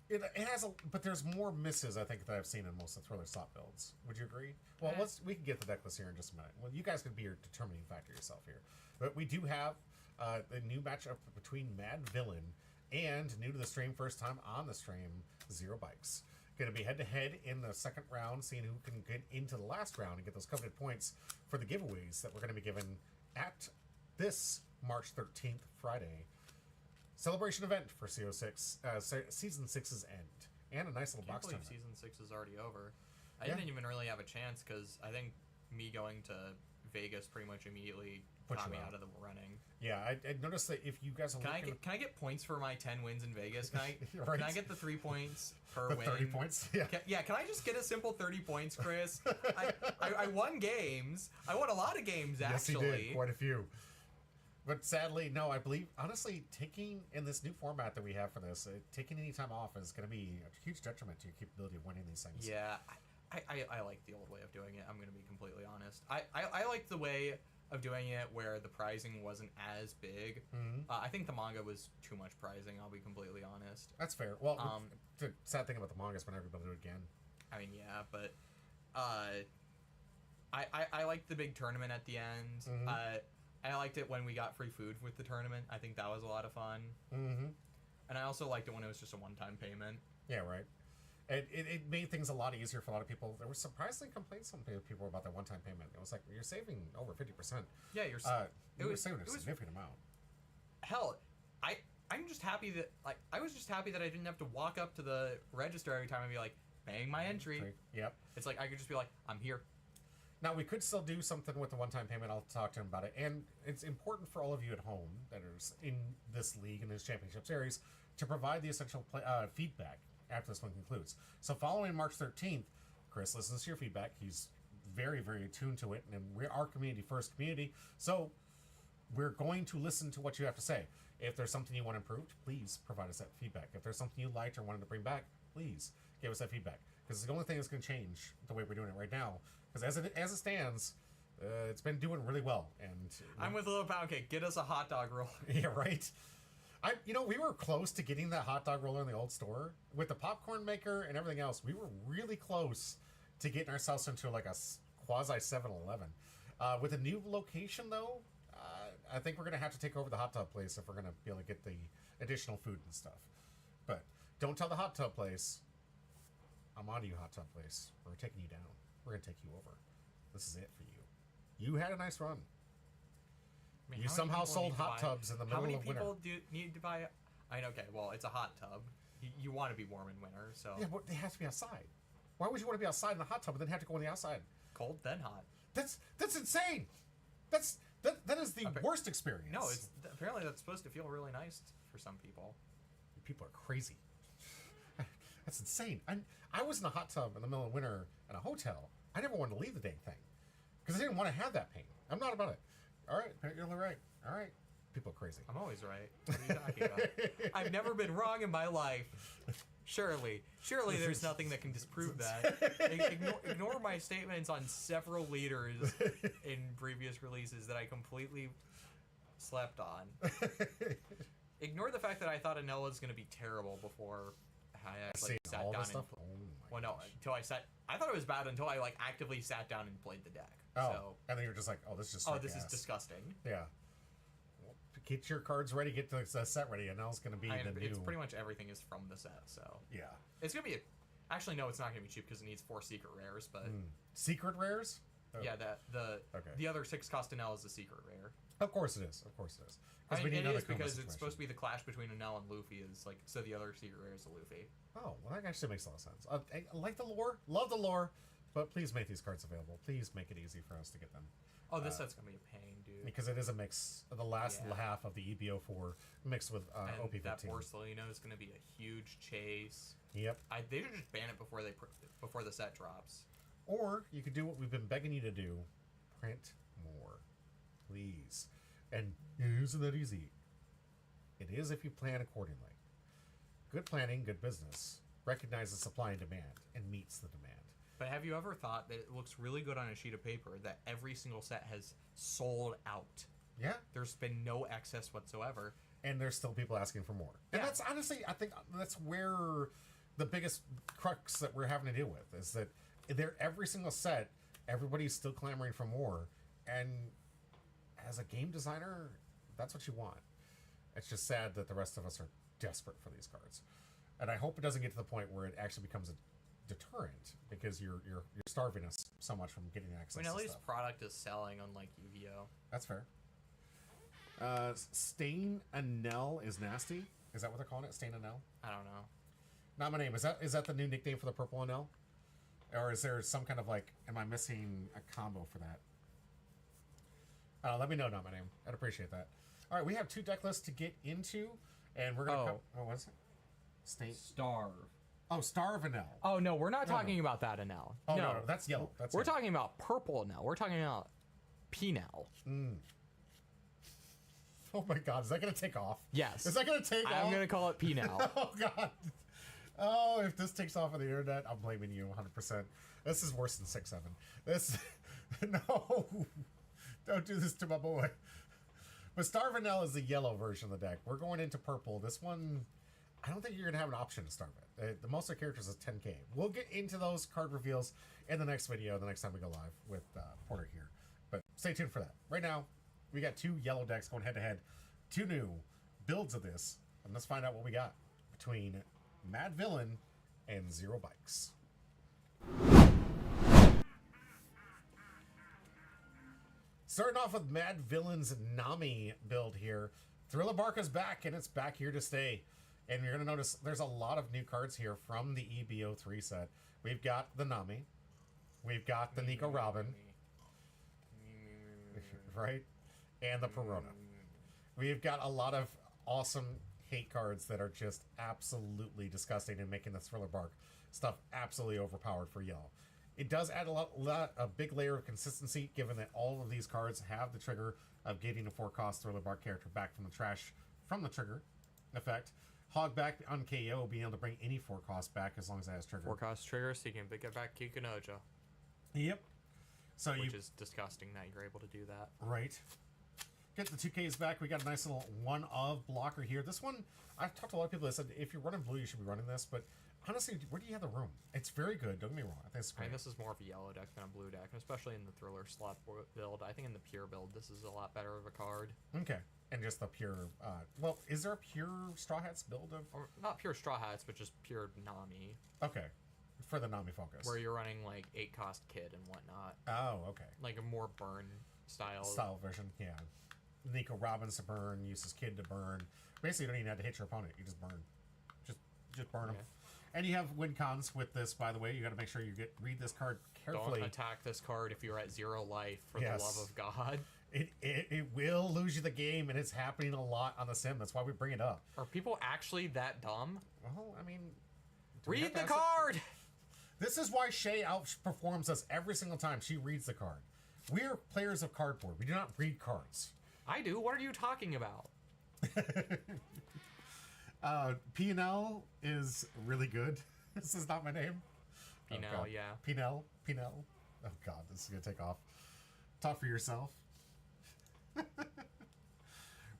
It has, but there's more misses I think that I've seen in most of the thriller slot builds. Would you agree? Well, we can get the deck list here in just a minute. Well, you guys could be your determining factor yourself here, but we do have a new matchup between Mad Villain and new to the stream, first time on the stream, Zero Bikes. Going to be head to head in the second round, seeing who can get into the last round and get those coveted points for the giveaways that we're going to be given at this March 13th, Friday. Celebration event for CO6, Season 6's end. And a nice little box tournament. Season 6 is already over. I didn't even really have a chance because I think me going to Vegas pretty much immediately got me out of the running. Yeah, I noticed that if you guys are Can I get points for my 10 wins in Vegas? Can I, right. can I get the 3 points per the win? 30 points? Yeah. Can I just get a simple 30 points, Chris? I won games. I won a lot of games, actually. Yes, he did. Quite a few. But sadly, no, I believe, honestly, taking, in this new format that we have for this, taking any time off is going to be a huge detriment to your capability of winning these things. Yeah, I like the old way of doing it, I'm going to be completely honest. I like the way of doing it where the prizing wasn't as big. Mm-hmm. I think the manga was too much prizing, I'll be completely honest. That's fair. Well, the sad thing about the manga is whenever everybody do it again. I mean, yeah, but I liked the big tournament at the end. Mm-hmm. I liked it when we got free food with the tournament. I think that was a lot of fun. Mm-hmm. And I also liked it when it was just a one-time payment. Yeah, right. It made things a lot easier for a lot of people. There were surprisingly complaints from people about that one-time payment. It was like, you're saving over 50%. Yeah, you're saving a significant amount. Hell, I'm just happy that I was just happy that I didn't have to walk up to the register every time and be like, paying my entry. Yep. It's like I could just be like, I'm here. Now, we could still do something with the one-time payment. I'll talk to him about it. And it's important for all of you at home that are in this league, in this championship series, to provide the essential feedback after this one concludes. So following March 13th, Chris listens to your feedback. He's very, very attuned to it. And we're our community-first community. So we're going to listen to what you have to say. If there's something you want improved, please provide us that feedback. If there's something you liked or wanted to bring back, please give us that feedback. Because it's the only thing that's going to change the way we're doing it right now. Because as it stands, it's been doing really well. And I'm with Little Pound Cake. Get us a hot dog roll. Yeah, right. We were close to getting that hot dog roller in the old store with the popcorn maker and everything else. We were really close to getting ourselves into like a quasi 7-Eleven. With a new location, though, I think we're gonna have to take over the hot tub place if we're gonna be able to get the additional food and stuff. But don't tell the hot tub place. I'm on to you, hot tub place. We're taking you down. We're gonna take you over. This is it for you. You had a nice run. I mean, You somehow sold hot tubs in the middle of winter. How many people do need to buy? Okay, well, it's a hot tub. You want to be warm in winter, so Yeah, but they have to be outside. Why would you want to be outside in the hot tub and then have to go on the outside? cold then hot. That's insane. That is the worst experience. No, apparently that's supposed to feel really nice for some people. People are crazy. That's insane. I was in a hot tub in the middle of winter in a hotel. I never wanted to leave the dang thing because I didn't want to have that pain. I'm not about it. All right, you're right. All right. People are crazy. I'm always right. What are you talking about? I've never been wrong in my life. Surely there's nothing that can disprove that. Ignore my statements on several leaders in previous releases that I completely slept on. Ignore the fact that I thought Anella was going to be terrible before I actually sat all down. This stuff? I thought it was bad until I actively sat down and played the deck. Oh, So, and then you're just like, oh, this is just this is disgusting. Yeah. Well, get your cards ready, get the set ready, and now it's going to be the new. It's pretty much everything is from the set, so Yeah. it's gonna be. Actually, no, it's not gonna be cheap because it needs 4 secret rares. But Secret rares? Yeah, Okay. the other 6 Costanel is a secret rare. Of course it is. Of course it is. I mean, we need it another is combo because it's situation. supposed to be the clash between Enel and Luffy is like, so the other secret rare is a Luffy. Oh, well, that actually makes a lot of sense. I like the lore, love the lore, but please make these cards available. Please make it easy for us to get them. Oh, this set's gonna be a pain, dude. Because it is a mix of the last Yeah. half of the EBO4 mixed with And OP15. that Porcelino is gonna be a huge chase. Yep. They should just ban it before the set drops. Or you could do what we've been begging you to do: print more, please. And isn't that easy? It is if you plan accordingly. Good planning, good business recognizes supply and demand and meets the demand. But have you ever thought that it looks really good on a sheet of paper that every single set has sold out? Yeah. There's been no excess whatsoever. And there's still people asking for more. And Yeah. that's honestly, I think that's where the biggest crux that we're having to deal with is that every single set, everybody's still clamoring for more. And as a game designer, that's what you want. It's just sad that the rest of us are desperate for these cards. And I hope it doesn't get to the point where it actually becomes a deterrent because you're starving us so much from getting access I mean, at to least stuff. product is selling, unlike UVO. That's fair. Stain Anel is nasty. Is that what they're calling it? Stain Anel? I don't know. Not my name. Is that the new nickname for the purple Anel? Or is there some kind of like, am I missing a combo for that? Let me know, not my name. I'd appreciate that. All right, we have 2 deck lists to get into, and we're gonna. What is it? Stain. Starve. Oh, Starve Anel. Oh no, we're not No, talking no. about that Enel. Oh no, that's yellow. That's we're yellow. talking about purple Enel. We're talking about P-Nel. Oh my God, is that gonna take off? Yes. Is that gonna take off? I'm gonna call it P-Nel. Oh God. Oh, if this takes off on the internet, I'm blaming you 100%. This is worse than 6-7. This, no, don't do this to my boy. But Starve Anel is the yellow version of the deck. We're going into purple. This one, I don't think you're gonna have an option to starve it. The most of the characters is 10k. We'll get into those card reveals in the next video, the next time we go live with Porter here. But stay tuned for that. Right now, we got 2 yellow decks going head to head. 2 new builds of this, and let's find out what we got between Mad Villain and Zero Bikes. Starting off with Mad Villain's Nami build here. Thriller Barca's back, and it's back here to stay. And you're going to notice there's a lot of new cards here from the EBO3 set. We've got the Nami. We've got the Nico Robin. Right? And the Perona. We've got a lot of awesome hate cards that are just absolutely disgusting and making the Thriller Bark stuff absolutely overpowered for yellow. It does add a big layer of consistency, given that all of these cards have the trigger of getting a 4-cost Thriller Bark character back from the trash from the trigger effect. Hog back on KO, being able to bring any 4-cost back as long as it has trigger. 4-cost trigger, so you can get back Kikunojo. Yep. So Which is disgusting that you're able to do that. Right. Get the 2Ks back. We got a nice little one of blocker here. This one, I've talked to a lot of people that said if you're running blue, you should be running this. But honestly, where do you have the room? It's very good. Don't get me wrong. I think it's I great. mean, this is more of a yellow deck than a blue deck, and especially in the Thriller slot build. I think in the pure build, this is a lot better of a card. Okay. And just the pure... well, is there a pure Straw Hats build of... Or not pure Straw Hats, but just pure Nami, Okay. For the Nami focus. where you're running like 8-cost Kid and whatnot. Oh, okay. Like a more burn style. Style version, yeah. Nico Robbins to burn, uses Kid to burn. Basically, you don't even have to hit your opponent. You just burn. Just burn them. Yeah. And you have win cons with this, by the way. You got to make sure you read this card carefully. Don't attack this card if you're at 0 life, for Yes. the love of God. It will lose you the game, and it's happening a lot on the sim. That's why we bring it up. Are people actually that dumb? Well, I mean... do we have Read to the ask it? card! This is why Shay outperforms us every single time she reads the card. We are players of cardboard. We do not read cards. I do. What are you talking about? P&L is really good. This is not my name. P&L, God. yeah. P&L. Oh God, this is gonna take off. Talk for yourself.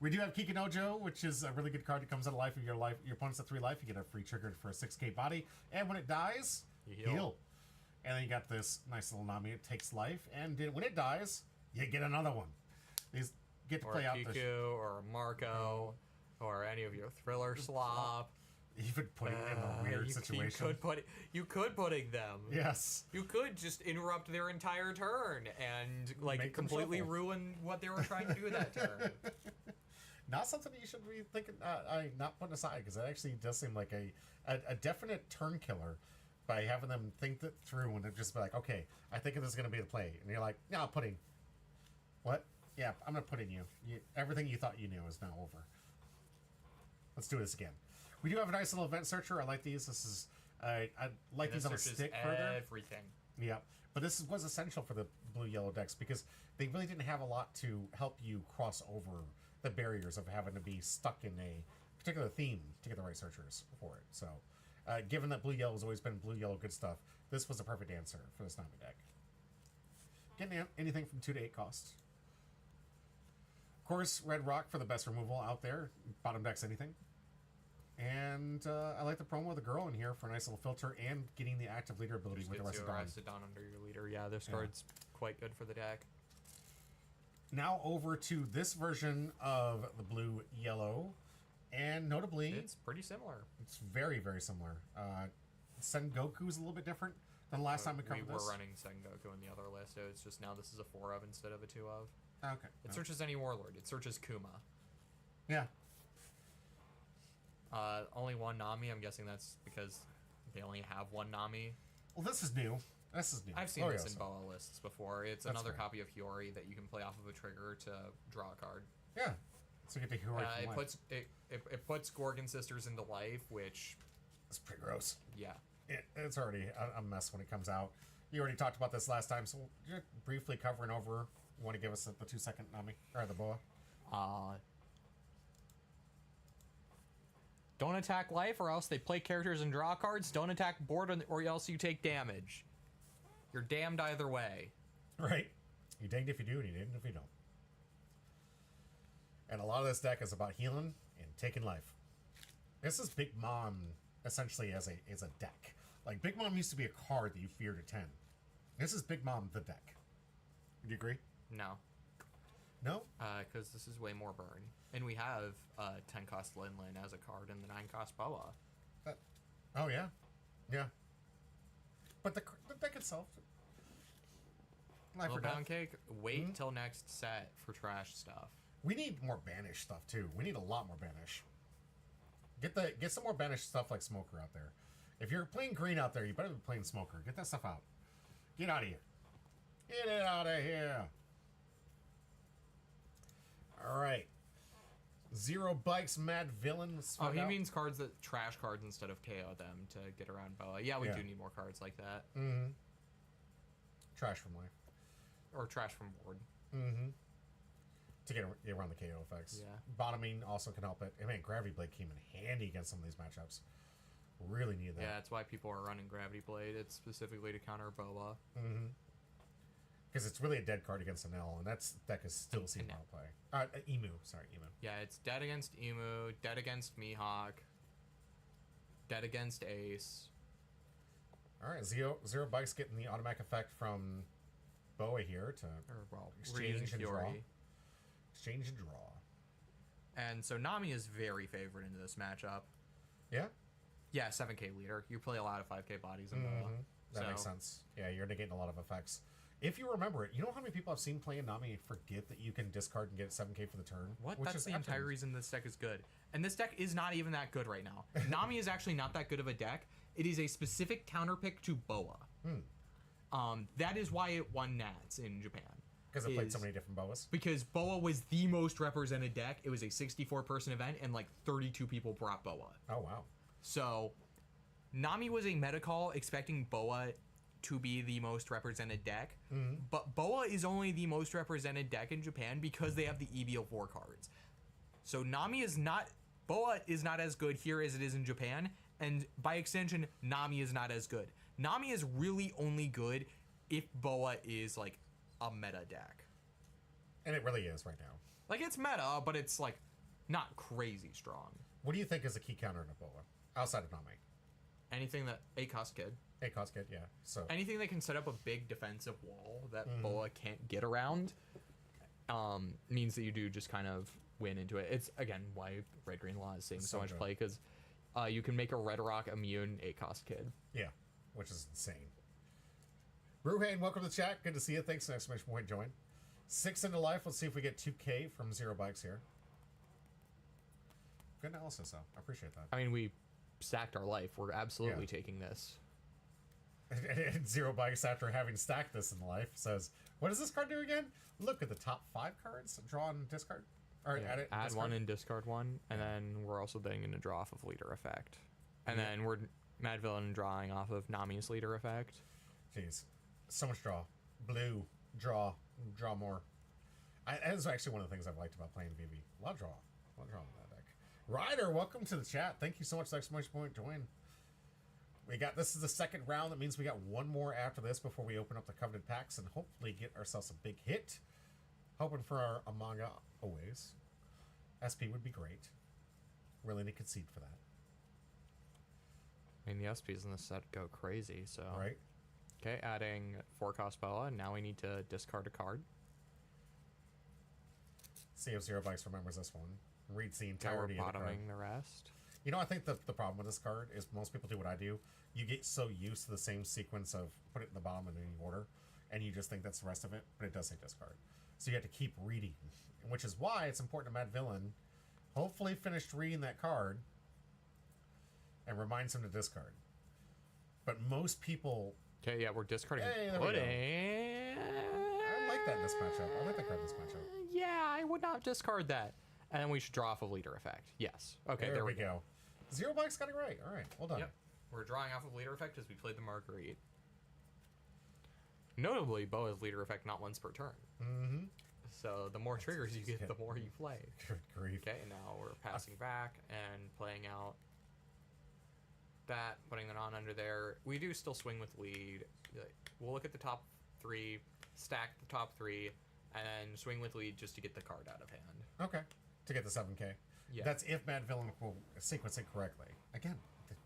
We do have Kikunojo, which is a really good card that comes out of life. If your opponent's at 3 life, you get a free trigger for a 6k body, and when it dies, You heal. And then you got this nice little Nami. It takes life, and when it dies, you get another one. These get to Or play a out Kiku, or a Marco, or any of your Thriller slop. Even putting in a weird situation. You could putting them. Yes. You could just interrupt their entire turn and like Make them completely shuffle. ruin what they were trying to do that turn. Not something you should be thinking, not putting aside, because it actually does seem like a definite turn killer by having them think that through and they're just be like, okay, I think this is going to be the play. And you're like, no, pudding. What? Yeah, I'm going to put in you. Everything you thought you knew is now over. Let's do this again. We do have a nice little event searcher. I like these. This is, I like these on a stick further. Everything. Yeah, but this was essential for the blue-yellow decks because they really didn't have a lot to help you cross over the barriers of having to be stuck in a particular theme to get the right searchers for it. So, given that blue-yellow has always been blue-yellow good stuff, this was a perfect answer for this Nami deck. Getting anything from 2 to 8 cost. Of course, Red Rock for the best removal out there. Bottom decks anything. And I like the promo of the girl in here for a nice little filter and getting the active leader ability with the rest of Dawn. Dawn under your leader. Yeah, this card's quite good for the deck. Now over to this version of the blue-yellow. And notably, It's pretty similar. it's very, very similar. Sengoku's a little bit different than the last time we covered this. were running Sengoku in the other list. So it's just now this is a 4 of instead of a 2 of. Okay. It searches any warlord. It searches Kuma. Yeah. Only one Nami. I'm guessing that's because they only have one Nami. Well, this is new. This is new. I've seen this in Boa lists before. It's That's another fair. copy of Hiyori that you can play off of a trigger to draw a card. Yeah. So you get to hear right It from life. puts puts Gorgon Sisters into life, which It's pretty gross. yeah. It's already a mess when it comes out. You already talked about this last time, so just briefly covering over. You want to give us the 2-second Nami or the Boa? Don't attack life, or else they play characters and draw cards. Don't attack board, or else you take damage. You're damned either way. Right. You danged if you do, and you danged if you don't. And a lot of this deck is about healing and taking life. This is Big Mom essentially as a deck. Like Big Mom used to be a card that you feared at 10. This is Big Mom the deck. Would you agree? No, No? because this is way more burn, and we have 10 cost Lin Lin as a card and the 9 cost Boa. Oh yeah, yeah. But the deck itself. Life Little or death. pound cake. Wait till next set for trash stuff. We need more banish stuff too. We need a lot more banish. Get some more banish stuff like Smoker out there. If you're playing green out there, you better be playing Smoker. Get that stuff out. Get out of here. Get it out of here. All right. Zero Bikes Mad Villain. Let's Oh, find he out. means cards that trash cards instead of KO them to get around Boa. Yeah, we Yeah. do need more cards like that, Mm-hmm. Trash from life. or trash from board. Mm-hmm. To get around the KO effects. Yeah. Bottoming also can help it. I mean, Gravity Blade came in handy against some of these matchups. Really need that. Yeah, that's why people are running Gravity Blade. It's specifically to counter Boa. Mm-hmm. Because it's really a dead card against an L, and that's deck is still seen An well play. Emu. Sorry, Emu. Yeah, it's dead against Emu, dead against Mihawk, dead against Ace. All right, Zero Bikes getting the automatic effect from Boa here to Or, well, exchange reading and draw. Fury. Exchange and draw. And so Nami is very favored into this matchup. Yeah, Yeah, 7k leader. You play a lot of 5k bodies in Boa. that makes sense. Yeah, you're negating a lot of effects. If you remember it, you know how many people I've seen playing Nami forget that you can discard and get 7k for the turn? What? Which That's is the entire excellent. reason this deck is good. And this deck is not even that good right now. Nami is actually not that good of a deck. It is a specific counter pick to Boa. That is why it won Nats in Japan. Because it played so is- many different Boas. Because Boa was the most represented deck. It was a 64-person event, and like 32 people brought Boa. Oh, wow. So, Nami was a meta call expecting Boa to be the most represented deck, but Boa is only the most represented deck in Japan because they have the EBO4 cards. So Boa is not as good here as it is in Japan, and by extension, Nami is not as good. Nami is really only good if Boa is like a meta deck. And it really is right now. Like, it's meta, but it's like not crazy strong. What do you think is a key counter to Boa? Outside of Nami. Anything that 8 cost kid. Hey, cost kid, yeah. So Anything that can set up a big defensive wall that Boa can't get around means that you do just kind of win into it. It's, again, why Red Green Law is seeing so So much good. play, because you can make a Red Rock immune 8-cost kid. Yeah, which is insane. Bruhane, welcome to the chat. Good to see you. Thanks. Exclamation point join. 6 into life. Let's see if we get 2K from Zero Bikes here. Good analysis, though. I appreciate that. I mean, we stacked our life. We're absolutely taking this. And Zero Bikes, after having stacked this in life, says, "What does this card do again? Look at the top 5 cards. Draw and discard. Or Yeah, add discard. one and discard one, and then we're also then going to draw off of leader effect. And then we're Mad Villain drawing off of Nami's leader effect. Jeez, so much draw. Blue, draw more. That is actually one of the things I've liked about playing VV. A lot of draw in that deck. Ryder, welcome to the chat. Thank you so much. Exclamation point join. This is the second round. That means we got one more after this before we open up the coveted packs and hopefully get ourselves a big hit. Hoping for our Amanga always. SP would be great. Willing to concede for that. I mean, the SPs in this set go crazy, so... Right? Okay, adding 4-cost Boa. Now we need to discard a card. See if Zero Bikes remembers this one. Reads the Now we're entirety of the card. bottoming the rest. You know, I think the problem with this card is most people do what I do. You get so used to the same sequence of put it in the bottom in any order, and you just think that's the rest of it, but it does say discard. So you have to keep reading, which is why it's important to Mad Villain hopefully finished reading that card and reminds him to discard. But most people... Okay, yeah, we're discarding Hey, there we go. pudding. I like that in this matchup. I like that card in this matchup. Yeah, I would not discard that. And then we should draw off of leader effect. Yes. Okay, there we go. Zero Bikes got it right. All right, well done. Yep. We're drawing off of leader effect as we played the Marguerite. Notably, Boa's leader effect not once per turn. Mm-hmm. So the more triggers you get, the more you play. Good grief. Okay, now we're passing back and playing out that, putting it on under there. We do still swing with lead. We'll look at the top 3, stack the top 3, and then swing with lead just to get the card out of hand. Okay, to get the 7K. Yeah. That's if Mad Villain will sequence it correctly. Again,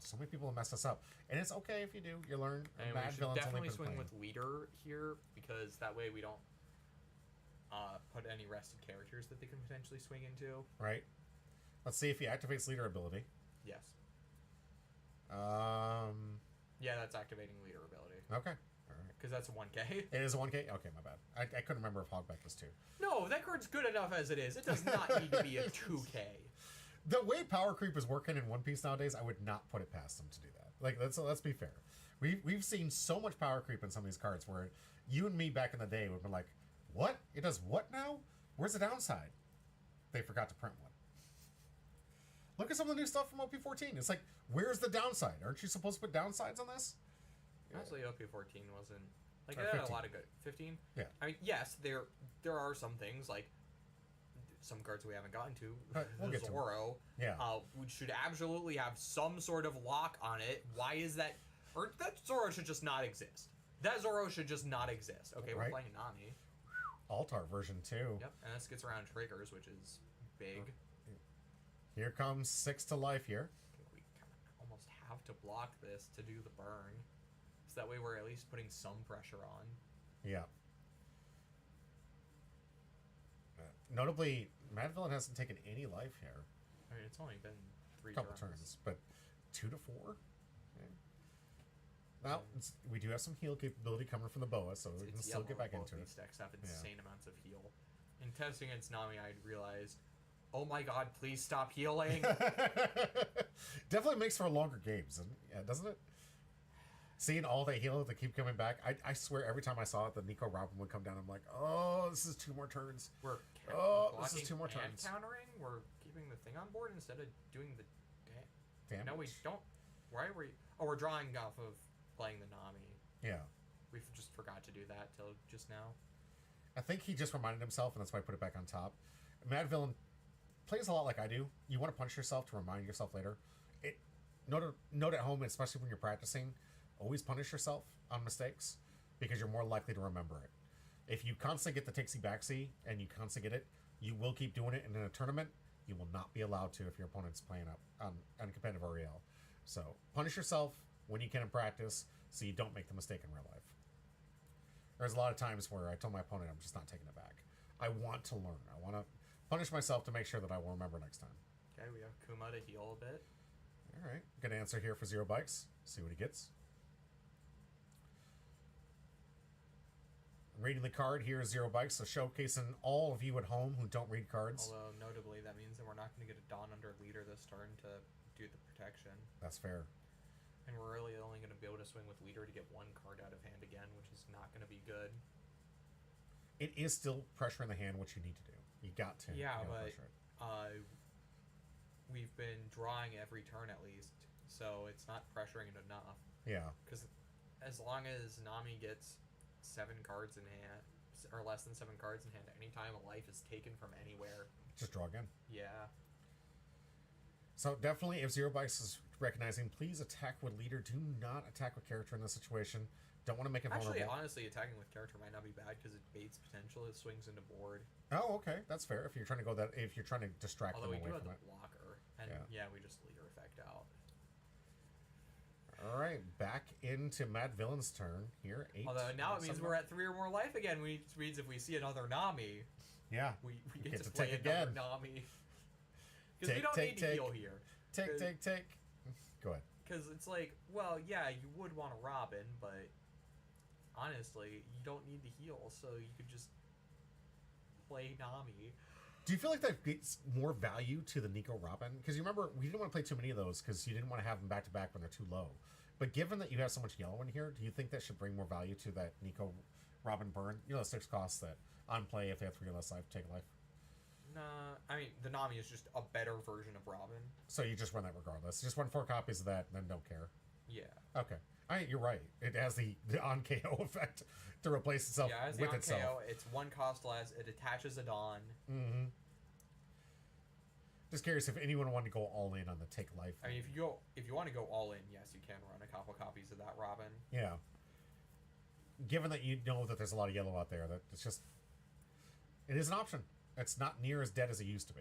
so many people have messed us up, and it's okay if you do. You learn. And Mad we should Villain's only definitely been swing playing. with leader here, because that way we don't put any rested characters that they can potentially swing into. Right. Let's see if he activates leader ability. Yes. Yeah, that's activating leader ability. Okay. All right. Because that's a 1K. It is a 1K? Okay, my bad. I couldn't remember if Hogback was 2. No, that card's good enough as it is. It does not need to be a 2K. The way power creep is working in One Piece nowadays, I would not put it past them to do that. Like, let's be fair. We've seen so much power creep in some of these cards where you and me back in the day would be like, what? It does what now? Where's the downside? They forgot to print one. Look at some of the new stuff from OP14. It's like, where's the downside? Aren't you supposed to put downsides on this? Honestly, OP14 wasn't... Like, Or it had 15. a lot of good... 15? Yeah. I mean, yes, there are some things, like some cards we haven't gotten to. We'll get to 'em. Zoro. Yeah. We should absolutely have some sort of lock on it. Why is that... Or that Zoro should just not exist. That Zoro should just not exist. Okay, Right. we're playing Nami. Altar version 2. Yep, and this gets around triggers, which is big. Here comes 6 to life here. I think we kind of almost have to block this to do the burn. So that way we're at least putting some pressure on. Yeah. Notably, Mad Villain hasn't taken any life here. I mean, it's only been 3 Couple turns, but 2 to 4. Okay. Now we do have some heal capability coming from the boa, so we can still get back into it. These decks have insane amounts of heal. In testing against Nami, I realized, oh my god, please stop healing. Definitely makes for longer games, doesn't it? Seeing all that heal that keep coming back, I swear every time I saw it, the Nico Robin would come down. I'm like, oh, this is 2 more turns. We're this is 2 more and turns. countering. We're keeping the thing on board instead of doing the Damn. No, we don't. Why are we? Oh, we're drawing off of playing the Nami. Yeah. We just forgot to do that till just now. I think he just reminded himself, and that's why I put it back on top. Mad Villain plays a lot like I do. You want to punish yourself to remind yourself later. Note at home, especially when you're practicing, always punish yourself on mistakes because you're more likely to remember it. If you constantly get the takesy backsy and you constantly get it, you will keep doing it, and in a tournament, you will not be allowed to if your opponent's playing up on a competitive REL. So punish yourself when you can in practice so you don't make the mistake in real life. There's a lot of times where I tell my opponent I'm just not taking it back. I want to learn. I want to punish myself to make sure that I will remember next time. Okay, we have Kuma to heal a bit. All right. Good answer here for Zero Bikes. See what he gets. Reading the card here is Zero Bikes, so showcasing all of you at home who don't read cards. Although, notably, that means that we're not going to get a Dawn under leader this turn to do the protection. That's fair. And we're really only going to be able to swing with leader to get one card out of hand again, which is not going to be good. It is still pressure in the hand, which you need to do. You got to. Yeah, you know, but pressure it. We've been drawing every turn at least, so it's not pressuring it enough. Yeah. Because as long as Nami gets 7 cards in hand, or less than 7 cards in hand, anytime a life is taken from anywhere. Just draw again. Yeah. So definitely, if Zero Bikes is recognizing, please attack with leader. Do not attack with character in this situation. Don't want to make it Actually, vulnerable. honestly, attacking with character might not be bad because it baits potential. It swings into board. Oh, okay, that's fair. If you're trying to go that, if you're trying to distract Although them we away do have from the it. blocker, and Yeah. we just leader effect out. All right, back into Mad Villain's turn here. 8. Although now it means 7. we're at 3 or more life again, which means if we see another Nami, Yeah. we Get get to to play take another again. Nami. Because we Take, don't take, need to take. heal here. Take. Go ahead. Because it's like, well, yeah, you would want a Robin, but honestly, you don't need the heal, so you could just play Nami. Do you feel like that gets more value to the Nico Robin? Because you remember, we didn't want to play too many of those because you didn't want to have them back to back when they're too low. But given that you have so much yellow in here, do you think that should bring more value to that Nico Robin burn? You know, the 6 costs that on play, if they have 3 or less life, take a life. Nah, I mean, the Nami is just a better version of Robin. So you just run that regardless. Just run 4 copies of that, and then don't care. Yeah. Okay. You're right. It has the on KO effect to replace itself Yeah, as the with on itself. KO, it's 1 cost less, it attaches a Dawn. Mm-hmm. Just curious if anyone wanted to go all in on the take life. I mean, if you want to go all in, yes, you can run a couple copies of that Robin. Yeah. Given that you know that there's a lot of yellow out there, that it's just, it is an option. It's not near as dead as it used to be.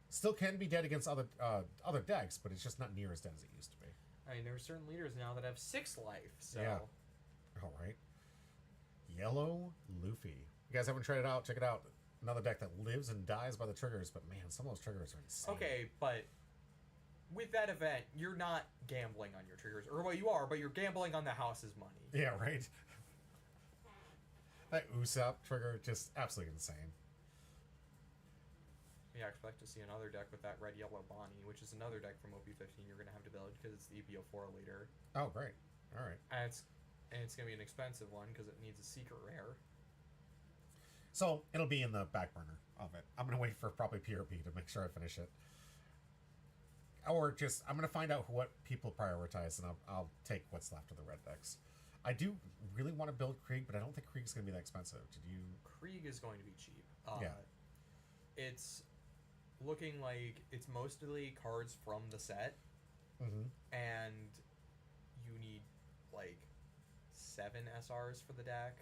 Still can be dead against other decks, but it's just not near as dead as it used to be. I mean, there are certain leaders now that have 6 life, so... Yeah. All right. Yellow Luffy. You guys haven't tried it out? Check it out. Another deck that lives and dies by the triggers, but man, some of those triggers are insane. Okay, but with that event, you're not gambling on your triggers. Or, well, you are, but you're gambling on the house's money. Yeah, right? That Usopp trigger, just absolutely insane. Yeah, I expect to see another deck with that red-yellow Bonnie, which is another deck from OP15 you're going to have to build because it's the EPO4 leader. Oh, great. All right. And it's going to be an expensive one because it needs a secret rare. So, it'll be in the back burner of it. I'm going to wait for probably PRP to make sure I finish it. Or just, I'm going to find out what people prioritize, and I'll take what's left of the red decks. I do really want to build Krieg, but I don't think Krieg's going to be that expensive. Did you... Krieg is going to be cheap. Yeah. It's looking like it's mostly cards from the set, and you need, like, 7 SRs for the deck.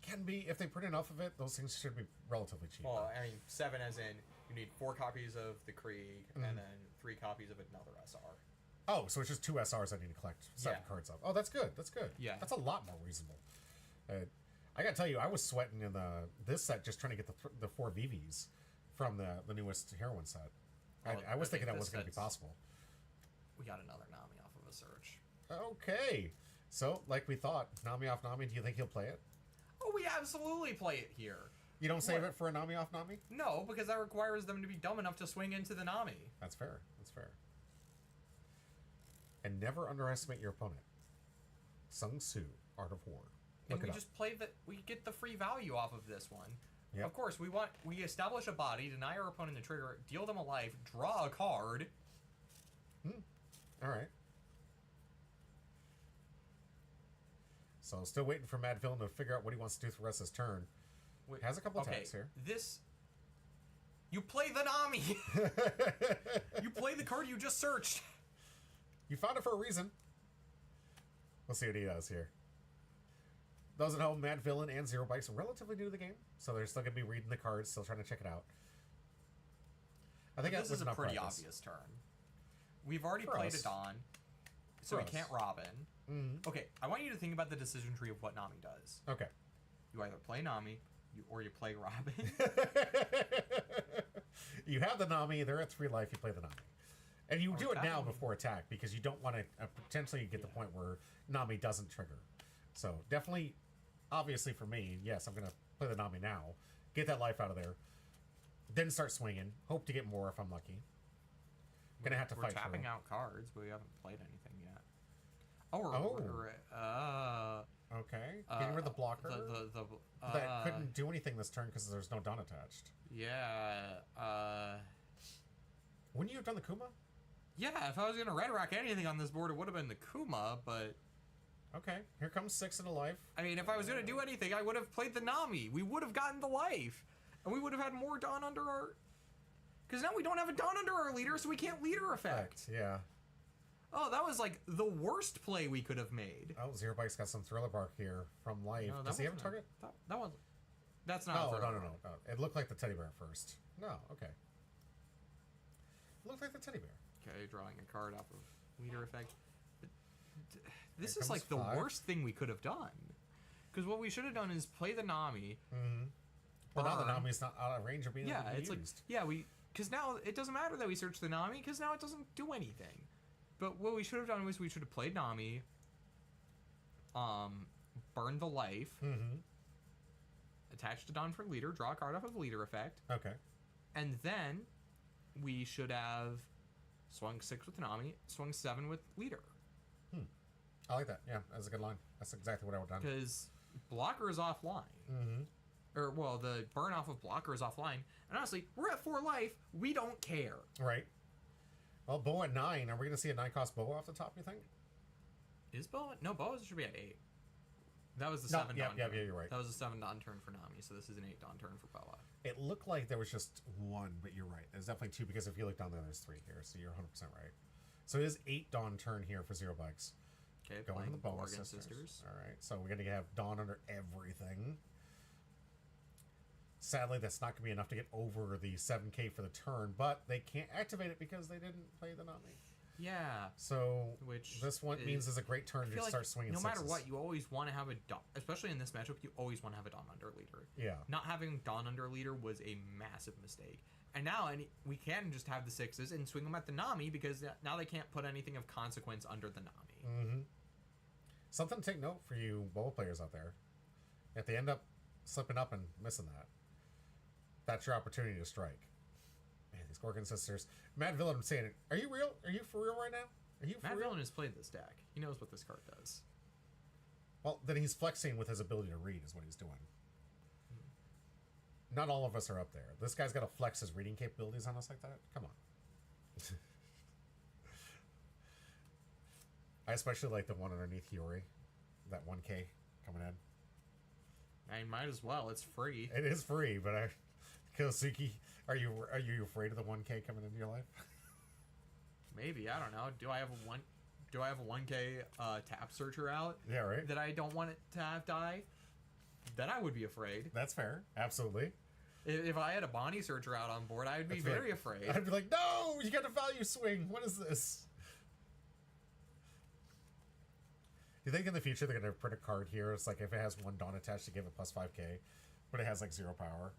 Can be. If they print enough of it, those things should be relatively cheap. Well, I mean, 7 as in you need 4 copies of the Krieg and then 3 copies of another SR. Oh, so it's just 2 SRs I need to collect 7 Yeah. cards of. Oh, that's good. That's good. Yeah. That's a lot more reasonable. I gotta tell you, I was sweating in this set just trying to get the 4 VVs from the newest heroine set. Well, I was I thinking think that was this going to be set's- possible. We got another Nami off of a search. Okay. So, like we thought, Nami off Nami, do you think he'll play it? Oh, we absolutely play it here. You don't save What? it for a Nami off Nami? No, because that requires them to be dumb enough to swing into the Nami. That's fair. That's fair. And never underestimate your opponent. Sung Tzu, Art of War. And Look we it up. just play that. We get the free value off of this one. Yep. Of course, we establish a body, deny our opponent the trigger, deal them a life, draw a card. All right. So still waiting for Mad Villain to figure out what he wants to do for the rest of his turn. Wait, Has a couple okay, attacks here. You play the Nami. You play the card you just searched. You found it for a reason. We'll see what he does here. Those at home, Mad Villain and Zero Bikes are relatively new to the game, so they're still going to be reading the cards, still trying to check it out. I think This that was is a enough pretty practice. obvious turn. We've already For played us. a Dawn, so For we us. can't Robin. Mm-hmm. Okay, I want you to think about the decision tree of what Nami does. Okay. You either play Nami, or you play Robin. You have the Nami, they're at 3 life, you play the Nami. And you Or do it now tapping. before attack because you don't want to potentially get the point where Nami doesn't trigger. So definitely, obviously for me, yes, I'm going to play the Nami now. Get that life out of there. Then start swinging. Hope to get more if I'm lucky. Gonna have to We're fight tapping for out cards, but we haven't played anything yet. Oh, Okay. Getting rid of the blocker. That couldn't do anything this turn because there's no Dawn attached. yeah. Wouldn't you have done the Kuma? Yeah, if I was gonna red rack anything on this board, it would have been the Kuma, but Okay. Here comes 6 into life. I mean, if I was gonna do anything, I would have played the Nami. We would have gotten the life, and we would have had more Dawn under our. Because now we don't have a Dawn under our leader, so we can't leader effect. Yeah. Oh, that was like the worst play we could have made. Oh, Zero Bike's got some Thriller Bark here from life. No, that Does he have a wasn't target? That was. That's not. No, a no, Thriller no, Bark. no. It looked like the teddy bear at first. No, okay. It looked like the teddy bear. Okay, drawing a card off of leader effect. This Here is like the comes 5. worst thing we could have done. Because what we should have done is play the Nami. Well, now the burn. Nami's not out of range of being Yeah, able to be it's used. because now it doesn't matter that we search the Nami because now it doesn't do anything. But what we should have done was we should have played Nami. Burn the life. Attach to Dawn for leader. Draw a card off of leader effect. Okay. And then we should have swung 6 with Nami, swung 7 with leader. I like that. Yeah, that's a good line. That's exactly what I would have done. Because blocker is offline. Or, well, the burn off of blocker is offline. And honestly, we're at 4 life. We don't care. Right. Well, bow at 9. Are we going to see a 9-cost bow off the top, you think? Is bow? No, bow should be at 8. That was the No, 7 yeah, Dawn yeah, turn. yeah, you're right. That was a 7 Dawn turn for Nami, so this is an 8 Dawn turn for Boa. It looked like there was just 1, but you're right. There's definitely 2 because if you look down there, there's 3 here, so you're 100% right. So it is 8 Dawn turn here for Zero Bikes. Okay, Going to playing the Boa Gorgon sisters. All right, so we're going to have Dawn under everything. Sadly, that's not going to be enough to get over the 7K for the turn, but they can't activate it because they didn't play the Nami. Yeah. So Which this one means is a great turn I to feel like start swinging no matter sixes. what, you always want to have a Dawn, especially in this matchup, you always want to have a Dawn under leader. Yeah. Not having Dawn under leader was a massive mistake. And now we can just have the 6s and swing them at the Nami because now they can't put anything of consequence under the Nami. Something to take note for you Boa players out there. If they end up slipping up and missing that, that's your opportunity to strike. Man, these Gorgon sisters. Mad Villain, I'm saying it. Are you real? Are you for real right now? Are you for Matt real? Villain has played this deck. He knows what this card does. Well, then he's flexing with his ability to read is what he's doing. Not all of us are up there. This guy's got to flex his reading capabilities on us like that? Come on. I especially like the one underneath Hiyori. That 1K coming in. I might as well. It's free. It is free, but Kosuke, are you afraid of the 1K coming into your life? Maybe, I don't know. Do I have a 1K tap searcher out Yeah, right. that I don't want it to have die? Then I would be afraid. That's fair. Absolutely. If I had a Bonnie searcher out on board, I would be That's very right. afraid. I'd be like, no, you got a value swing. What is this? Do you think in the future they're going to print a card here? It's like if it has 1 Dawn attached to give it plus 5K, but it has like 0 power.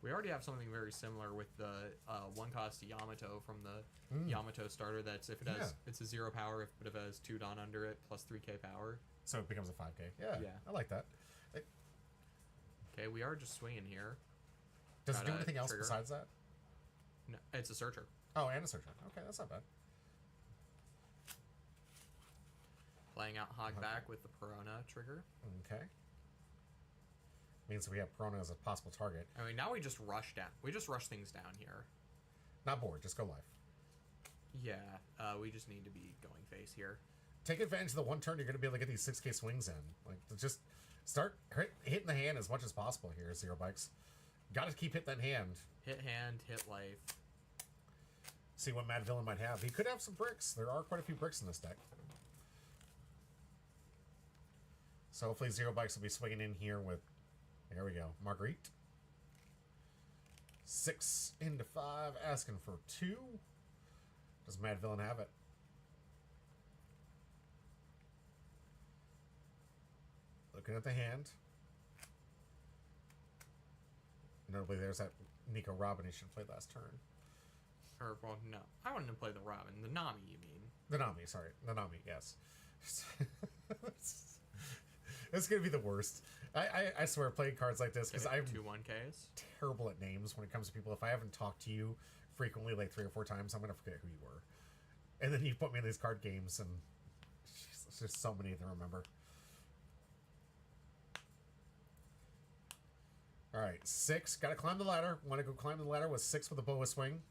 We already have something very similar with the 1 cost Yamato from the Yamato starter. That's if it has, Yeah. it's a 0 power, but if it has 2 Dawn under it, plus 3K power. So it becomes a 5K. Yeah, Yeah. I like that. Okay, we are just swinging here. Does it Got do a anything else trigger. besides that? No, it's a searcher. Oh, and a searcher. Okay, that's not bad. Playing out Hog back with the Perona trigger. Okay. Means we have Perona as a possible target. I mean, now we just rush down. We just rush things down here. Not bored, just go live. Yeah, we just need to be going face here. Take advantage of the 1 turn you're going to be able to get these 6K swings in. Like, just start hitting the hand as much as possible here, Zero Bikes. Got to keep hitting that hand. Hit hand, hit life. See what Mad Villain might have. He could have some bricks. There are quite a few bricks in this deck. So hopefully Zero Bikes will be swinging in here with, there we go, Marguerite. 6 into 5, asking for 2. Does Mad Villain have it? Looking at the hand. Notably, there's that Nico Robin he should have played last turn. Or, well, no. I wanted to play the Robin. The Nami, you mean? The Nami, sorry. The Nami, yes. It's going to be the worst. I swear, playing cards like this, because I'm 2-1Ks. terrible at names when it comes to people. If I haven't talked to you frequently, like 3 or 4 times, I'm going to forget who you were. And then you put me in these card games, and there's just so many to remember. All right, 6. Got to climb the ladder. Want to go climb the ladder with 6 with a boa swing.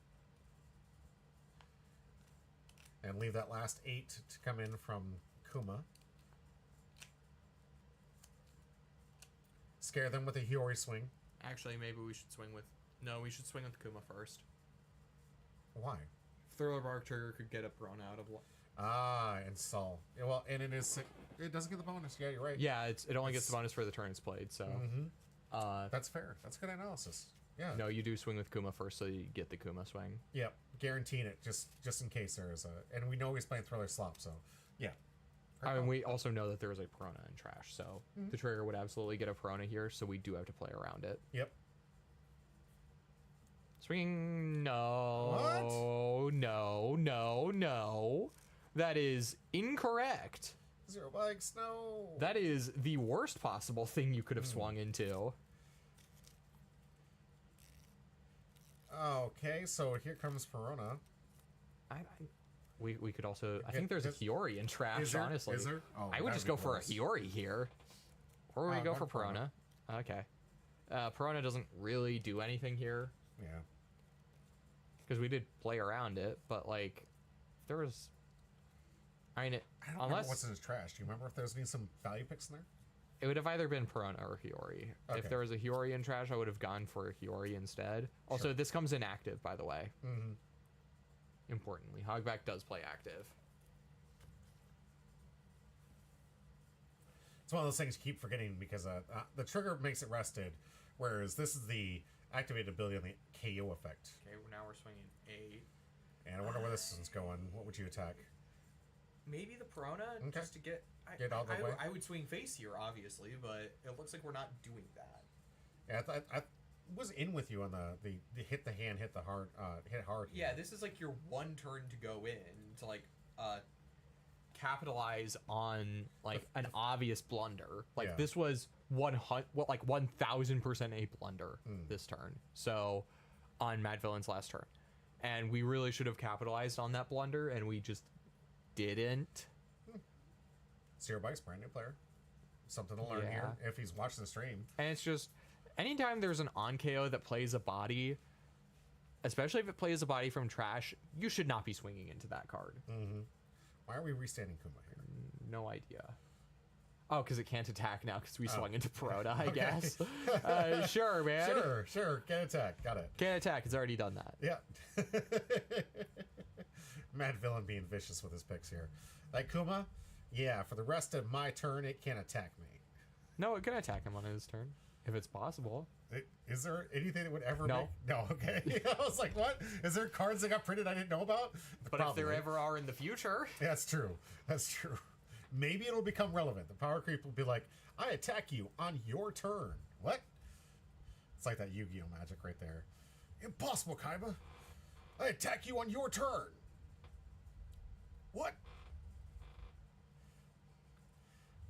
And leave that last 8 to come in from Kuma. Scare them with a Hiyori swing. Actually, maybe we should swing with... No, we should swing with Kuma first. Why? Thriller Bark Trigger could get a Prone out of... Ah, and Sol. Yeah, well, and it is... It doesn't get the bonus. Yeah, you're right. Yeah, it only gets the bonus for the turn it's played, so... That's fair. That's good analysis. Yeah. No, you do swing with Kuma first, so you get the Kuma swing. Yep. Guaranteeing it, just in case there is a... And we know he's playing Thriller Slop, so... Yeah. I mean, we also know that there is a Prona in Trash, so the trigger would absolutely get a Prona here, so we do have to play around it. Yep. Swing... No. What? No. That is incorrect. 0 bikes, no. That is the worst possible thing you could have swung into. Okay, so here comes Perona. We could also... I think there's a Hiyori in Trash, Is there? honestly. Is there? Oh, I would that'd just be go for a gross. Hiyori here. Or we go one for Perona. Okay. Perona doesn't really do anything here. Yeah. Because we did play around it, but, like, there was... I mean, I don't remember what's in his trash. Do you remember if there's been some value picks in there? it would have either been Perona or Hiyori. Okay. If there was a Hiyori in Trash, I would have gone for a Hiyori instead. Also, Sure. this comes in active, by the way. Mm-hmm. Importantly, Hogback does play active. It's one of those things you keep forgetting because the trigger makes it rested, whereas this is the activated ability on the KO effect. Okay, now we're swinging 8. And I wonder where this is going. What would you attack? Maybe the Perona, Okay. just to get... Get out of the way? I would swing face here, obviously, but it looks like we're not doing that. Yeah, I was in with you on the hit the hand, hit the hard, hit hard. here. Yeah, this is like your one turn to go in to like Capitalize on like an obvious blunder. Like Yeah. this was 1000% a blunder this turn. So on Mad Villain's last turn, and we really should have capitalized on that blunder, and we just didn't. Zero Bike's brand new player. Something to learn here if he's watching the stream. And it's just anytime there's an on KO that plays a body, especially if it plays a body from Trash, you should not be swinging into that card. Why are we restanding Kuma here? No idea. Oh, because it can't attack now because we swung into Perona, I Okay. guess. Sure, man. Sure. Get attack. Got it. Can't attack. It's already done that. Yeah. Mad Villain being vicious with his picks here. Like Kuma, yeah, for the rest of my turn, it can't attack me. No, it can attack him on his turn if it's possible. Is there anything that would ever No. make... No, okay. I was like, what? Is there cards that got printed I didn't know about? But if there ever are in the future, That's true. That's true. Maybe it'll become relevant. The power creep will be like, I attack you on your turn. What? It's like that Yu-Gi-Oh magic right there. Impossible, Kaiba. I attack you on your turn. What?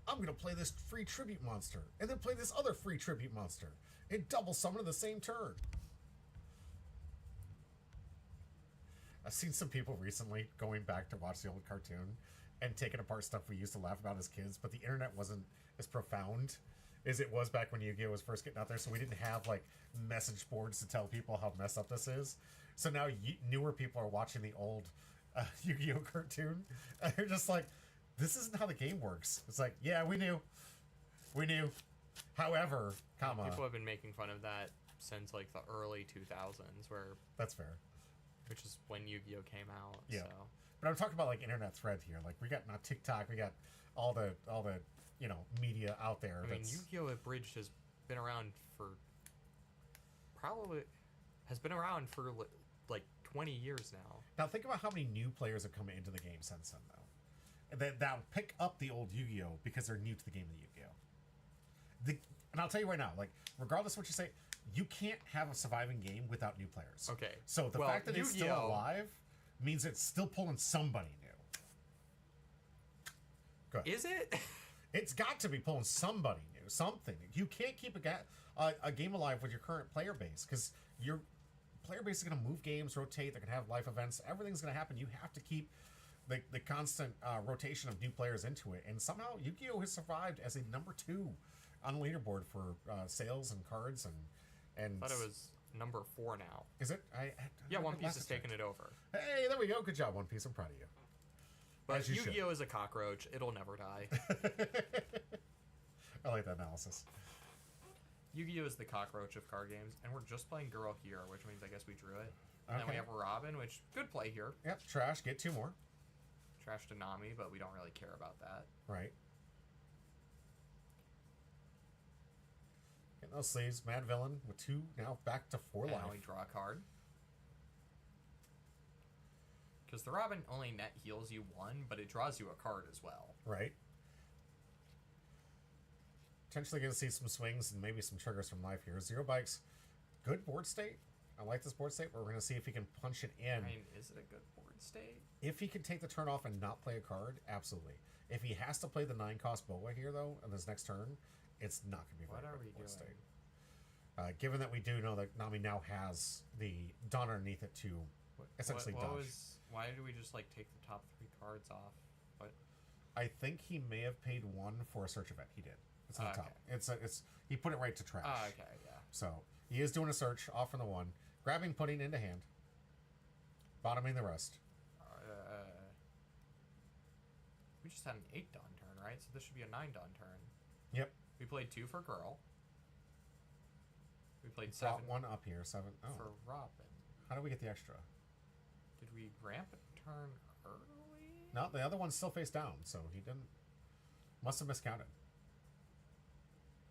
I'm going to play this free tribute monster and then play this other free tribute monster and double summon in the same turn. I've seen some people recently going back to watch the old cartoon and taking apart stuff we used to laugh about as kids, but the internet wasn't as profound as it was back when Yu-Gi-Oh was first getting out there, so we didn't have like message boards to tell people how messed up this is. So now newer people are watching the old Yu-Gi-Oh cartoon and they're just like, this isn't how the game works. It's like, yeah, we knew. However, people have been making fun of that since like the early 2000s, that's fair. which is when Yu-Gi-Oh came out. Yeah. So. But I'm talking about like internet thread here. Like we got not TikTok, we got all the media out there. I mean, Yu-Gi-Oh! Abridged has been around for like 20 years now. Now think about how many new players have come into the game since then, though. And that'll pick up the old Yu-Gi-Oh! Because they're new to the game of Yu-Gi-Oh! And I'll tell you right now, like, regardless of what you say, you can't have a surviving game without new players. Okay. So the Well, fact that it's still Yu-Gi-Oh! alive means it's still pulling somebody new. Good. Is it? It's got to be pulling somebody new, something. You can't keep a game alive with your current player base because your player base is going to move games, rotate. They're going to have life events. Everything's going to happen. You have to keep the constant rotation of new players into it. And somehow Yu-Gi-Oh! Has survived as a number 2 on the leaderboard for sales and cards and. I thought it was number 4 now. Is it? Yeah, One Piece last has I taken it over. Hey, there we go. Good job, One Piece. I'm proud of you. But As you should. Yu-Gi-Oh! Is a cockroach. It'll never die. I like that analysis. Yu-Gi-Oh! Is the cockroach of card games, and we're just playing Girl here, which means I guess we drew it. And then we Okay. have Robin, which good play here. Yep, trash. Get 2 more. Trash to Nami, but we don't really care about that. Right. Getting those sleeves. Mad Villain with 2, now back to 4 And life. now we draw a card. Because the Robin only net heals you 1, but it draws you a card as well. Right. Potentially going to see some swings and maybe some triggers from life here. Zero Bikes. Good board state. I like this board state, but we're going to see if he can punch it in. I mean, is it a good board state? If he can take the turn off and not play a card, absolutely. If he has to play the 9-cost Boa here, though, on this next turn, it's not going to be What very are good we board doing? state. Given that we do know that Nami now has the Dawn underneath it to essentially dodge. Why do we just, like, take the top 3 cards off? What? I think he may have paid 1 for a search event. He did. It's on the top. Okay. It's he put it right to trash. Oh, okay, yeah. So he is doing a search off from the 1, grabbing, putting into hand, bottoming the rest. We just had an 8 Dawn turn, right? So this should be a 9 Dawn turn. Yep. We played 2 for Girl. We played Brought 7 1 up here. 7. Oh. for Robin. How do we get the extra? Did we ramp a turn early? No, the other one's still face down, so he didn't. Must have miscounted.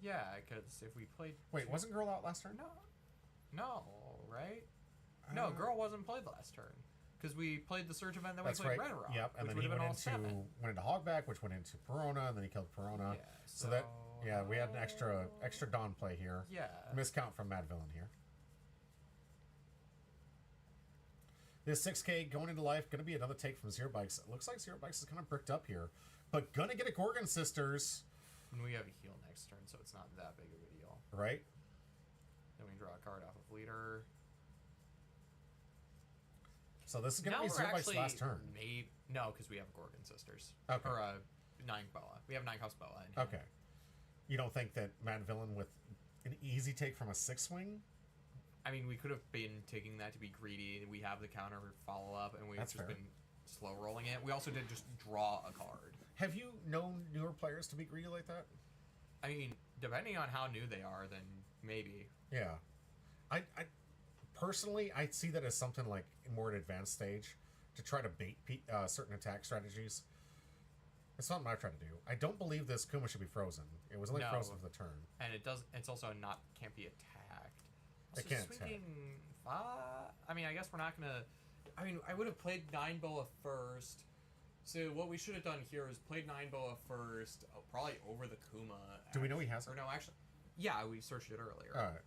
Yeah, because if we played... Wait, wasn't Girl out last turn? No, right? No, Girl wasn't played last turn. Because we played the Surge event, then we That's played right. Red Rock. Yep, and which then he would've went been all into 7. Hogback, which went into Perona, and then he killed Perona. Yeah, so that we had an extra Dawn play here. Yeah. Miscount from Mad Villain here. This 6K going into life, going to be another take from Zero Bikes. It looks like Zero Bikes is kind of bricked up here, but going to get a Gorgon Sisters. And we have a heal next turn, so it's not that big of a deal. Right? Then we draw a card off of leader. So this is going to be Zero Bikes' last turn. No, because we have Gorgon Sisters. Okay. Or 9 Boa. We have 9 cost Boa. In hand. Okay. You don't think that Mad Villain with an easy take from a 6-swing? I mean, we could have been taking that to be greedy. We have the counter follow-up, and we've That's just fair. been slow rolling it. We also did just draw a card. Have you known newer players to be greedy like that? I mean, depending on how new they are, then maybe. Yeah. I personally, I see that as something like more an advanced stage to try to bait certain attack strategies. It's something I try to do. I don't believe this Kuma should be frozen. It was only No. frozen for the turn. And it does. It's also can't be attacked. It Also, can't attack. swinging, I mean, I guess we're not gonna. I mean, I would have played 9 Boa first. So what we should have done here is played 9 Boa first, probably over the Kuma. Do we know he has Or it? no, actually, yeah, we searched it earlier. All right.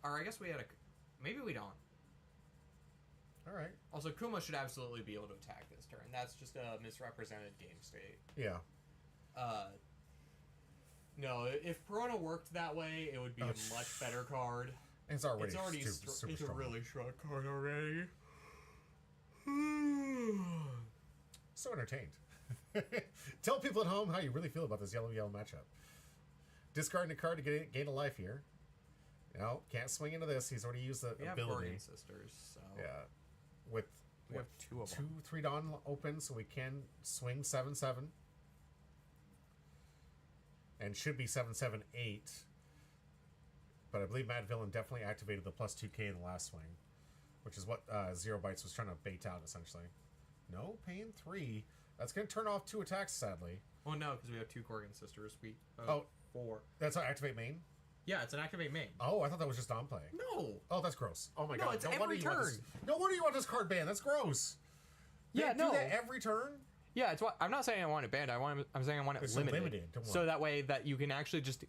Or I guess we had a. Maybe we don't. All right. Also, Kuma should absolutely be able to attack this turn. That's just a misrepresented game state. Yeah. No, if Perona worked that way, it would be a much better card. It's already, It's already super it's a strong. really strong card already. So entertained. Tell people at home how you really feel about this yellow-yellow matchup. Discarding a card to gain a life here. No, can't swing into this. He's already used the We have ability. Gorgon Sisters, so Yeah. With we have 2 of them. 2-3 Dawn open, so we can swing 7/7. And should be 7/7/8. But I believe Mad Villain definitely activated the plus 2K in the last swing, which is what Zero Bytes was trying to bait out, essentially. No, paying 3. That's going to turn off 2 attacks, sadly. Well, no, because we have 2 Gorgon Sisters. We 4. That's how activate main? Yeah, it's an activate main. Oh, I thought that was just Dawn play. No. Oh, that's gross. Oh my No, god. it's wonder every you want this- no wonder you want this card banned. That's gross. Yeah, They no. do that every turn? Yeah, it's what I'm not saying I want it banned. I'm saying I want it It's limited. limited, don't So worry. that way that you can actually just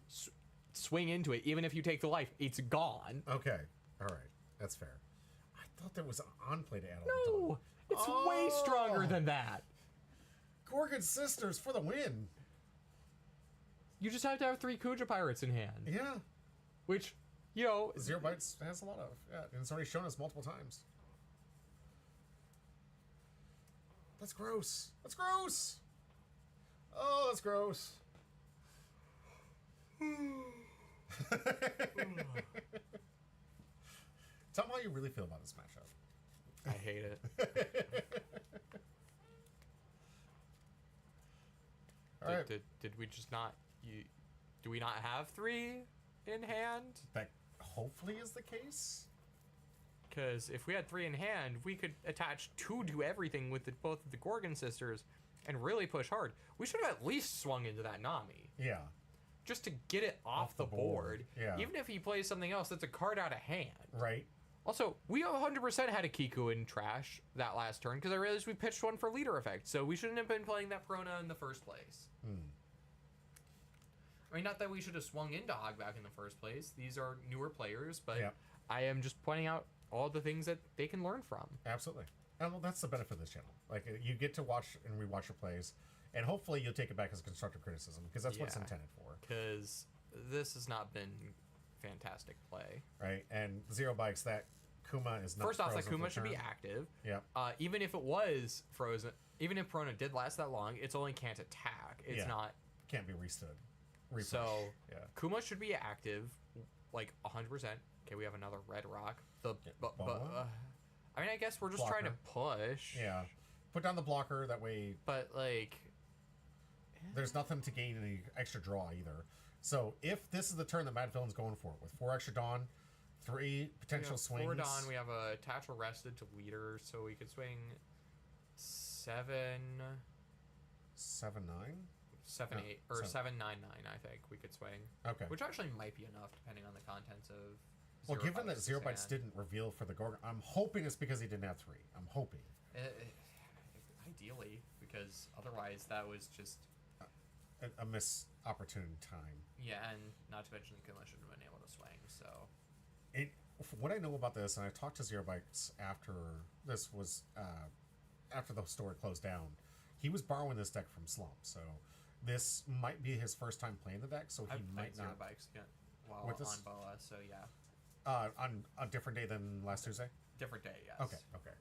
swing into it, even if you take the life, it's gone. Okay. All right. That's fair. I thought there was an on-play to add on. No, it's way stronger than that. Gorgon Sisters for the win. You just have to have 3 Kuja Pirates in hand. Yeah. Which, you know... Zero Bytes has a lot of. Yeah, and it's already shown us multiple times. That's gross. That's gross. Oh, that's gross. Tell me how you really feel about this matchup. I hate it. All right. Did we just not... do we not have 3 in hand? That hopefully is the case. Because if we had 3 in hand, we could attach 2 to everything with both of the Gorgon Sisters and really push hard. We should have at least swung into that Nami. Yeah. Just to get it off the board. Yeah. Even if he plays something else that's a card out of hand. Right. Also, we 100% had a Kiku in trash that last turn because I realized we pitched one for leader effect. So we shouldn't have been playing that Prona in the first place. I mean, not that we should have swung into Hogback in the first place. These are newer players, but Yeah. I am just pointing out all the things that they can learn from. Absolutely. And well, that's the benefit of this channel. Like, you get to watch and rewatch your plays, and hopefully you'll take it back as constructive criticism, because that's what it's Yeah. intended for. Because this has not been fantastic play. Right? And Zero Bikes, that Kuma is not First off, that frozen for Kuma should be turn. active. Yeah. Even if it was frozen, even if Prona did last that long, it's only can't attack. It's Yeah. not. Can't be restood. Refresh. So yeah. Kuma should be active, like 100%. Okay, we have another red rock. Boa? I mean, I guess we're just trying to push. Yeah. Put down the blocker, that way But like, there's nothing to gain any extra draw either. So if this is the turn that Mad Villain's going for, with 4 extra Dawn, 3 potential swings. 4 Dawn, we have a Tatch arrested to leader, so we could swing 7, 7-9? 7, No, 8, or 7. 7, 9, 9. I think we could swing. Okay. Which actually might be enough, depending on the contents of. Well, Zero given that Bytes' Zero Bytes hand. didn't reveal for the Gorgon, I'm hoping it's because he didn't have 3. I'm hoping. Ideally, because otherwise that was just. A missed opportune time. Yeah, and not to mention the Kuma should have been able to swing, so. From what I know about this, and I talked to Zero Bytes after this was after the store closed down, he was borrowing this deck from Slump, so this might be his first time playing the deck, so he I've might played Zero not Bikes again while With this? on Boa, so yeah. on a different day than last Tuesday. Different day, yes. Okay.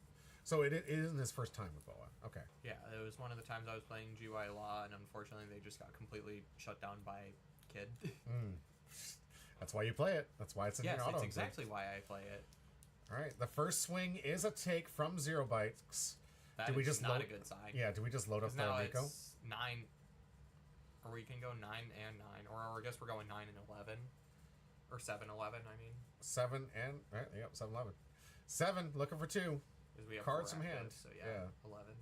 So it isn't his first time with Boa. Okay. Yeah, it was one of the times I was playing GY Law, and unfortunately they just got completely shut down by Kid. That's why you play it. That's why it's in Yes, your auto. that's exactly why I play it. All right. The first swing is a take from Zero Bytes. That Do we is just not load- a good sign. Yeah. Do we just load up 'Cause the now Nico? it's 9, or we can go 9 and 9, or I guess we're going 9 and 11, or 7-11. I mean, 7 and right. Yep. 7-11. 7 looking for 2. because we have Cards 4 from active, hand. So Yeah. yeah, 11.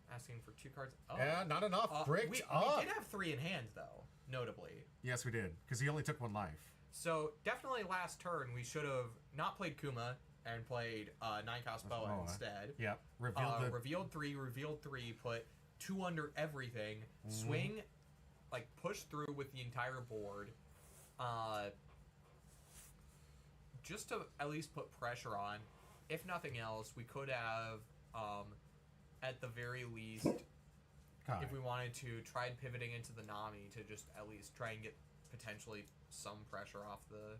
Asking for 2 cards. Oh, Yeah. Not enough. Bricked we up. did have 3 in hand though, notably. Yes, we did, because he only took 1 life. So definitely last turn we should have not played Kuma and played 9-cost Boa Boa. instead. Yep. Revealed Revealed 3, put 2 under everything, swing, like push through with the entire board, just to at least put pressure on. If nothing else, we could have, at the very least, Kai. if we wanted to, tried pivoting into the Nami to just at least try and get potentially some pressure off the.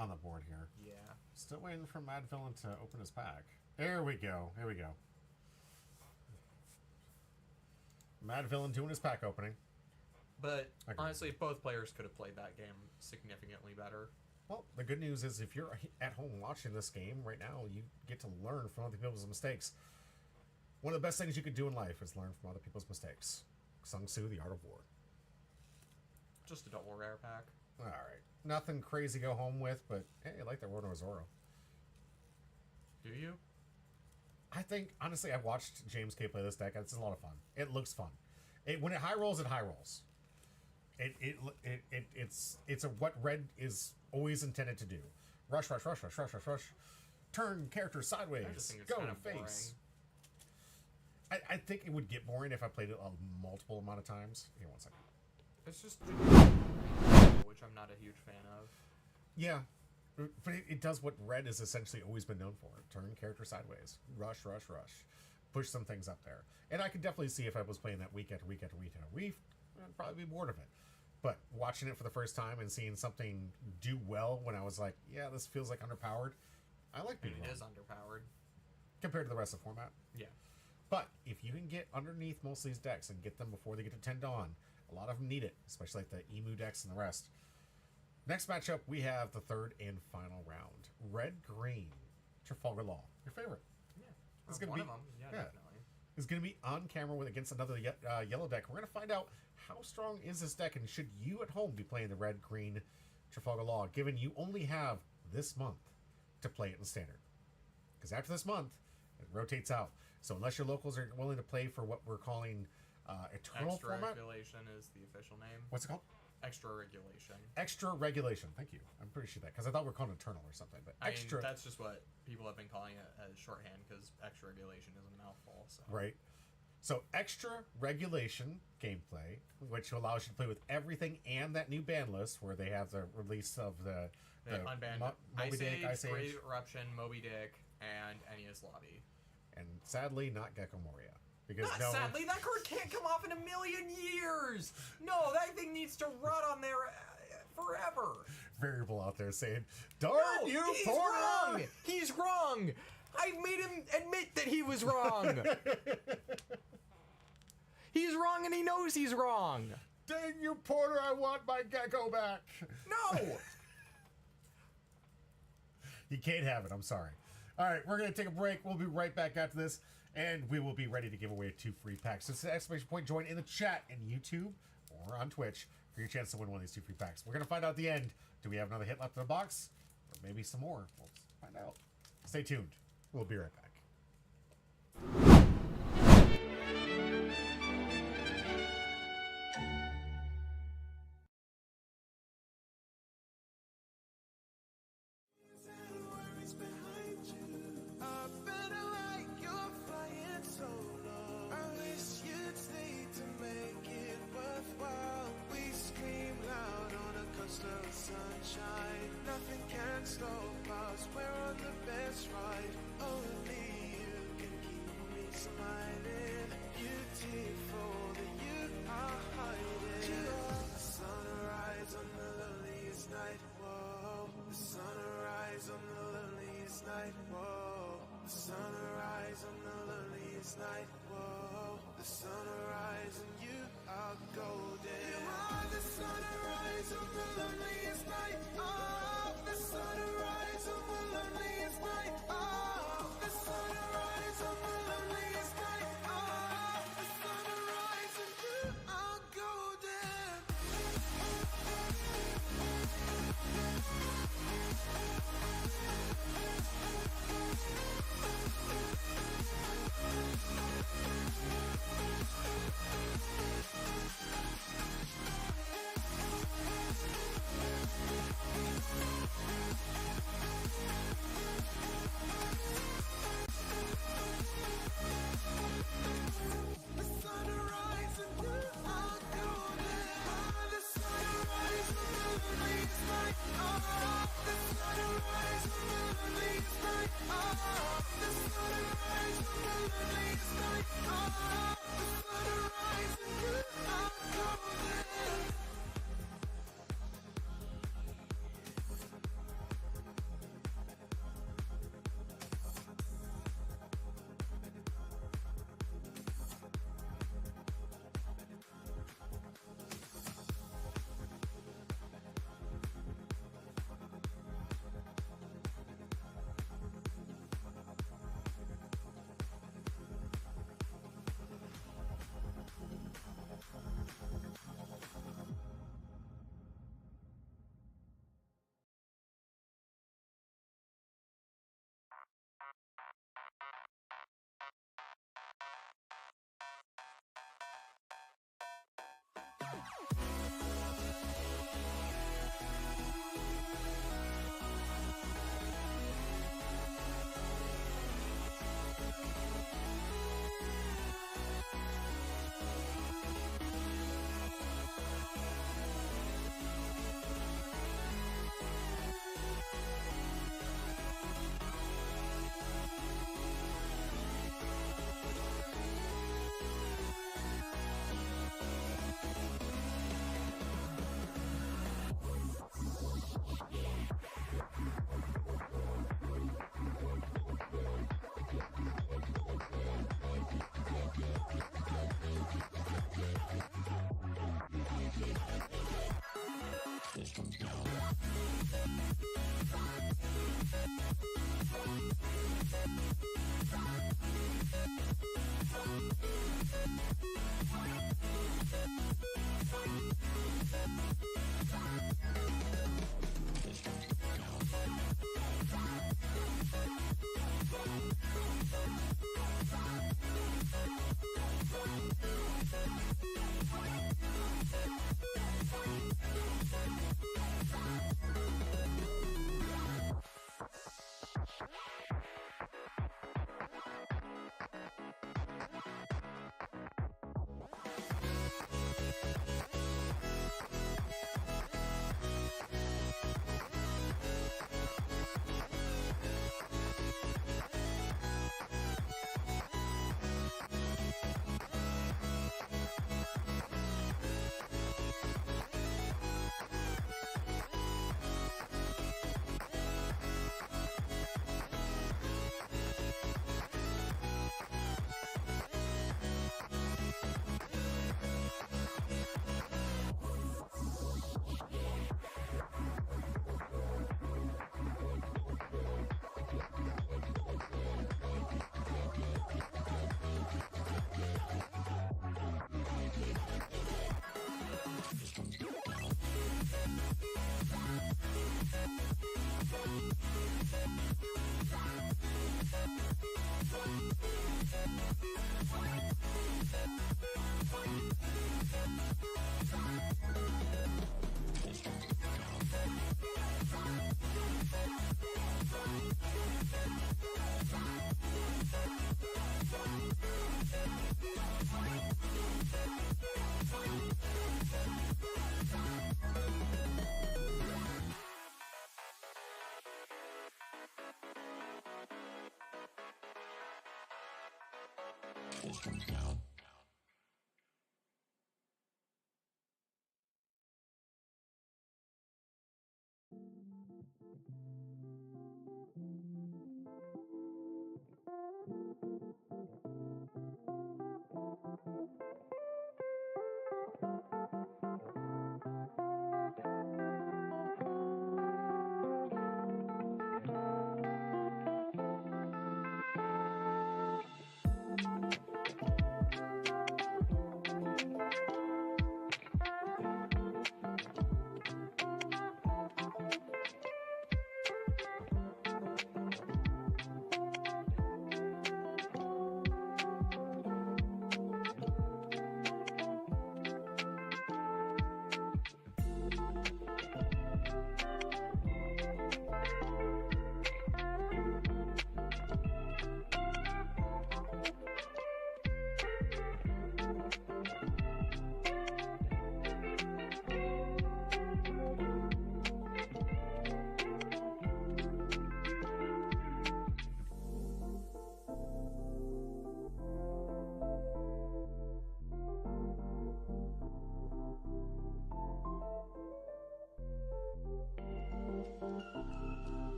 on the board here. Yeah. Still waiting for Mad Villain to open his pack. There we go. Here we go. Mad Villain doing his pack opening. But Agreed. honestly, both players could have played that game significantly better. Well, the good news is if you're at home watching this game right now, you get to learn from other people's mistakes. One of the best things you can do in life is learn from other people's mistakes. Sung Tzu, The Art of War. Just a double rare pack. All right. Nothing crazy to go home with, but hey, I like that Roto Zoro. Do you? I think, honestly, I've watched James K play this deck. It's a lot of fun. It looks fun. When it high rolls, it high rolls. It's what red is always intended to do. Rush. Turn character sideways. I just think it's Go kind of face. I think it would get boring if I played it a multiple amount of times. Here, one second. It's just which I'm not a huge fan of. Yeah, but it does what Red has essentially always been known for: turn character sideways, rush, push some things up there. And I could definitely see if I was playing that week after week after week after week, I'd probably be bored of it. But watching it for the first time and seeing something do well when I was like, yeah, this feels like underpowered, I like being It wrong is underpowered. compared to the rest of the format. Yeah. But if you can get underneath most of these decks and get them before they get to 10 Dawn, a lot of them need it, especially like the Emu decks and the rest. Next matchup, we have the third and final round. Red-Green, Trafalgar Law. Your favorite. Yeah. It's Or gonna one be- of them. Yeah, yeah. definitely. Is going to be on camera with against another yellow deck. We're going to find out how strong is this deck, and should you at home be playing the Red-Green Trafalgar Law, given you only have this month to play it in Standard. Because after this month, it rotates out. So unless your locals are willing to play for what we're calling Eternal Extra format. regulation is the official name. What's it called? Extra regulation. Extra regulation. Thank you. I'm pretty sure that, because I thought we were calling it Eternal or something. But I extra. mean, that's just what people have been calling it as shorthand because extra regulation is a mouthful. So. Right. So extra regulation gameplay, which allows you to play with everything and that new ban list where they have the release of the Unbanned Moby Ice Dick, Age, Ice Age, Great Eruption, Moby Dick, and Enia's Lobby. and sadly not Gecko Moria. Because Not no, sadly, that card can't come off in a million years. No, that thing needs to rot on there forever. variable out there saying, "Darn No, you, he's Porter!" wrong. He's wrong. I made him admit that he was wrong. He's wrong and he knows he's wrong. Dang you, Porter! I want my Gecko back. No. You can't have it. I'm sorry. All right, we're going to take a break. We'll be right back after this, and we will be ready to give away 2 free packs. So it's an exclamation point. Join in the chat in YouTube or on Twitch for your chance to win one of these 2 free packs. We're going to find out at the end. Do we have another hit left in the box? Or maybe some more? We'll find out. Stay tuned. We'll be right back. Worries behind you. A better light, you're flying solo. I wish you'd stay to make it worthwhile. We scream loud on a coast of sunshine. Nothing can stop us. We're on the best ride. Only you can keep me smiling. Beautiful that you are hiding. You are the sunrise on the loneliest night. Whoa, the sunrise on the loneliest night. Whoa, the sunrise on the loneliest night. Whoa, the sunrise and you are golden. You are the sunrise on the loneliest night. Oh, the sunrise on the loneliest night. Oh, the sunrise on the loneliest night. Oh, the sunrise and you are golden. The sunrise and you are golden. Oh, the sunrise on the loneliest night. Oh, the sunrise on the loneliest night. Oh, the sunrise on the loneliest night. Oh, the sunrise and you are golden.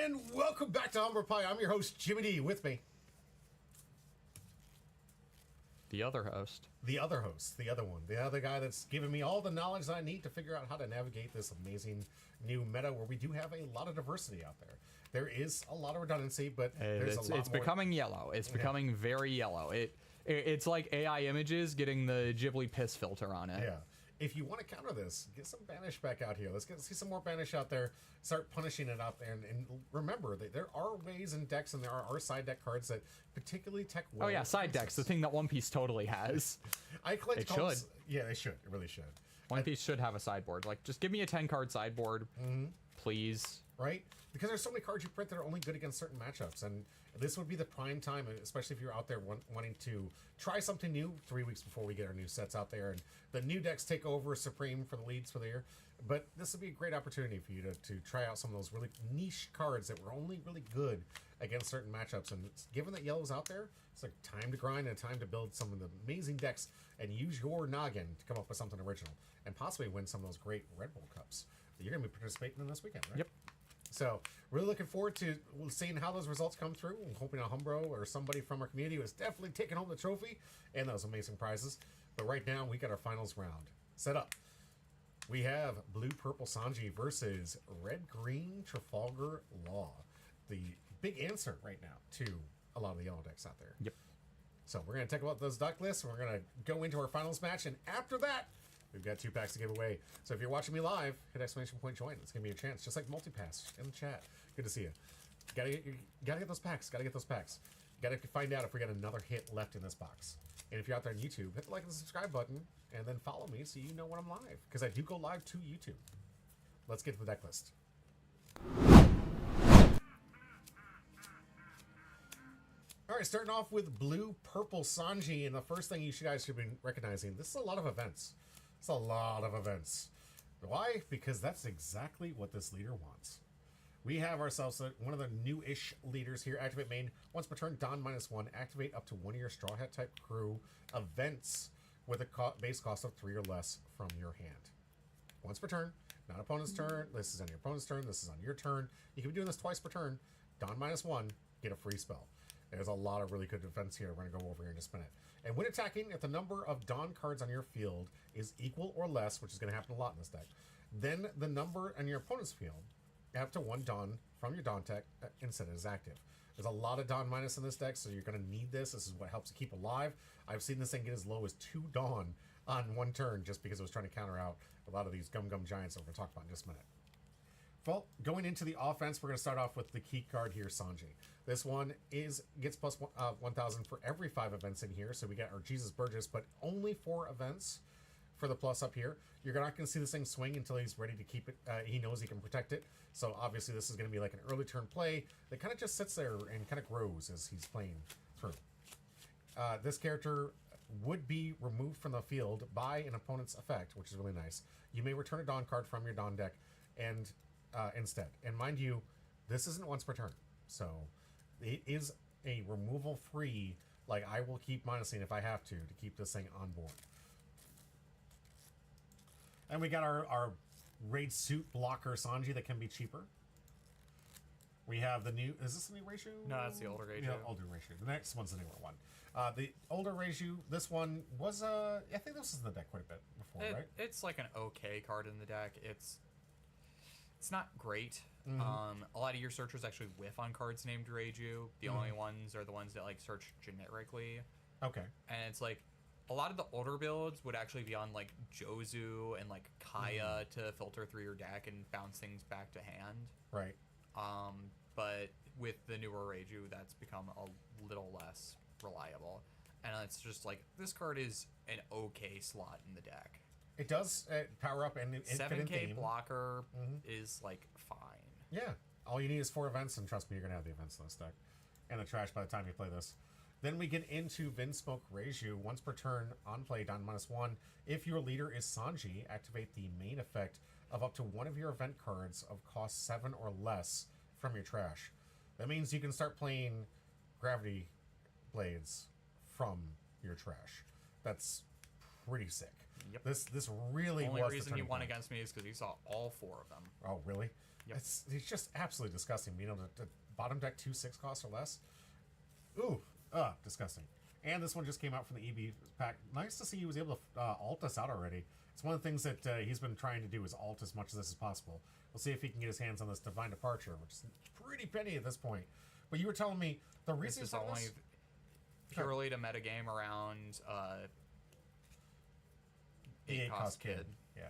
And welcome back to Humber Pie. I'm your host, Jimmy D. With me, The other host. the other host, the other one, the other guy that's giving me all the knowledge that I need to figure out how to navigate this amazing new meta where we do have a lot of diversity out there. There is a lot of redundancy, but there's a lot It's more. becoming yellow. It's becoming very yellow. It's like AI images getting the Ghibli piss filter on it. Yeah. If you want to counter this, get some banish back out here. Let's see some more banish out there. Start punishing it out there. And remember that there are ways in decks and there are side deck cards that particularly tech well. Oh yeah, side decks, the thing that One Piece totally has. I collect It cards. should. Yeah, they should. It really should. One Piece should have a sideboard. Like, just give me a 10-card sideboard, please. Right? Because there's so many cards you print that are only good against certain matchups, and this would be the prime time, especially if you're out there wanting to try something new 3 weeks before we get our new sets out there, and the new decks take over supreme for the leads for the year. But this would be a great opportunity for you to try out some of those really niche cards that were only really good against certain matchups. And given that yellow's out there, it's like time to grind and time to build some of the amazing decks and use your noggin to come up with something original and possibly win some of those great Red Bull Cups that you're going to be participating in this weekend, right? Yep. So really looking forward to seeing how those results come through. I'm hoping a Humbro or somebody from our community was definitely taking home the trophy and those amazing prizes. But right now we got our finals round set up. We have Blue Purple Sanji versus Red Green Trafalgar Law. The big answer right now to a lot of the yellow decks out there. Yep. So we're going to take a look at those deck lists and we're going to go into our finals match. And after that, we've got 2 packs to give away. So if you're watching me live, hit exclamation point join. It's going to be a chance, just like multipass in the chat. Good to see you. Gotta get those packs. Gotta get those packs. Gotta find out if we got another hit left in this box. And if you're out there on YouTube, hit the like and subscribe button and then follow me so you know when I'm live. Because I do go live to YouTube. Let's get to the deck list. All right, starting off with Blue Purple Sanji. And the first thing you guys should be recognizing, this is a lot of events. It's a lot of events. Why? Because that's exactly what this leader wants. We have ourselves one of the new-ish leaders here. Activate main. Once per turn, Don -1. Activate up to one of your Straw Hat type crew events with a base cost of 3 or less from your hand. Once per turn, not opponent's turn. This is on your opponent's turn. This is on your turn. You can be doing this twice per turn. Don -1, get a free spell. There's a lot of really good defense here. We're going to go over here in just a minute. And when attacking, if the number of Dawn cards on your field is equal or less, which is going to happen a lot in this deck, then the number on your opponent's field, up to 1 Dawn from your Dawn tech instead is active. There's a lot of Dawn minus in this deck, so you're going to need this. This is what helps to keep alive. I've seen this thing get as low as 2 Dawn on 1 turn just because it was trying to counter out a lot of these Gum Giants that we're going to talk about in just a minute. Well, going into the offense, we're going to start off with the key card here, Sanji. This one gets plus 1,000 for every 5 events in here. So we get our Jesus Burgess, but only 4 events for the plus up here. You're not going to see this thing swing until he's ready to keep it. He knows he can protect it. So obviously this is going to be like an early turn play that kind of just sits there and kind of grows as he's playing through. This character would be removed from the field by an opponent's effect, which is really nice. You may return a Dawn card from your Dawn deck and instead. And mind you, this isn't once per turn. So it is a removal free, like I will keep minusing if I have to keep this thing on board. And we got our raid suit blocker Sanji that can be cheaper. We have the new, is this the new ratio? No, that's the older ratio. Yeah, older ratio. The next one's the newer one. The older ratio, this one was, I think this was in the deck quite a bit before, right? It's like an okay card in the deck. It's not great. A lot of your searchers actually whiff on cards named Reiju. The only ones are the ones that like search generically. Okay. And it's like a lot of the older builds would actually be on like Jozu and like Kaya to filter through your deck and bounce things back to hand. Right. But with the newer Reiju, that's become a little less reliable. And it's just like, this card is an okay slot in the deck. It does power up and fit in 7k theme. blocker is like fine. Yeah. All you need is 4 events, and trust me, you're going to have the events in this deck. And the trash by the time you play this. Then we get into Vinsmoke Reiju. Once per turn, on play, down -1. If your leader is Sanji, activate the main effect of up to one of your event cards of cost 7 or less from your trash. That means you can start playing Gravity Blades from your trash. That's pretty sick. Yep. This really The only was reason the you turning won point. against me is because you saw all 4 of them. Oh, really? Yep. It's just absolutely disgusting. Being able to bottom deck 2 6 costs or less. Ooh, disgusting. And this one just came out from the EB pack. Nice to see he was able to alt us out already. It's one of the things that he's been trying to do is alt as much of this as possible. We'll see if he can get his hands on this Divine Departure, which is pretty penny at this point. But you were telling me the reason This is only purely to metagame around the 8 cost kid. Yeah.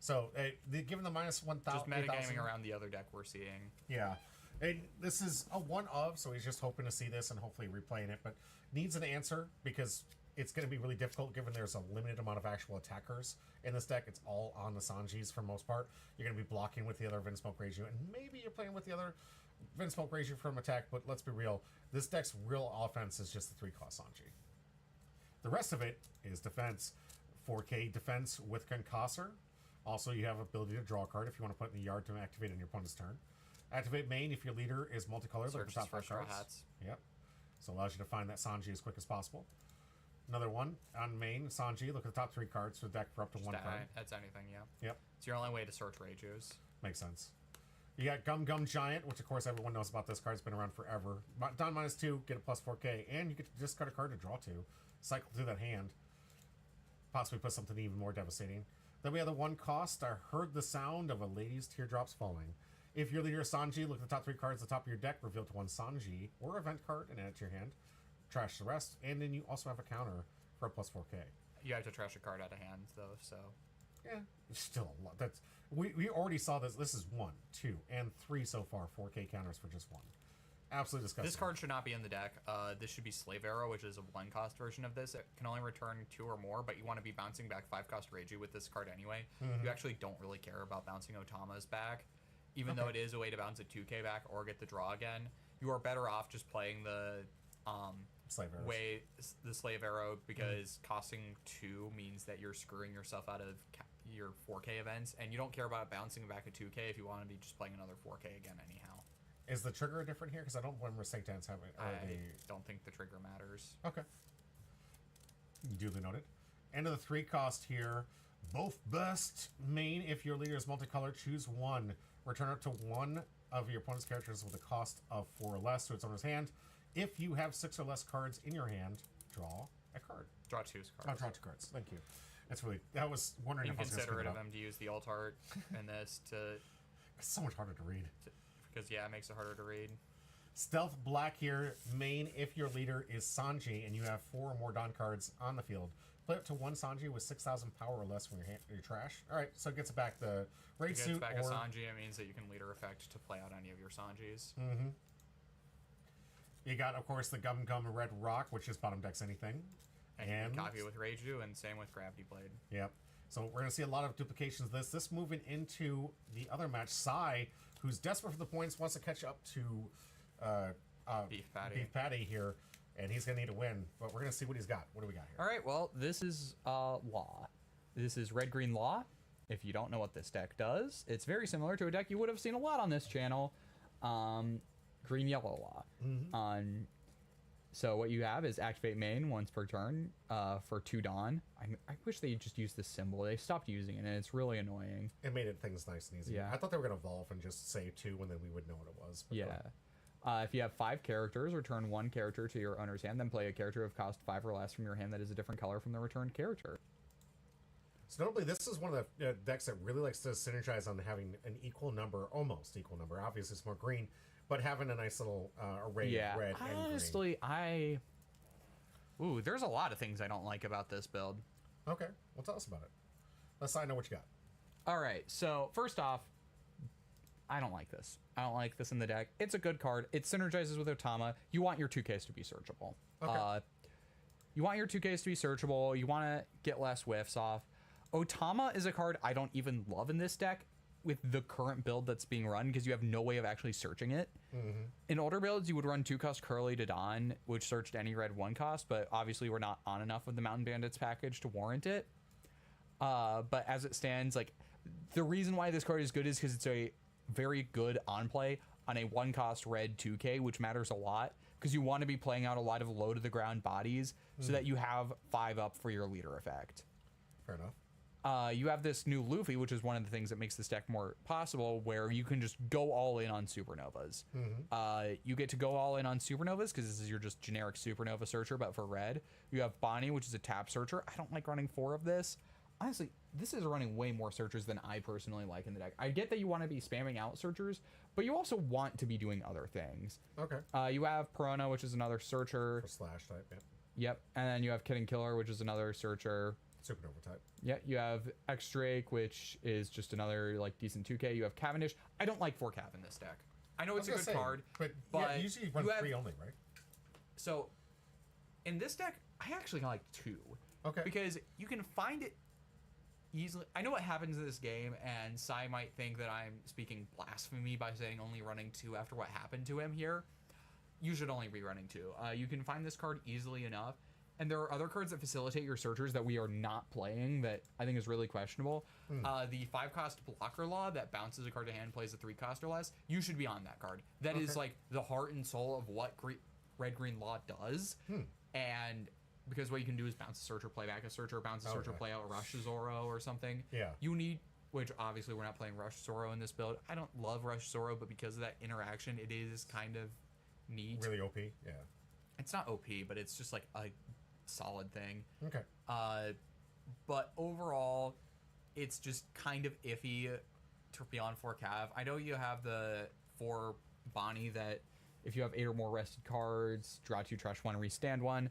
So given the minus 1,000. Just metagaming around the other deck we're seeing. Yeah. And this is a one of, so he's just hoping to see this and hopefully replaying it, but needs an answer because it's going to be really difficult given there's a limited amount of actual attackers in this deck. It's all on the Sanjis for the most part. You're going to be blocking with the other Vinsmoke Reiju, and maybe you're playing with the other Vinsmoke Reiju from attack, but let's be real. This deck's real offense is just the 3-cost Sanji. The rest of it is defense. 4K defense with Concussor. Also, you have ability to draw a card if you want to put it in the yard to activate on your opponent's turn. Activate main if your leader is multicolored, like the top 5 straw cards. hats. Yep. So allows you to find that Sanji as quick as possible. Another one on main Sanji. Look at the top 3 cards for the deck for up to 1 card. That's anything, yeah. Yep. It's your only way to search Reijus. Makes sense. You got Gum Gum Giant, which of course everyone knows about this card. It's been around forever. Don -2, get a plus 4K, and you get to discard a card to draw 2. Cycle through that hand. Possibly put something even more devastating. Then we have the 1 cost. I heard the sound of a lady's teardrops falling. If your leader is Sanji, look at the top 3 cards at the top of your deck, reveal to 1 Sanji or event card and add it to your hand. Trash the rest, and then you also have a counter for a plus 4K. You have to trash a card out of hand, though, so... Yeah, it's still a lot. That's we already saw this. This is 1, 2, and 3 so far. 4K counters for just 1. Absolutely disgusting. This card should not be in the deck. This should be Slave Arrow, which is a 1-cost version of this. It can only return 2 or more, but you want to be bouncing back 5-cost Reiju with this card anyway. You actually don't really care about bouncing Otama's back. Even though it is a way to bounce a 2K back or get the draw again, you are better off just playing the Slave Arrow because costing 2 means that you're screwing yourself out of your 4K events, and you don't care about bouncing back a 2K if you want to be just playing another 4K again anyhow. Is the trigger different here? Because I don't remember Sanctans having... I don't think the trigger matters. Okay. Duly noted. End of the 3 cost here. Both best main. If your leader is multicolored, choose 1. Return up to 1 of your opponent's characters with a cost of 4 or less to its owner's hand. If you have 6 or less cards in your hand, draw a card. Draw 2 cards. Oh, draw 2 cards. Thank you. That's really... I was wondering if I was going to Inconsiderate of him to use the alt art in this to... It's so much harder to read. Because, yeah, it makes it harder to read. Stealth Black here. Main, if your leader is Sanji and you have 4 or more Dawn cards on the field, play up to 1 Sanji with 6,000 power or less when you're trash. All right, so it gets back the raid suit. It gets back a Sanji. It means that you can leader effect to play out any of your Sanjis. Mm-hmm. You got, of course, the Gum Gum Red Rock, which just bottom decks anything. And you can copy it with Reiju, and same with Gravity Blade. Yep. So we're going to see a lot of duplications of this. This moving into the other match, Sai, who's desperate for the points, wants to catch up to Beef Patty here, and he's going to need a win. But we're going to see what he's got. What do we got here? All right, well, this is Law. This is Red-Green Law. If you don't know what this deck does, it's very similar to a deck you would have seen a lot on this channel, Green-Yellow Law. Mm-hmm. So what you have is activate main once per turn for 2 Dawn. I wish they just used this symbol. They stopped using it, and it's really annoying. It made things nice and easy. Yeah. I thought they were going to evolve and just say 2, and then we would know what it was. But Yeah. If you have 5 characters, return 1 character to your owner's hand, then play a character of cost 5 or less from your hand that is a different color from the returned character. So notably, this is one of the decks that really likes to synergize on having an equal number, almost equal number. Obviously, it's more green, but having a nice little array of red and green. Honestly, Ooh, there's a lot of things I don't like about this build. Okay, well, tell us about it. Let's know what you got. All right, so first off, I don't like this. I don't like this in the deck. It's a good card. It synergizes with Otama. You want your 2Ks to be searchable. Okay. You want your 2Ks to be searchable. You want to get less whiffs off. Otama is a card I don't even love in this deck with the current build that's being run because you have no way of actually searching it. Mm-hmm. In older builds, you would run 2-cost Curly to Dawn, which searched any red 1-cost, but obviously we're not on enough of the Mountain Bandits package to warrant it. But as it stands, like, the reason why this card is good is because it's a very good on play on a 1-cost red 2K, which matters a lot because you want to be playing out a lot of low to the ground bodies so that you have 5 up for your leader effect. Fair enough. you have this new Luffy, which is one of the things that makes this deck more possible, where you can just go all in on Supernovas. You get to go all in on Supernovas because this is your just generic Supernova searcher, but for red. You have Bonnie, which is a tap searcher. I don't like running 4 of this. Honestly, this is running way more searchers than I personally like in the deck. I get that you want to be spamming out searchers, but you also want to be doing other things. Okay. You have Perona, which is another searcher. For slash type, yeah. Yep. And then you have Kid and Killer, which is another searcher. Supernova type. Yeah, you have X Drake, which is just another like decent 2K. You have Cavendish. I don't like 4 Cav in this deck. I know it's a good card, but yeah, usually you run 3 only, right? So, in this deck, I actually like 2. Okay. Because you can find it easily. I know what happens in this game, and Sai might think that I'm speaking blasphemy by saying only running 2 after what happened to him here. You should only be running 2. You can find this card easily enough. And there are other cards that facilitate your searchers that we are not playing that I think is really questionable. The 5-cost blocker law that bounces a card to hand, plays a 3-cost or less. You should be on that card. That is like the heart and soul of what red-green law does. And because what you can do is bounce a searcher, play back a searcher, bounce a searcher, play out a Rush Zoro or something. Yeah. You need, which obviously we're not playing Rush Zoro in this build. I don't love Rush Zoro, but because of that interaction, it is kind of neat. Really OP, yeah. It's not OP, but it's just like a solid thing. Okay. But overall, it's just kind of iffy to be on 4 Cav. I know you have the 4 Bonnie that if you have 8 or more rested cards, draw 2, trash 1, restand 1.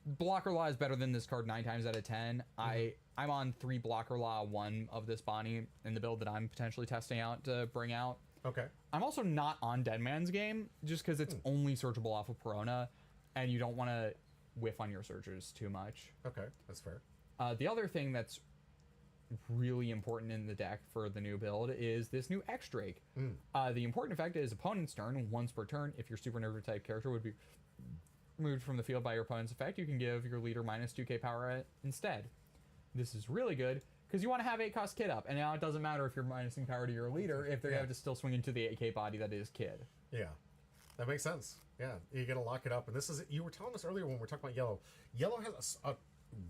Blocker Law is better than this card 9 times out of 10. I'm on 3 Blocker Law, 1 of this Bonnie in the build that I'm potentially testing out to bring out. Okay. I'm also not on Dead Man's Game just because it's only searchable off of Perona, and you don't want to whiff on your searchers too much. Okay, that's fair. The other thing that's really important in the deck for the new build is this new X Drake. The important effect is opponent's turn, once per turn. If your Supernova type character would be moved from the field by your opponent's effect, you can give your leader minus 2k power instead. This is really good because you want to have 8-cost Kid up, and now it doesn't matter if you're minusing power to your leader if they have to still swing into the 8k body that is Kid. Yeah, that makes sense. Yeah, you gotta lock it up, and this is, you were telling us earlier when we were talking about Yellow. Yellow has a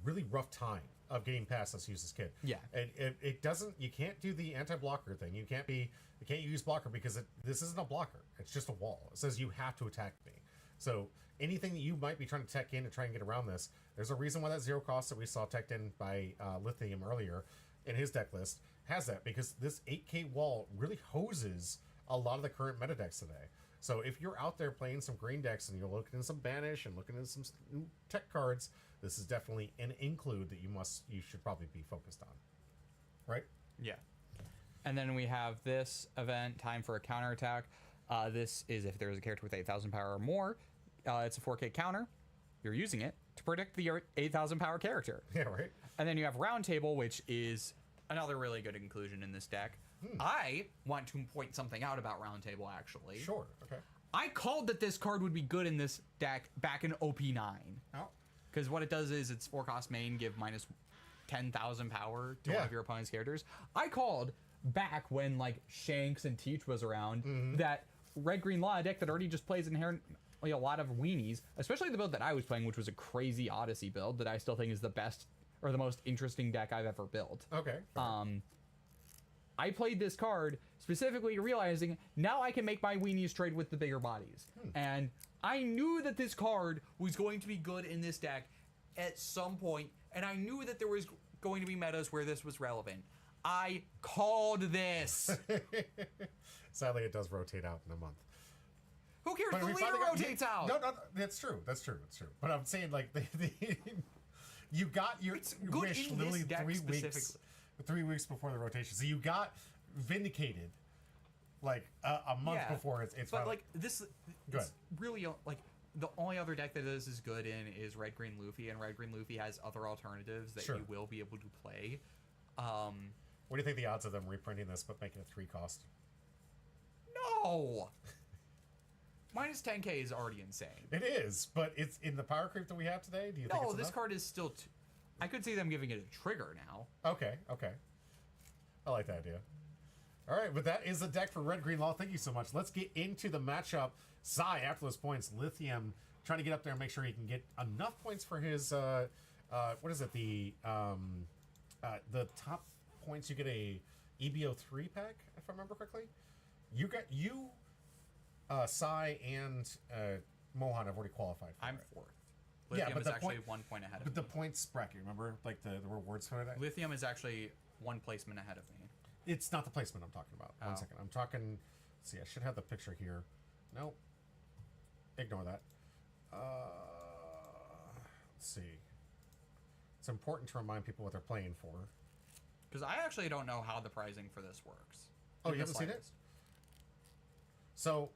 really rough time of getting past this uses Kid. Yeah, and it doesn't. You can't do the anti-blocker thing. You can't use blocker because this isn't a blocker. It's just a wall. It says you have to attack me. So anything that you might be trying to tech in to try and get around this, there's a reason why that 0 cost that we saw teched in by Lithium earlier in his deck list has that, because this 8k wall really hoses a lot of the current meta decks today. So if you're out there playing some green decks and you're looking at some Banish and looking at some new tech cards, this is definitely an include that you should probably be focused on. Right? Yeah. And then we have this event, time for a counterattack. This is if there's a character with 8,000 power or more. It's a 4k counter. You're using it to predict the 8,000 power character. Yeah, right. And then you have Round Table, which is another really good inclusion in this deck. I want to point something out about Round Table, actually. Sure, okay. I called that this card would be good in this deck back in OP9. Oh. Because what it does is it's 4-cost main, give minus 10,000 power to one of your opponent's characters. I called back when like Shanks and Teach was around that red-green law deck that already just plays inherently a lot of weenies, especially the build that I was playing, which was a crazy Odyssey build that I still think is the best or the most interesting deck I've ever built. Okay. I played this card specifically realizing now I can make my weenies trade with the bigger bodies. And I knew that this card was going to be good in this deck at some point, and I knew that there was going to be metas where this was relevant. I called this. Sadly, it does rotate out in a month. Who cares? The leader rotates out. No, that's true. That's true. But I'm saying, like, you got your wish literally 3 weeks before the rotation. So you got vindicated, like, a month before it's but, finally... like, this is really, like, the only other deck that this is good in is Red-Green Luffy, and Red-Green Luffy has other alternatives that you will be able to play. What do you think the odds of them reprinting this but making it 3 cost? No! Minus 10k is already insane. It is, but it's in the power creep that we have today. Do you think it's this enough? card is still... I could see them giving it a trigger now. Okay. I like that idea. All right, but that is the deck for Red Green Law. Thank you so much. Let's get into the matchup. Sai, after those points, Lithium trying to get up there and make sure he can get enough points for his, what is it, the the top points you get a EBO3 pack, if I remember correctly. Sai and Mohan have already qualified for I'm it. 4th. Yeah, Lithium but is the actually point- 1 point ahead of But me. the points bracket, remember? Like the rewards for that? Lithium is actually 1 placement ahead of me. It's not the placement I'm talking about. One Oh. second. I'm talking... Let's see, I should have the picture here. Nope. Ignore that. Let's see. It's important to remind people what they're playing for. Because I actually don't know how the pricing for this works. Oh, In you the haven't seen it? slightest. So...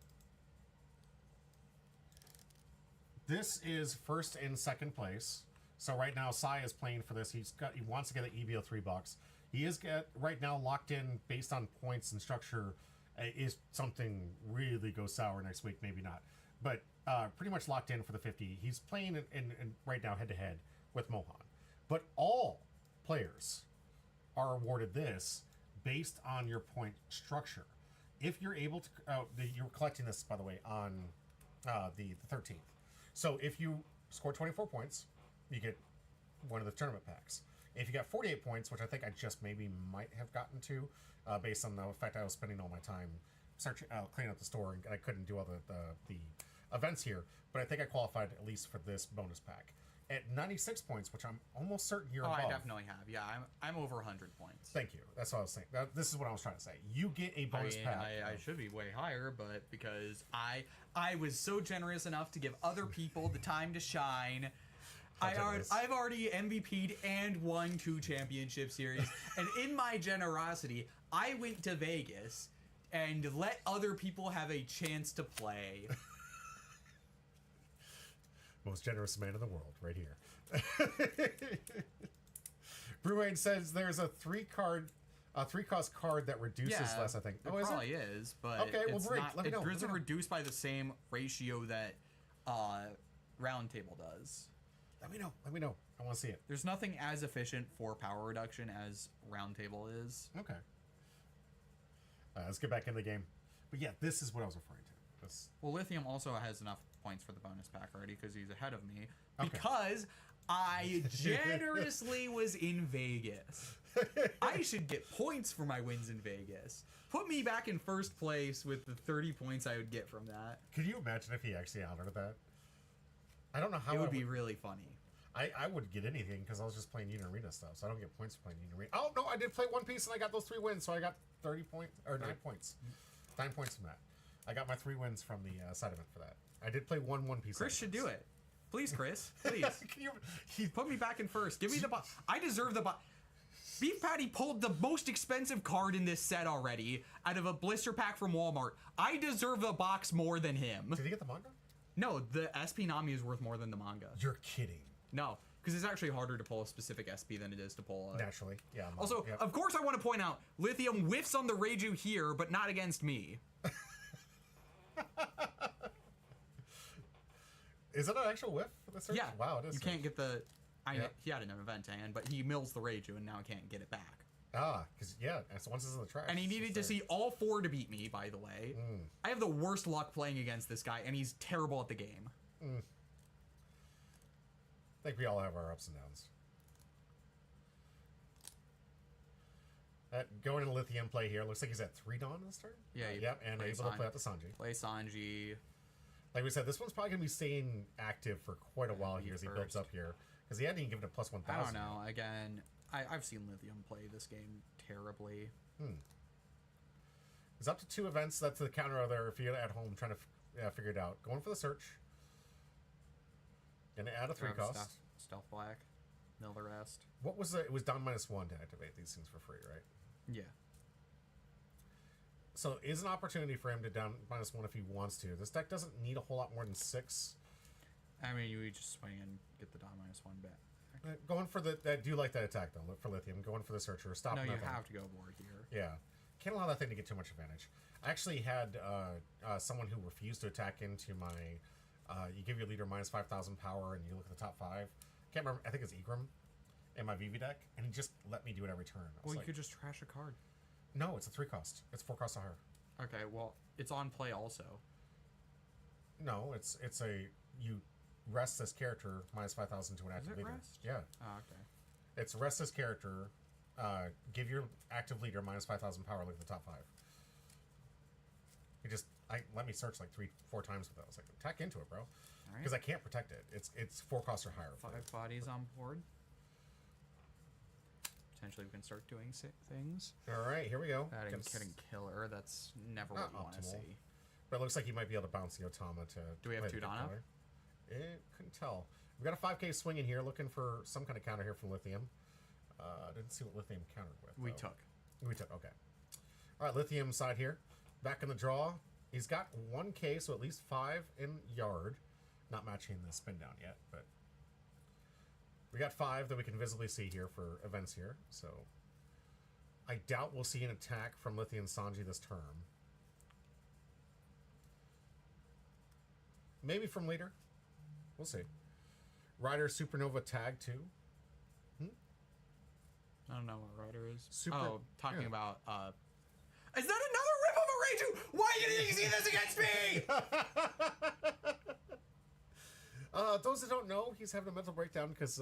This is first and second place. So right now, Sai is playing for this. He wants to get an EBO3 box. He is right now locked in based on points and structure. Is something really goes sour next week? Maybe not. But pretty much locked in for the 50. He's playing in right now head to head with Mohan. But all players are awarded this based on your point structure. If you're able to, you're collecting this by the way on the 13th. So if you score 24 points, you get one of the tournament packs. If you got 48 points, which I think I just maybe might have gotten to, based on the fact I was spending all my time searching, cleaning up the store, and I couldn't do all the events here, but I think I qualified at least for this bonus pack. At 96 points, which I'm almost certain you're Oh, above. I definitely have. Yeah, I'm over 100 points. Thank you. That's what I was saying. This is what I was trying to say. You get a I bonus mean, pack. I should be way higher, but because I was so generous enough to give other people the time to shine. generous. I've already MVP'd and won 2 championship series, and in my generosity, I went to Vegas and let other people have a chance to play. Most generous man in the world, right here. Brewade says there's a 3-cost card that reduces less, I think. It Is probably is, but Okay, well, it's great. not, Let me know. it Let me doesn't know. reduce by the same ratio that Roundtable does. Let me know. Let me know. I want to see it. There's nothing as efficient for power reduction as Roundtable is. Okay. Let's get back in the game. But yeah, this is what I was referring to. This. Well, Lithium also has enough points for the bonus pack already because he's ahead of me. Okay. Because I generously was in Vegas. I should get points for my wins in Vegas. Put me back in first place with the 30 points I would get from that. Could you imagine if he actually honored that? I don't know how It I would be really funny. I would get anything because I was just playing Unit Arena stuff, so I don't get points for playing Unit Arena. Oh no, I did play One Piece and I got those 3 wins, so I got 30 points or 9 points. 9 points from that. I got my 3 wins from the side event for that. I did play One Piece. Chris should do it. Please, Chris. Please. Can you, Put me back in first. Give me the box. I deserve the box. Beef Patty pulled the most expensive card in this set already out of a blister pack from Walmart. I deserve the box more than him. did he get the manga? No, the SP Nami is worth more than the manga. You're kidding. No, because it's actually harder to pull a specific SP than it is to pull a... Naturally, yeah. Also, yeah. of course I want to point out, Lithium whiffs on the Reiju here, but not against me. Is it an actual whiff for the search? Yeah. Wow, it is. You can't get the... Yeah. He had an event hand, but he mills the Reiju and now can't get it back. Because once it's in the trash. And he it's needed just to there. see all 4 to beat me, by the way. I have the worst luck playing against this guy, and he's terrible at the game. I think we all have our ups and downs. Going into Lithium play here. Looks like he's at 3 Dawn this turn. Yeah, he Yep, and plays able to play out the Sanji. Play Sanji. Like we said, this one's probably going to be staying active for quite a while here as he builds first. up here. Because he hadn't even given it plus 1,000. I don't know. Again, I've seen Lithium play this game terribly. It's up to 2 events. That's the counter over there if you're at home trying to figure it out. Going for the search. Going to add a 3 Grab cost. Stealth Black. Mill the rest. What was it? It was down -1 to activate these things for free, right? Yeah. So is an opportunity for him to down -1 if he wants to. This deck doesn't need a whole lot more than 6. I mean, you just swing and get the Dawn -1 back. Going for the... I do like that attack, though, for Lithium. Going for the Searcher. Stop No, you nothing. have to go board here. Yeah. Can't allow that thing to get too much advantage. I actually had someone who refused to attack into my... you give your leader -5,000 power, and you look at the top 5. Can't remember. I think it's Egram in my VV deck, and he just let me do it every turn. I was Well, you like, could just trash a card. no, it's a 3 cost. It's 4 costs higher. Okay, well, it's on play also. No, it's a... You rest this character -5,000 to an active it leader. rest? Yeah. Oh, okay. It's rest this character, give your active leader minus 5,000 power. Look at the top 5. It just let me search like 3-4 times with that. I was like, attack into it, bro, because I can't protect it. It's 4 costs or higher. 5 bodies on board. Potentially we can start doing things. All right, here we go. Adding Kidding Killer, that's never what you want to see. But it looks like you might be able to bounce the Otama to. Do we have 2 Donna? Couldn't tell. We got a 5K swing in here, looking for some kind of counter here from Lithium. Didn't see what Lithium countered with. We though. took. We took. Okay. All right, Lithium side here, back in the draw. He's got 1K, so at least 5 in yard. Not matching the spin down yet, but we got 5 that we can visibly see here for events here. So I doubt we'll see an attack from Lithium Sanji this term. Maybe from leader. We'll see. Rider Supernova tag 2. I don't know what Rider is. Talking about. Is that another rip of a Reiju? Why didn't you see this against me? Those that don't know, he's having a mental breakdown because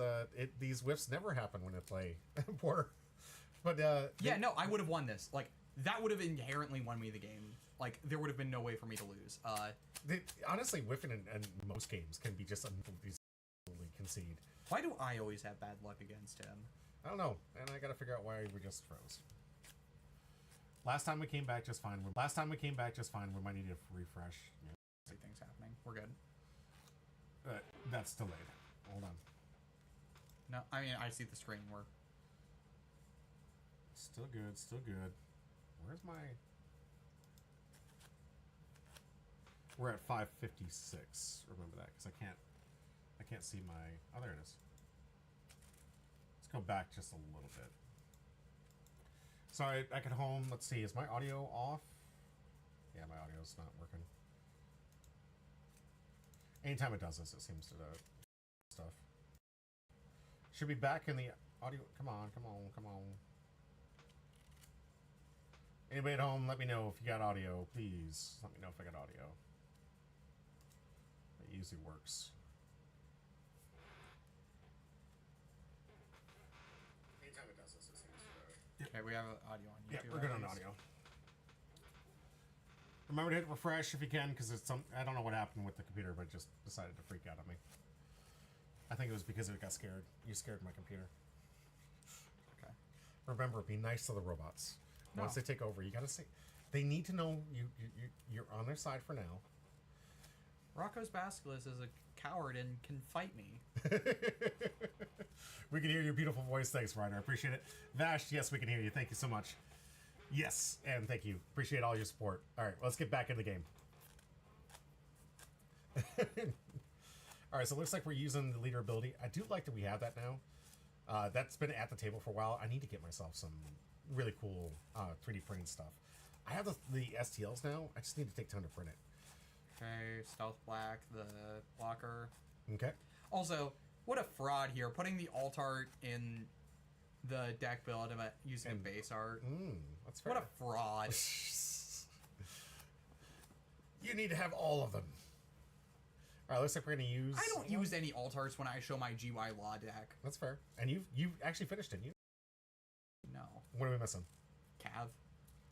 these whiffs never happen when they play Porter. But yeah, no, I would have won this. Like that would have inherently won me the game. Like there would have been no way for me to lose. Honestly, whiffing in most games can be just unbelievably concede. Why do I always have bad luck against him? I don't know, and I gotta figure out why we just froze. Last time we came back just fine. We might need a refresh. Yeah. See things happening. We're good. That's delayed. Hold on. No, I mean I see the screen. We're still good. Still good. Where's my? We're at 556. Remember that, because I can't see my. Oh, there it is. Let's go back just a little bit. Sorry, back at home. Let's see. Is my audio off? Yeah, my audio's not working. Anytime it does this, it seems to do stuff. Should be back in the audio. Come on. Anybody at home, let me know if you got audio. Please let me know if I got audio. It usually works. Anytime it does this, it seems to. okay. We have audio on YouTube. Yeah, we're good on audio. Remember to hit refresh if you can, because it's some. I don't know what happened with the computer, but it just decided to freak out on me. I think it was because it got scared. You scared my computer. Okay. Remember, be nice to the robots. No. Once they take over, you gotta say. They need to know you're on their side for now. Rocco's Basilisk is a coward and can fight me. We can hear your beautiful voice. Thanks, Ryder. I appreciate it. Vash, yes, we can hear you. Thank you so much. Yes, and thank you. Appreciate all your support. All right, let's get back in the game. All right, so it looks like we're using the leader ability. I do like that we have that now. That's been at the table for a while. I need to get myself some really cool 3D printing stuff. I have the STLs now. I just need to take time to print it. Okay, stealth black, the blocker. Okay. Also, what a fraud here, putting the alt art in the deck build and using And- base art. That's fair. What a fraud. You need to have all of them. All right, looks like we're gonna use. I don't use any alt arts when I show my GY Law deck. That's fair. And you've actually finished, didn't you? No. What are we missing? Cav.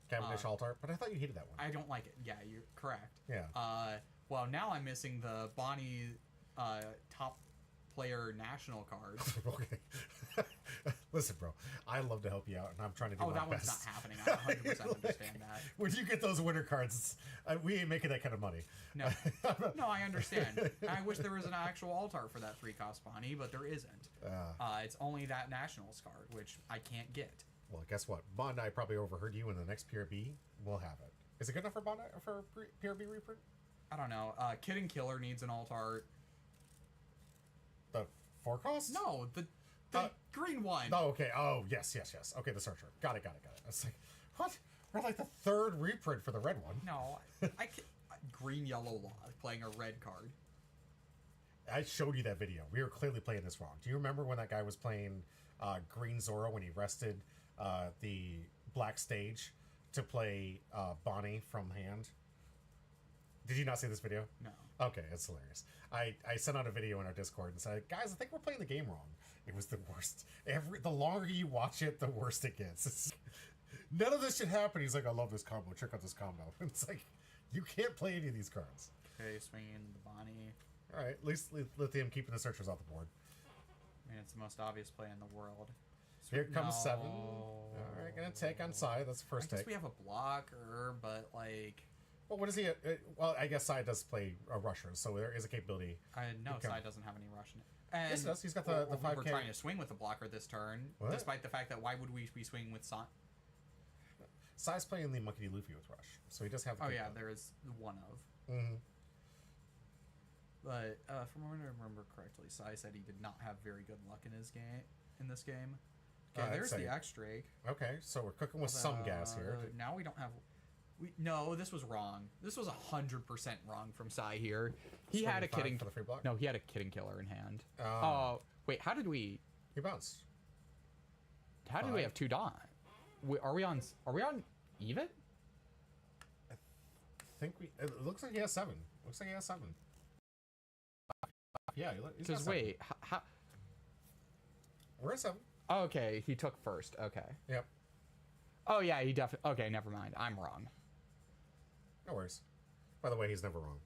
Cavendish Altar, but I thought you hated that one. I don't like it. Yeah, you're correct. Yeah. Well, now I'm missing the Bonnie top player national card. Okay. Listen, bro, I love to help you out, and I'm trying to do Oh, my that one's best. not happening. I 100% understand that. When you get those winter cards, we ain't making that kind of money. No, no, I understand. I wish there was an actual altar for that 3-cost Bonnie, but there isn't. It's only that Nationals card, which I can't get. Well, guess what? Bondi probably overheard you, and the next PRB will have it. Is it good enough for Bondi for PRB reprint? I don't know. Kid and Killer needs an alt art. The 4-cost? No, the green one. Oh, okay. Oh, yes. Okay, the Searcher. Got it. I was like, what? We're like the 3rd reprint for the red one. No, I can green yellow law playing a red card. I showed you that video. We were clearly playing this wrong. Do you remember when that guy was playing Green Zoro when he rested the black stage to play Bonnie from hand? Did you not see this video? No. Okay, it's hilarious. I sent out a video in our Discord and said, guys, I think we're playing the game wrong. It was the worst. The longer you watch it, the worse it gets. None of this should happen. He's like, I love this combo. Check out this combo. It's like, you can't play any of these cards. Okay, swinging the Bonnie. All right, at least Lithium keeping the searchers off the board. I mean, it's the most obvious play in the world. Here comes No. 7. All right, gonna take on Sai. That's the first I guess take. we have a blocker, but like, Well, what is he? Well, I guess Sai does play a rusher, so there is a capability. no, Okay. Sai doesn't have any rush in it. And Yes, it does. He's got the we 5K. were trying to swing with the blocker this turn, What? despite the fact that why would we be swinging with Sai? Sai's playing the Monkey D. Luffy with rush, so he does have. Oh yeah, there is one of. Mm-hmm. But from what I remember correctly, Sai said he did not have very good luck in his game. In this game. Okay, I'd there's say- the X Drake. Okay, so we're cooking with some gas here. Now we don't have. No, this was wrong. This was 100% wrong from Sai here. He had a Swinging 5 kidding. for the free block. No, he had a kidding killer in hand. Oh. Wait, how did we? He bounced. How did we 5. have 2 Dawn? Are we on even? I think we. It looks like he has 7. Looks like he has 7. Yeah, he's got Because 7. wait, how? We're at 7. Oh, okay, he took first. Okay. Yep. Oh yeah, he definitely. Okay, never mind. I'm wrong. No worries. By the way, he's never wrong.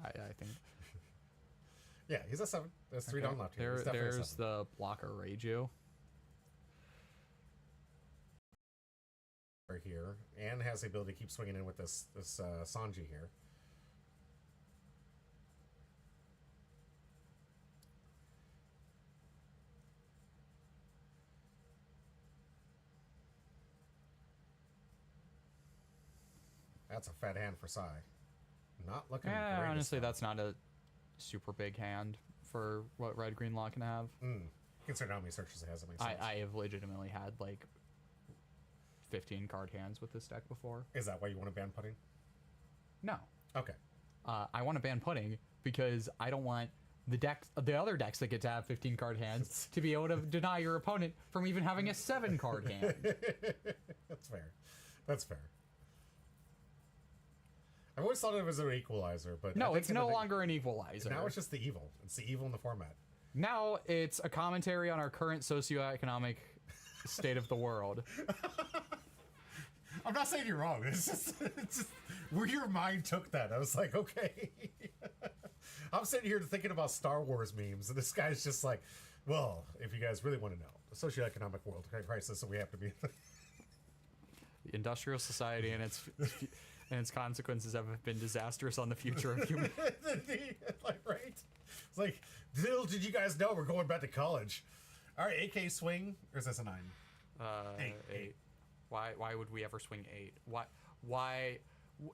I think Yeah, he's at 7. There's 3 down left here. He's definitely at there's 7. the blocker Reiju. Here, and has the ability to keep swinging in with this Sanji here. That's a fat hand for Sai. Not looking great. Honestly, that's not a super big hand for what red green law can have. Considering how many searches it has, it makes sense. I have legitimately had like 15 card hands with this deck before. Is that why you want to ban putting? No. Okay. I want to ban pudding because I don't want the other decks that get to have 15 card hands to be able to deny your opponent from even having a 7 card hand. That's fair. That's fair. I've always thought of it as an equalizer, but I No, think it's in no the- longer an equalizer. Now it's just the evil. It's the evil in the format. Now it's a commentary on our current socioeconomic state of the world. I'm not saying you're wrong. It's just where your mind took that. I was like, okay. I'm sitting here thinking about Star Wars memes, and this guy's just like, well, if you guys really want to know, the socioeconomic world crisis that we have to be. The industrial society and its consequences have been disastrous on the future of human. Like, right? It's like, little did you guys know we're going back to college. All right, AK swing, or is this a 9? Eight. Why would we ever swing 8? Why?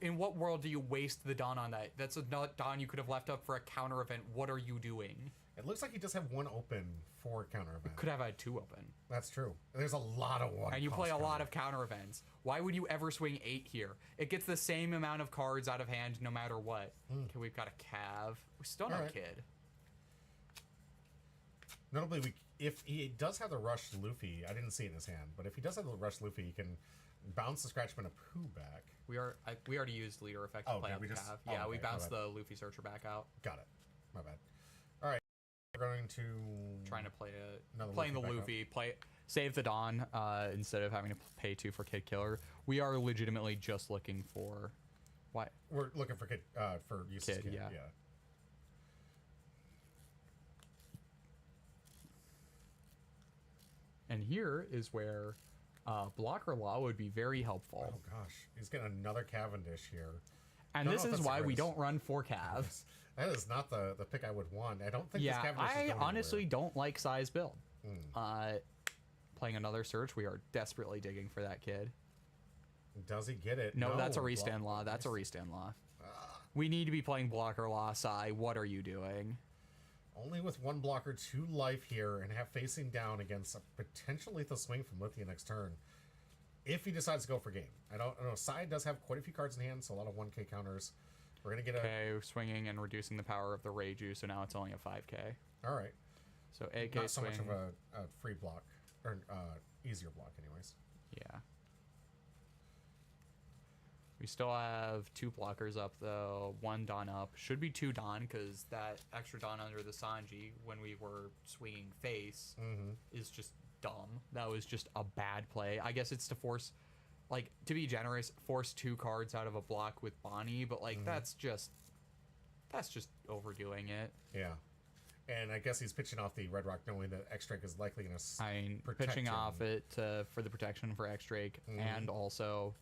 In what world do you waste the Dawn on that? That's a Dawn you could have left up for a counter event. What are you doing? It looks like he does have 1 open for counter event. Could have had 2 open. That's true. There's a lot of 1. And you play a lot of counter events. Why would you ever swing 8 here? It gets the same amount of cards out of hand no matter what. Okay, we've got a Cav. We still no Alright. Kid. Notably, if he does have the rush Luffy, I didn't see it in his hand, but if he does have the rush Luffy, he can bounce the Scratchman of Pooh back. We already used leader effect to Oh, play did out we the just- Cav. oh, Yeah, we okay, my bounced bad. the Luffy Searcher back out. Got it. My bad. All right, we're going to Trying to play Another playing Luffy the back Luffy, save the Dawn instead of having to pay 2 for Kid Killer. We are legitimately just looking for why. We're looking for Eustace Kid, Kid. yeah. Yeah. And here is where blocker law would be very helpful. Oh gosh, he's getting another Cavendish here. And Don't this know if is that's the why we greatest. don't run 4 Cavs. That is not the pick I would want. I don't think Yeah, this Cavendish is I going honestly anywhere. don't like size build. Playing another search, we are desperately digging for that kid. Does he get it? No, that's a block- restand law. That's a restand law. We need to be playing blocker law, Sai. What are you doing? Only with 1 blocker, 2 life here, and have facing down against a potential lethal swing from Lithia next turn. If he decides to go for game. I don't know. Sai does have quite a few cards in hand, so a lot of 1K counters. We're going to get a... Okay, swinging and reducing the power of the Reiju, so now it's only a 5K. All right. So AK Not so swing. much of a free block, or easier block anyways. Yeah. We still have 2 blockers up though, 1 Dawn up. Should be 2 Dawn because that extra Dawn under the Sanji when we were swinging face is just dumb. That was just a bad play. I guess it's to force, like, to be generous, force 2 cards out of a block with Bonnie, but like that's just overdoing it. Yeah. And I guess he's pitching off the Red Rock knowing that X-Drake is likely going to I mean, protect pitching him. off it for the protection for X-Drake, and also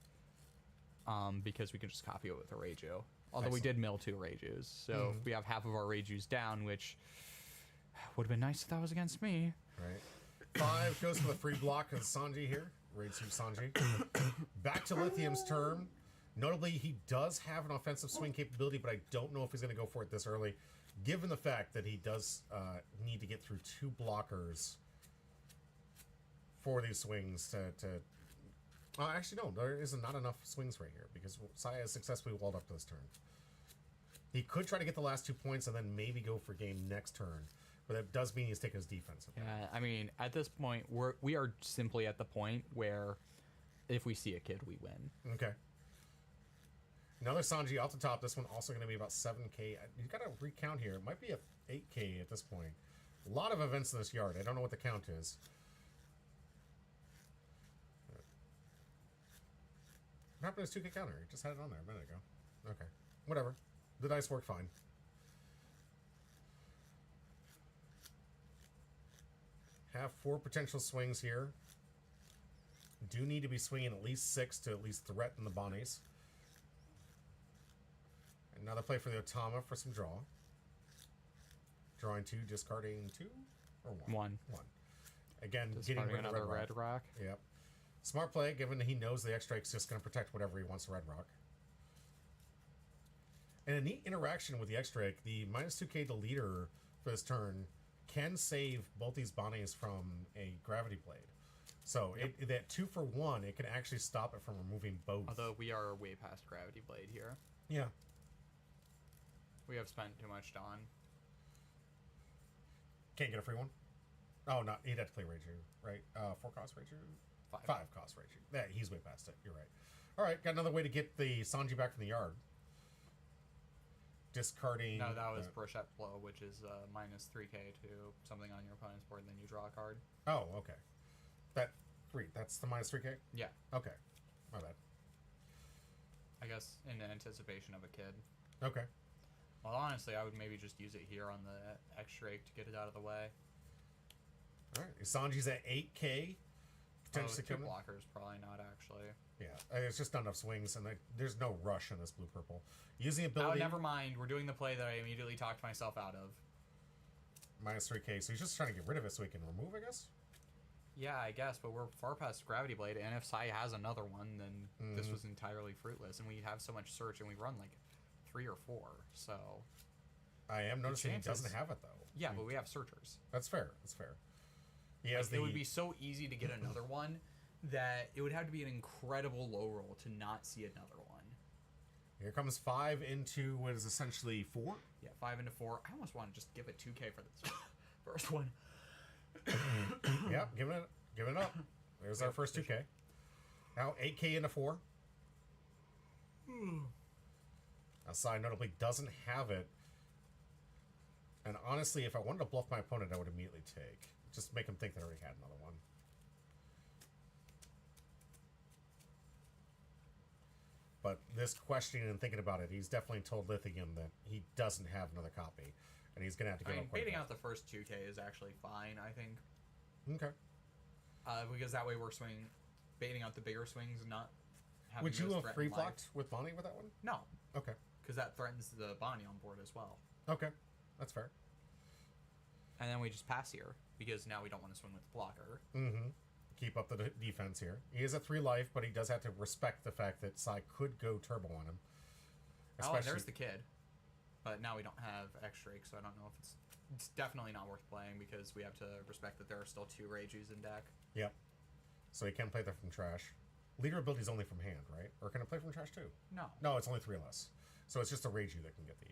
because we can just copy it with a Reiju. Although we did mill 2 Reijus, so we have half of our Reijus down, which would have been nice if that was against me. Right. 5 goes for the free block of Sanji here. Raid Suit Sanji. Back to Lithium's turn. Notably, he does have an offensive swing capability, but I don't know if he's going to go for it this early, given the fact that he does need to get through 2 blockers for these swings to actually, no, there is not enough swings right here because Saya has successfully walled up to this turn. He could try to get the last 2 points and then maybe go for game next turn, but that does mean he's taking his defensive. Yeah, I mean, at this point, we are simply at the point where if we see a kid, we win. Okay. Another Sanji off the top. This one also going to be about 7k. You got to recount here. It might be a 8k at this point. A lot of events in this yard. I don't know what the count is. What happened to his 2k counter? He just had it on there a minute ago. Okay. Whatever. The dice work fine. Have 4 potential swings here. Do need to be swinging at least 6 to at least threaten the Bonnies. Another play for the Otama for some draw. Drawing 2, discarding 2 or 1? 1. Again, getting rid of the another Red Rock. Yep. Smart play, given that he knows the X-Strike's just going to protect whatever he wants to Red Rock. And a neat interaction with the X-Strike, the -2k deleter for this turn can save both these Bonnies from a Gravity Blade. So that 2 for 1, it can actually stop it from removing both. Although we are way past Gravity Blade here. Yeah. We have spent too much Dawn. Can't get a free one? Oh, not. He'd have to play Reiju, right? 4 cost Reiju? 5 cost Reiju. Yeah, he's way past it. You're right. All right, got another way to get the Sanji back from the yard. Discarding... No, that was Brochette Blow, which is -3k to something on your opponent's board, and then you draw a card. Oh, okay. That's the -3k? Yeah. Okay. My bad. I guess in anticipation of a kid. Okay. Well, honestly, I would maybe just use it here on the X-Drake to get it out of the way. All right. Sanji's at 8k. Potentially 2 coming. blockers, probably not actually. Yeah, it's just not enough swings, and there's no rush on this blue-purple. Using Oh, ability... never mind. We're doing the play that I immediately talked myself out of. -3k, so he's just trying to get rid of it so he can remove, I guess? Yeah, I guess, but we're far past Gravity Blade, and if Sai has another one, then this was entirely fruitless, and we have so much search, and we run like 3 or 4, so... I am noticing he chances- doesn't have it, though. Yeah, but we have searchers. That's fair. That's fair. He has It would be so easy to get another one that it would have to be an incredible low roll to not see another one. Here comes 5 into what is essentially 4. Yeah, 5 into 4. I almost want to just give it 2k for this first one. Yeah, giving it up. There's our first 2k. Now 8k into 4. Now Sai notably doesn't have it. And honestly, if I wanted to bluff my opponent, I would immediately take. Just make him think that I already had another one. But this questioning and thinking about it, he's definitely told Lithium that he doesn't have another copy. And he's going to have to give up quite a baiting bit. out the first 2k is actually fine, I think. Okay. Because that way we're baiting out the bigger swings and not having Would you those have threaten free life. blocked with Bonnie with that one? No, Okay. because that threatens the Bonnie on board as well. Okay. That's fair. And then we just pass here, because now we don't want to swing with the blocker. Mm-hmm. Keep up the defense here. He is at 3 life, but he does have to respect the fact that Sai could go turbo on him. Oh, and there's the kid. But now we don't have X-Drake, so I don't know if it's definitely not worth playing, because we have to respect that there are still 2 Reijus in deck. Yep. So he can play that from trash. Leader ability is only from hand, right? Or can it play from trash too? No. No, it's only 3 less. So it's just a Reiju that can get the...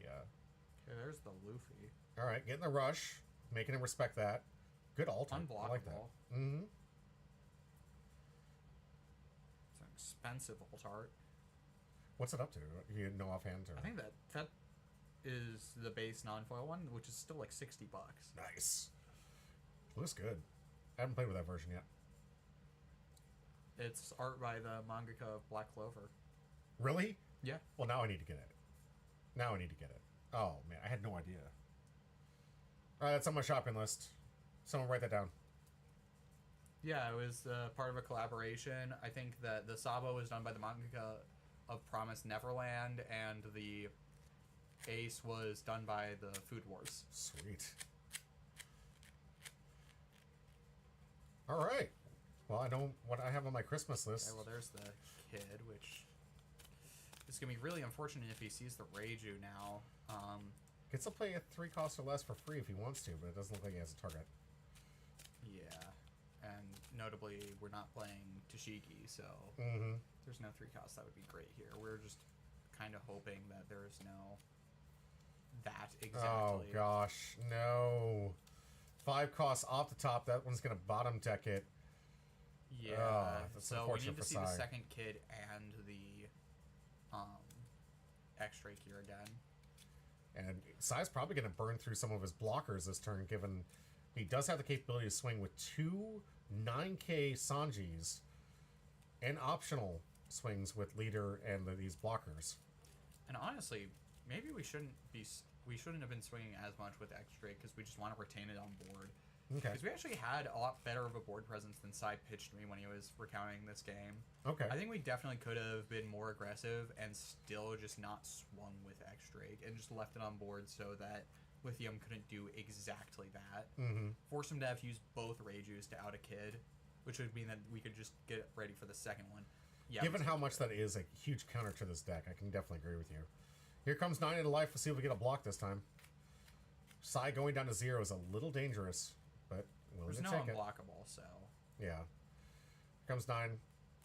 Okay, there's the Luffy. Alright, getting the rush. Making him respect that. Good alt. I like that. Unblockable. Mm-hmm. It's an expensive alt art. What's it up to? You know offhand? Or? I think that is the base non-foil one, which is still like $60. Nice. Looks good. I haven't played with that version yet. It's art by the mangaka of Black Clover. Really? Yeah. Well, now I need to get it. Now I need to get it. Oh, man. I had no idea. All right, that's on my shopping list. Someone write that down. Yeah, it was part of a collaboration. I think that the Sabo was done by the mangaka of Promised Neverland, and the Ace was done by the Food Wars. Sweet. All right. Well, I know what I have on my Christmas list. Okay, well, there's the kid, which is going to be really unfortunate if he sees the Reiju now. Gets to play at 3 costs or less for free if he wants to, but it doesn't look like he has a target. Yeah. And notably, we're not playing Toshiki, so Mm-hmm. there's no 3 costs. That would be great here. We're just kind of hoping that there's no that exactly. Oh, gosh. No. 5 costs off the top. That one's going to bottom deck it. Yeah. That's So we unfortunate need to for see the Sai. second kid and the X-Drake here again. And Sai's probably going to burn through some of his blockers this turn, given he does have the capability to swing with 2 9K Sanjis and optional swings with leader and these blockers. And honestly, maybe we shouldn't have been swinging as much with X-Drake because we just want to retain it on board. Okay. Because we actually had a lot better of a board presence than Sai pitched me when he was recounting this game. Okay. I think we definitely could have been more aggressive and still just not swung with X-Drake and just left it on board so that Lithium couldn't do exactly that. Mm-hmm. Force him to have to use both Reijus to out a kid, which would mean that we could just get ready for the second one. Yeah. Given how much that is a huge counter to this deck, I can definitely agree with you. Here comes 9 into life. Let's see if we get a block this time. Sai going down to 0 is a little dangerous, but willing There's to no take it. unblockable, so Yeah. Here comes 9.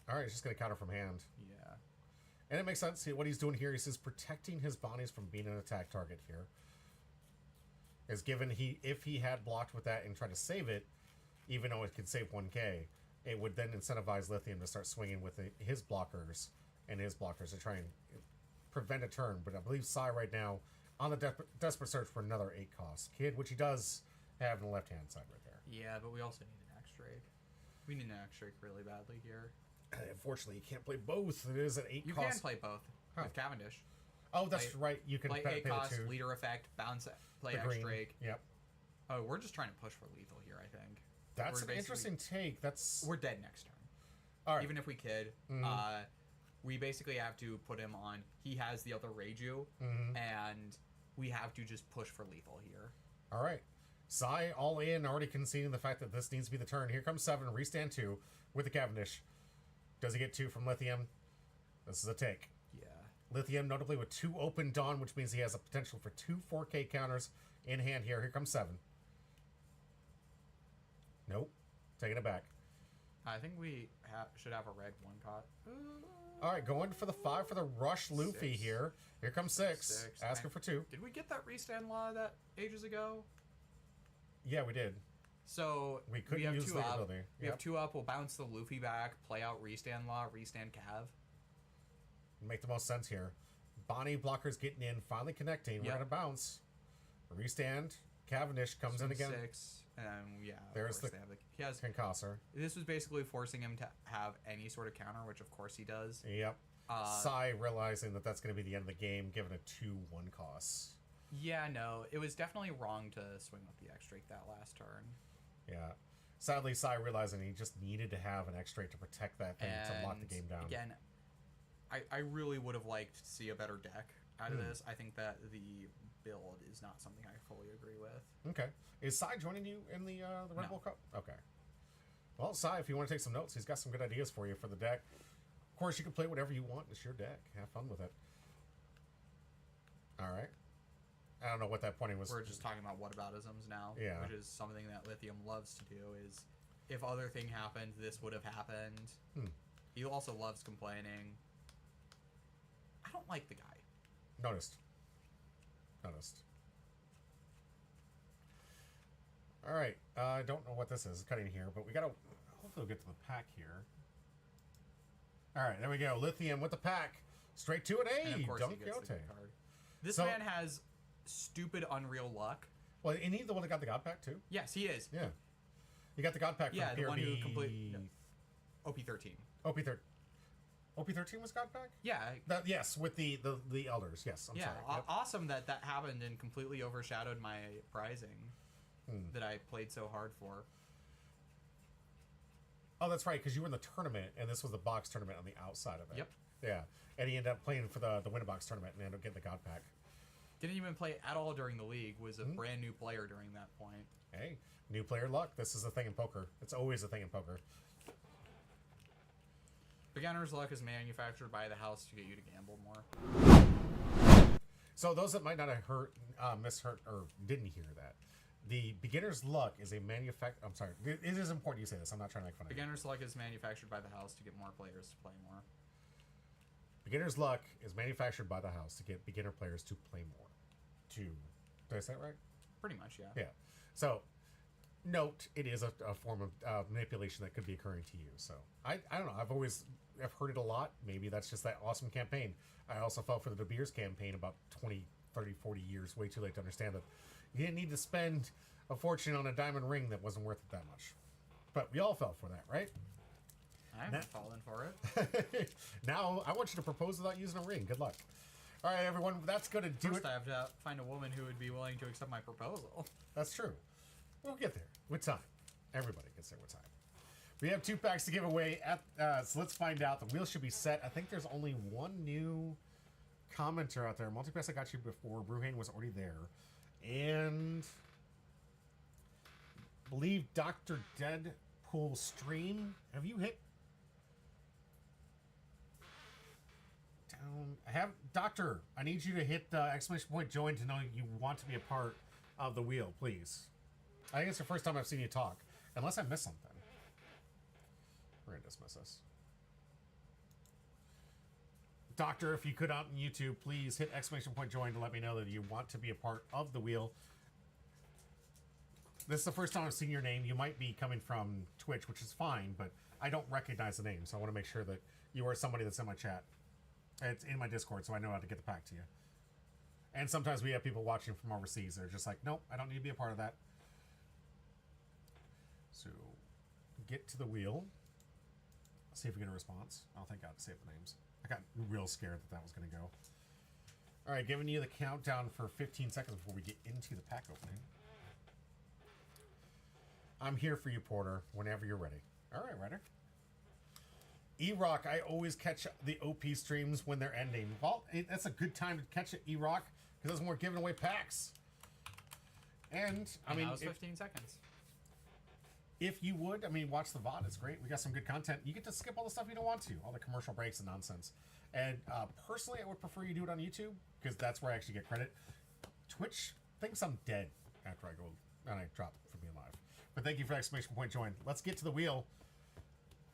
All right, he's just going to counter from hand. yeah. And it makes sense. See, what he's doing here, he says protecting his bodies from being an attack target here. Is given if he had blocked with that and tried to save it, even though it could save 1K, it would then incentivize Lithium to start swinging with his blockers to try and prevent a turn. But I believe Sai right now on the desperate search for another 8 cost kid, which he does have on the left hand side right there. Yeah, but we also need an X-Drake. We need an X-Drake really badly here. Unfortunately, you can't play both. It is an 8 You cost. can play both Huh. with Cavendish. Oh, that's play- right. You can Play pay 8 the cost, 2. leader effect, bounce, play The green. X-Drake. Yep. Oh, we're just trying to push for lethal here, I think. That's We're an basically- interesting take. That's We're dead next turn. all right. Even if we could. Mhm. We basically have to put him on. He has the other Reiju, Mhm. and we have to just push for lethal here. All right. Sai all in, already conceding the fact that this needs to be the turn. Here comes 7, restand 2 with the Cavendish. Does he get 2 from Lithium? This is a take. Yeah. Lithium, notably with 2 open Dawn, which means he has a potential for 2 4K counters in hand here. Here comes 7. Nope. Taking it back. I think we should have a red 1 cot. All right, going for the 5 for the Rush Luffy 6. here. Here comes 6. 6. Asking for 2. Did we get that restand law that ages ago? Yeah, we did. So We couldn't have use 2 the up. ability. We Yep. have 2 up. We'll bounce the Luffy back, play out restand law, restand Cav. Make the most sense here. Bonnie blockers getting in, finally connecting. We're Yep. going to bounce. Restand. Cavendish comes in again. 6, and yeah, of There's course the- they have he has. Concosser. This was basically forcing him to have any sort of counter, which of course he does. Yep. Sai realizing that that's going to be the end of the game, given a 2-1 cost. Yeah, no, it was definitely wrong to swing with the X-Drake that last turn. Yeah. Sadly, Sai realizing he just needed to have an X-Drake to protect that thing to lock the game down. Again, I really would have liked to see a better deck out of Hmm. this. I think that the build is not something I fully agree with. Okay. Is Sai joining you in the Red No. Bull Cup? Okay. Well, Sai, if you want to take some notes, he's got some good ideas for you for the deck. Of course, you can play whatever you want. It's your deck. Have fun with it. All right. I don't know what that pointing was. We're just talking about whataboutisms now, Yeah. which is something that Lithium loves to do. Is if other thing happened, this would have happened. He also loves complaining. I don't like the guy. Noticed. All right. I don't know what this is cutting here, but we got to hopefully we'll get to the pack here. All right, there we go. Lithium with the pack. Straight to it, And hey, of course Don he gets the Quixote. good card. This So- man has stupid unreal luck. Well, and he's the one that got the God Pack, too. Yes, he is. Yeah. You got the God Pack Yeah, from the one who PRB... complete OP13. OP13. OP13 was God Pack? Yeah. Yes, with the elders. Yes, I'm Yeah, sorry. Yep. awesome that happened and completely overshadowed my prizing that I played so hard for. Oh, that's right, because you were in the tournament, and this was the box tournament on the outside of it. Yep. Yeah, and he ended up playing for the Winterbox tournament and ended up getting the God Pack. Didn't even play at all during the league. Was a brand new player during that point. Hey, new player luck. This is a thing in poker. It's always a thing in poker. Beginner's luck is manufactured by the house to get you to gamble more. So those that might not have misheard or didn't hear that, the beginner's luck is a I'm sorry. It is important you say this. I'm not trying to make fun of you. Beginner's luck is manufactured by the house to get more players to play more. Beginner's luck is manufactured by the house to get beginner players to play more. Did I say that right? Pretty much, yeah. Yeah. So, note, it is a form of manipulation that could be occurring to you. So, I don't know. I've heard it a lot. Maybe that's just that awesome campaign. I also fell for the De Beers campaign about 20, 30, 40 years. Way too late to understand that you didn't need to spend a fortune on a diamond ring that wasn't worth it that much. But we all fell for that, right? I haven't fallen for it. Now, I want you to propose without using a ring. Good luck. All right, everyone. That's going to do First, it. I have to find a woman who would be willing to accept my proposal. That's true. We'll get there with time. Everybody gets there with time. We have 2 packs to give away. So let's find out. The wheel should be set. I think there's only one new commenter out there. Multipass, I got you before. Bruhane was already there. And I believe Dr. Deadpool Stream. Have you hit down? Doctor, I need you to hit exclamation point join to know you want to be a part of the wheel, please. I think it's the first time I've seen you talk. Unless I missed something. We're going to dismiss this. Doctor, if you could out on YouTube, please hit exclamation point join to let me know that you want to be a part of the wheel. This is the first time I've seen your name. You might be coming from Twitch, which is fine, but I don't recognize the name, so I want to make sure that you are somebody that's in my chat. It's in my Discord, so I know how to get the pack to you. And sometimes we have people watching from overseas. They're just like, nope, I don't need to be a part of that. So, get to the wheel. See if we get a response. I don't think I have to save the names. I got real scared that was going to go. All right, giving you the countdown for 15 seconds before we get into the pack opening. I'm here for you, Porter, whenever you're ready. All right, Ryder. E-Rock, I always catch the OP streams when they're ending. Well, that's a good time to catch it, E-Rock, because there's more giving away packs. And, I mean... that was 15 seconds. If you would, I mean, watch the VOD. It's great. We got some good content. You get to skip all the stuff you don't want to. All the commercial breaks and nonsense. And personally, I would prefer you do it on YouTube, because that's where I actually get credit. Twitch thinks I'm dead after I go and I drop from being live. But thank you for exclamation point join. Let's get to the wheel.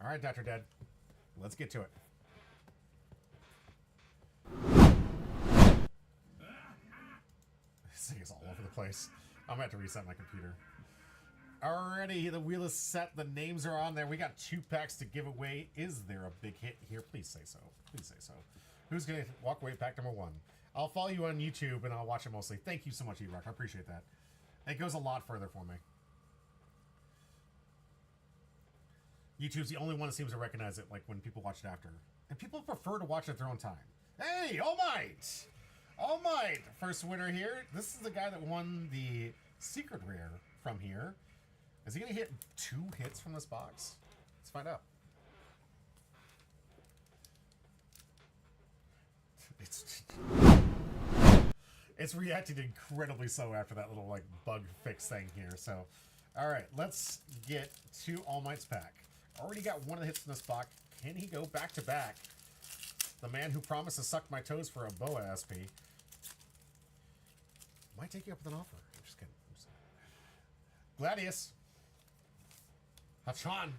All right, Dr. Dead. Let's get to it. This thing is all over the place. I'm going to have to reset my computer. Alrighty, the wheel is set. The names are on there. We got 2 packs to give away. Is there a big hit here? Please say so. Please say so. Who's going to walk away pack number 1? I'll follow you on YouTube and I'll watch it mostly. Thank you so much, E-Rock. I appreciate that. It goes a lot further for me. YouTube's the only one that seems to recognize it, like when people watch it after. And people prefer to watch it at their own time. Hey, All Might! All Might! First winner here. This is the guy that won the secret rare from here. Is he going to hit 2 hits from this box? Let's find out. It's reacted incredibly slow after that little, like, bug fix thing here. So, all right, let's get to All Might's pack. Already got one of the hits from this box. Can he go back to back? The man who promised to suck my toes for a BOA SP. Might take you up with an offer. I'm just kidding. Gladius. Hachan.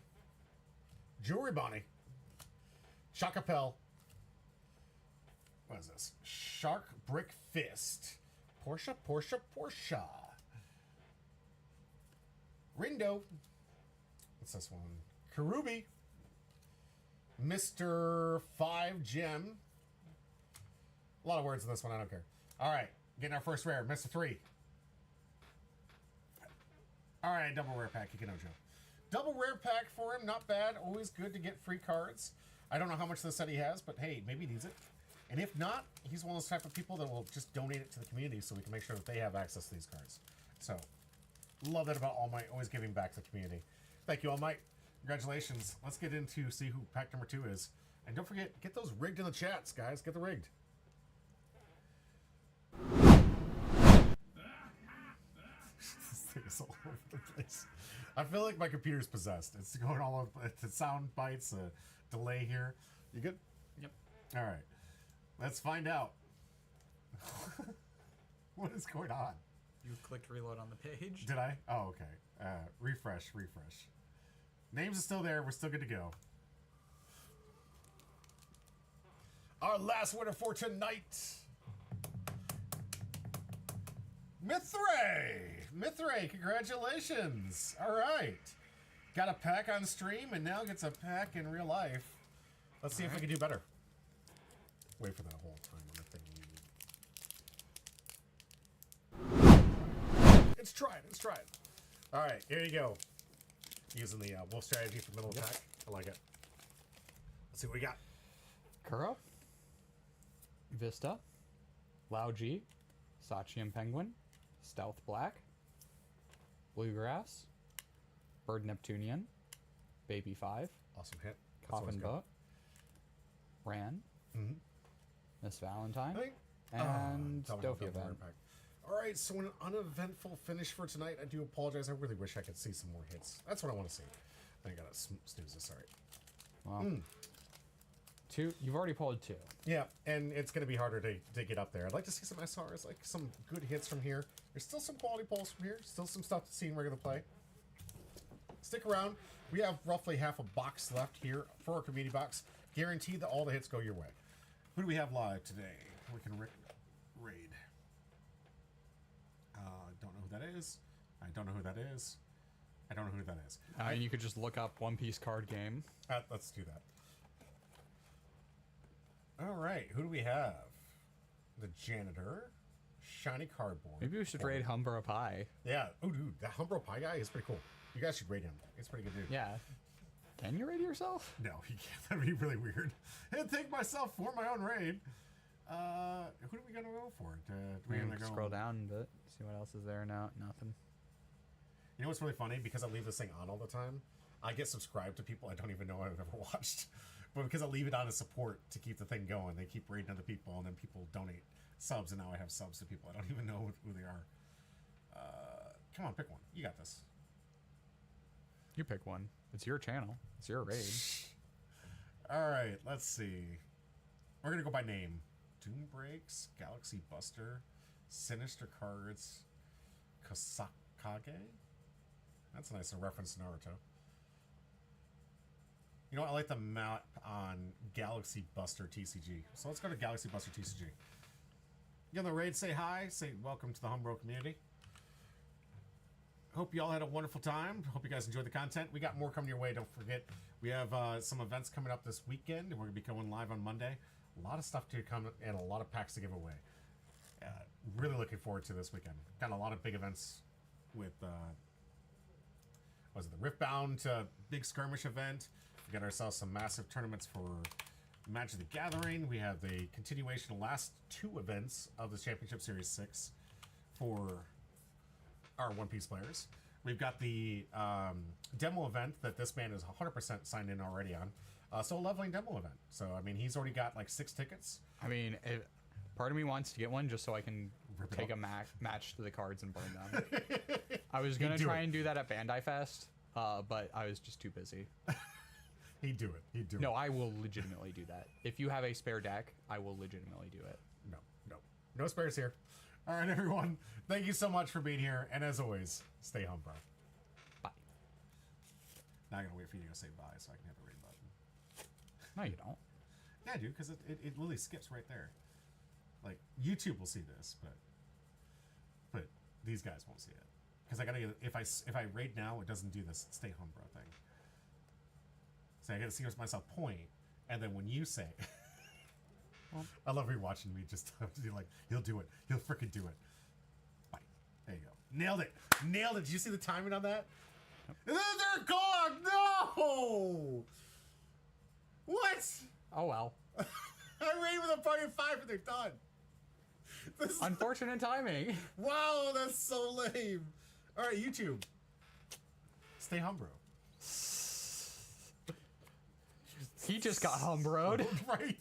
Jewelry Bonnie. Chacapel. What is this? Shark Brick Fist. Porsche. Rindo. What's this one? Karubi. Mr. 5 Gem. A lot of words in this one. I don't care. All right. Getting our first rare. Mr. 3. All right. Double rare pack. Kikinojo. Double rare pack for him. Not bad. Always good to get free cards. I don't know how much of the set he has, but hey, maybe he needs it. And if not, he's one of those type of people that will just donate it to the community so we can make sure that they have access to these cards. So, love that about All Might. Always giving back to the community. Thank you, All Might. Congratulations. Let's get into see who pack number 2 is. And don't forget, get those rigged in the chats, guys. Get the rigged. This thing is all over the place. I feel like my computer's possessed. It's going all over. It's sound bites, a delay here. You good? Yep. All right. Let's find out. What is going on? You clicked reload on the page. Did I? Oh, okay. Refresh. Names are still there. We're still good to go. Our last winner for tonight. Mithray, congratulations. All right. Got a pack on stream and now gets a pack in real life. Let's see if we can do better. Wait for that whole time on the thing. It's tried. All right, here you go. Using the wolf strategy for middle attack. I like it. Let's see what we got. Kuro, Vista, Lao G, Sachium Penguin, Stealth Black, Bluegrass, Bird Neptunian, Baby 5, Awesome hit. That's Coffin always good. Boat, Ran, Miss Valentine, Hey. and Tell me how Dofia to Van. pack. All right, so an uneventful finish for tonight. I do apologize. I really wish I could see some more hits. That's what I want to see. I gotta snooze this. All right. Well, 2. You've already pulled 2. Yeah, and it's going to be harder to get up there. I'd like to see some SRs, like some good hits from here. There's still some quality pulls from here. Still some stuff to see in regular play. Stick around. We have roughly half a box left here for our community box. Guaranteed that all the hits go your way. Who do we have live today? We can raid. Don't know who that is. I don't know who that is. I don't know who that is. You could just look up One Piece card game. Let's do that. All right, who do we have? The janitor, shiny cardboard. Maybe we should raid Humbra Pie. Yeah. Oh, dude, that Humbro Pie guy is pretty cool. You guys should raid him. He's a pretty good dude. Yeah. Can you raid yourself? No, he can't. That'd be really weird. I'd take myself for my own raid. Who do we gonna go for? Do we gonna go? Scroll down a bit. See what else is there now. Nothing. You know what's really funny? Because I leave this thing on all the time, I get subscribed to people I don't even know I've ever watched. But because I leave it on as support to keep the thing going, they keep raiding other people, and then people donate subs, and now I have subs to people I don't even know who they are. Come on, pick one. You got this. You pick one. It's your channel. It's your raid. All right, let's see. We're gonna go by name. Doom Breaks, Galaxy Buster, Sinister Cards, Kosakage. That's a nice reference to Naruto. You know what? I like the map on Galaxy Buster TCG. So let's go to Galaxy Buster TCG. You on the raid, say hi. Say welcome to the Humbro community. Hope you all had a wonderful time. Hope you guys enjoyed the content. We got more coming your way. Don't forget, we have some events coming up this weekend. We're going to be going live on Monday. A lot of stuff to come and a lot of packs to give away. Really looking forward to this weekend. Got a lot of big events with, was it the Riftbound big skirmish event? We got ourselves some massive tournaments for Magic the Gathering. We have the continuation of the last 2 events of the Championship Series 6 for our One Piece players. We've got the demo event that this man is 100% signed in already on. So a leveling demo event. So, I mean, he's already got like 6 tickets. I mean, part of me wants to get one just so I can Rip it take up. a match to the cards and burn them. I was going to try and do that at Bandai Fest, but I was just too busy. He'd do it. He'd do it. No, I will legitimately do that. If you have a spare deck, I will legitimately do it. No spares here. All right, everyone. Thank you so much for being here. And as always, stay home, bro. Bye. Now I'm going to wait for you to go say bye so I can hit the raid button. No, you don't. Yeah, dude, because it literally skips right there. Like, YouTube will see this, but these guys won't see it. Because I gotta get, if I raid now, it doesn't do this stay home, bro thing. So I gotta see myself point, and then when you say, I love rewatching me just be like, he'll do it. He'll freaking do it. Bye. There you go. Nailed it. Nailed it. Did you see the timing on that? They're gone. No. What? Oh well. I waited with a party of 5 and they're done. This Unfortunate timing. wow, that's so lame. All right, YouTube. Stay hum, bro. He just got humbroed. Right.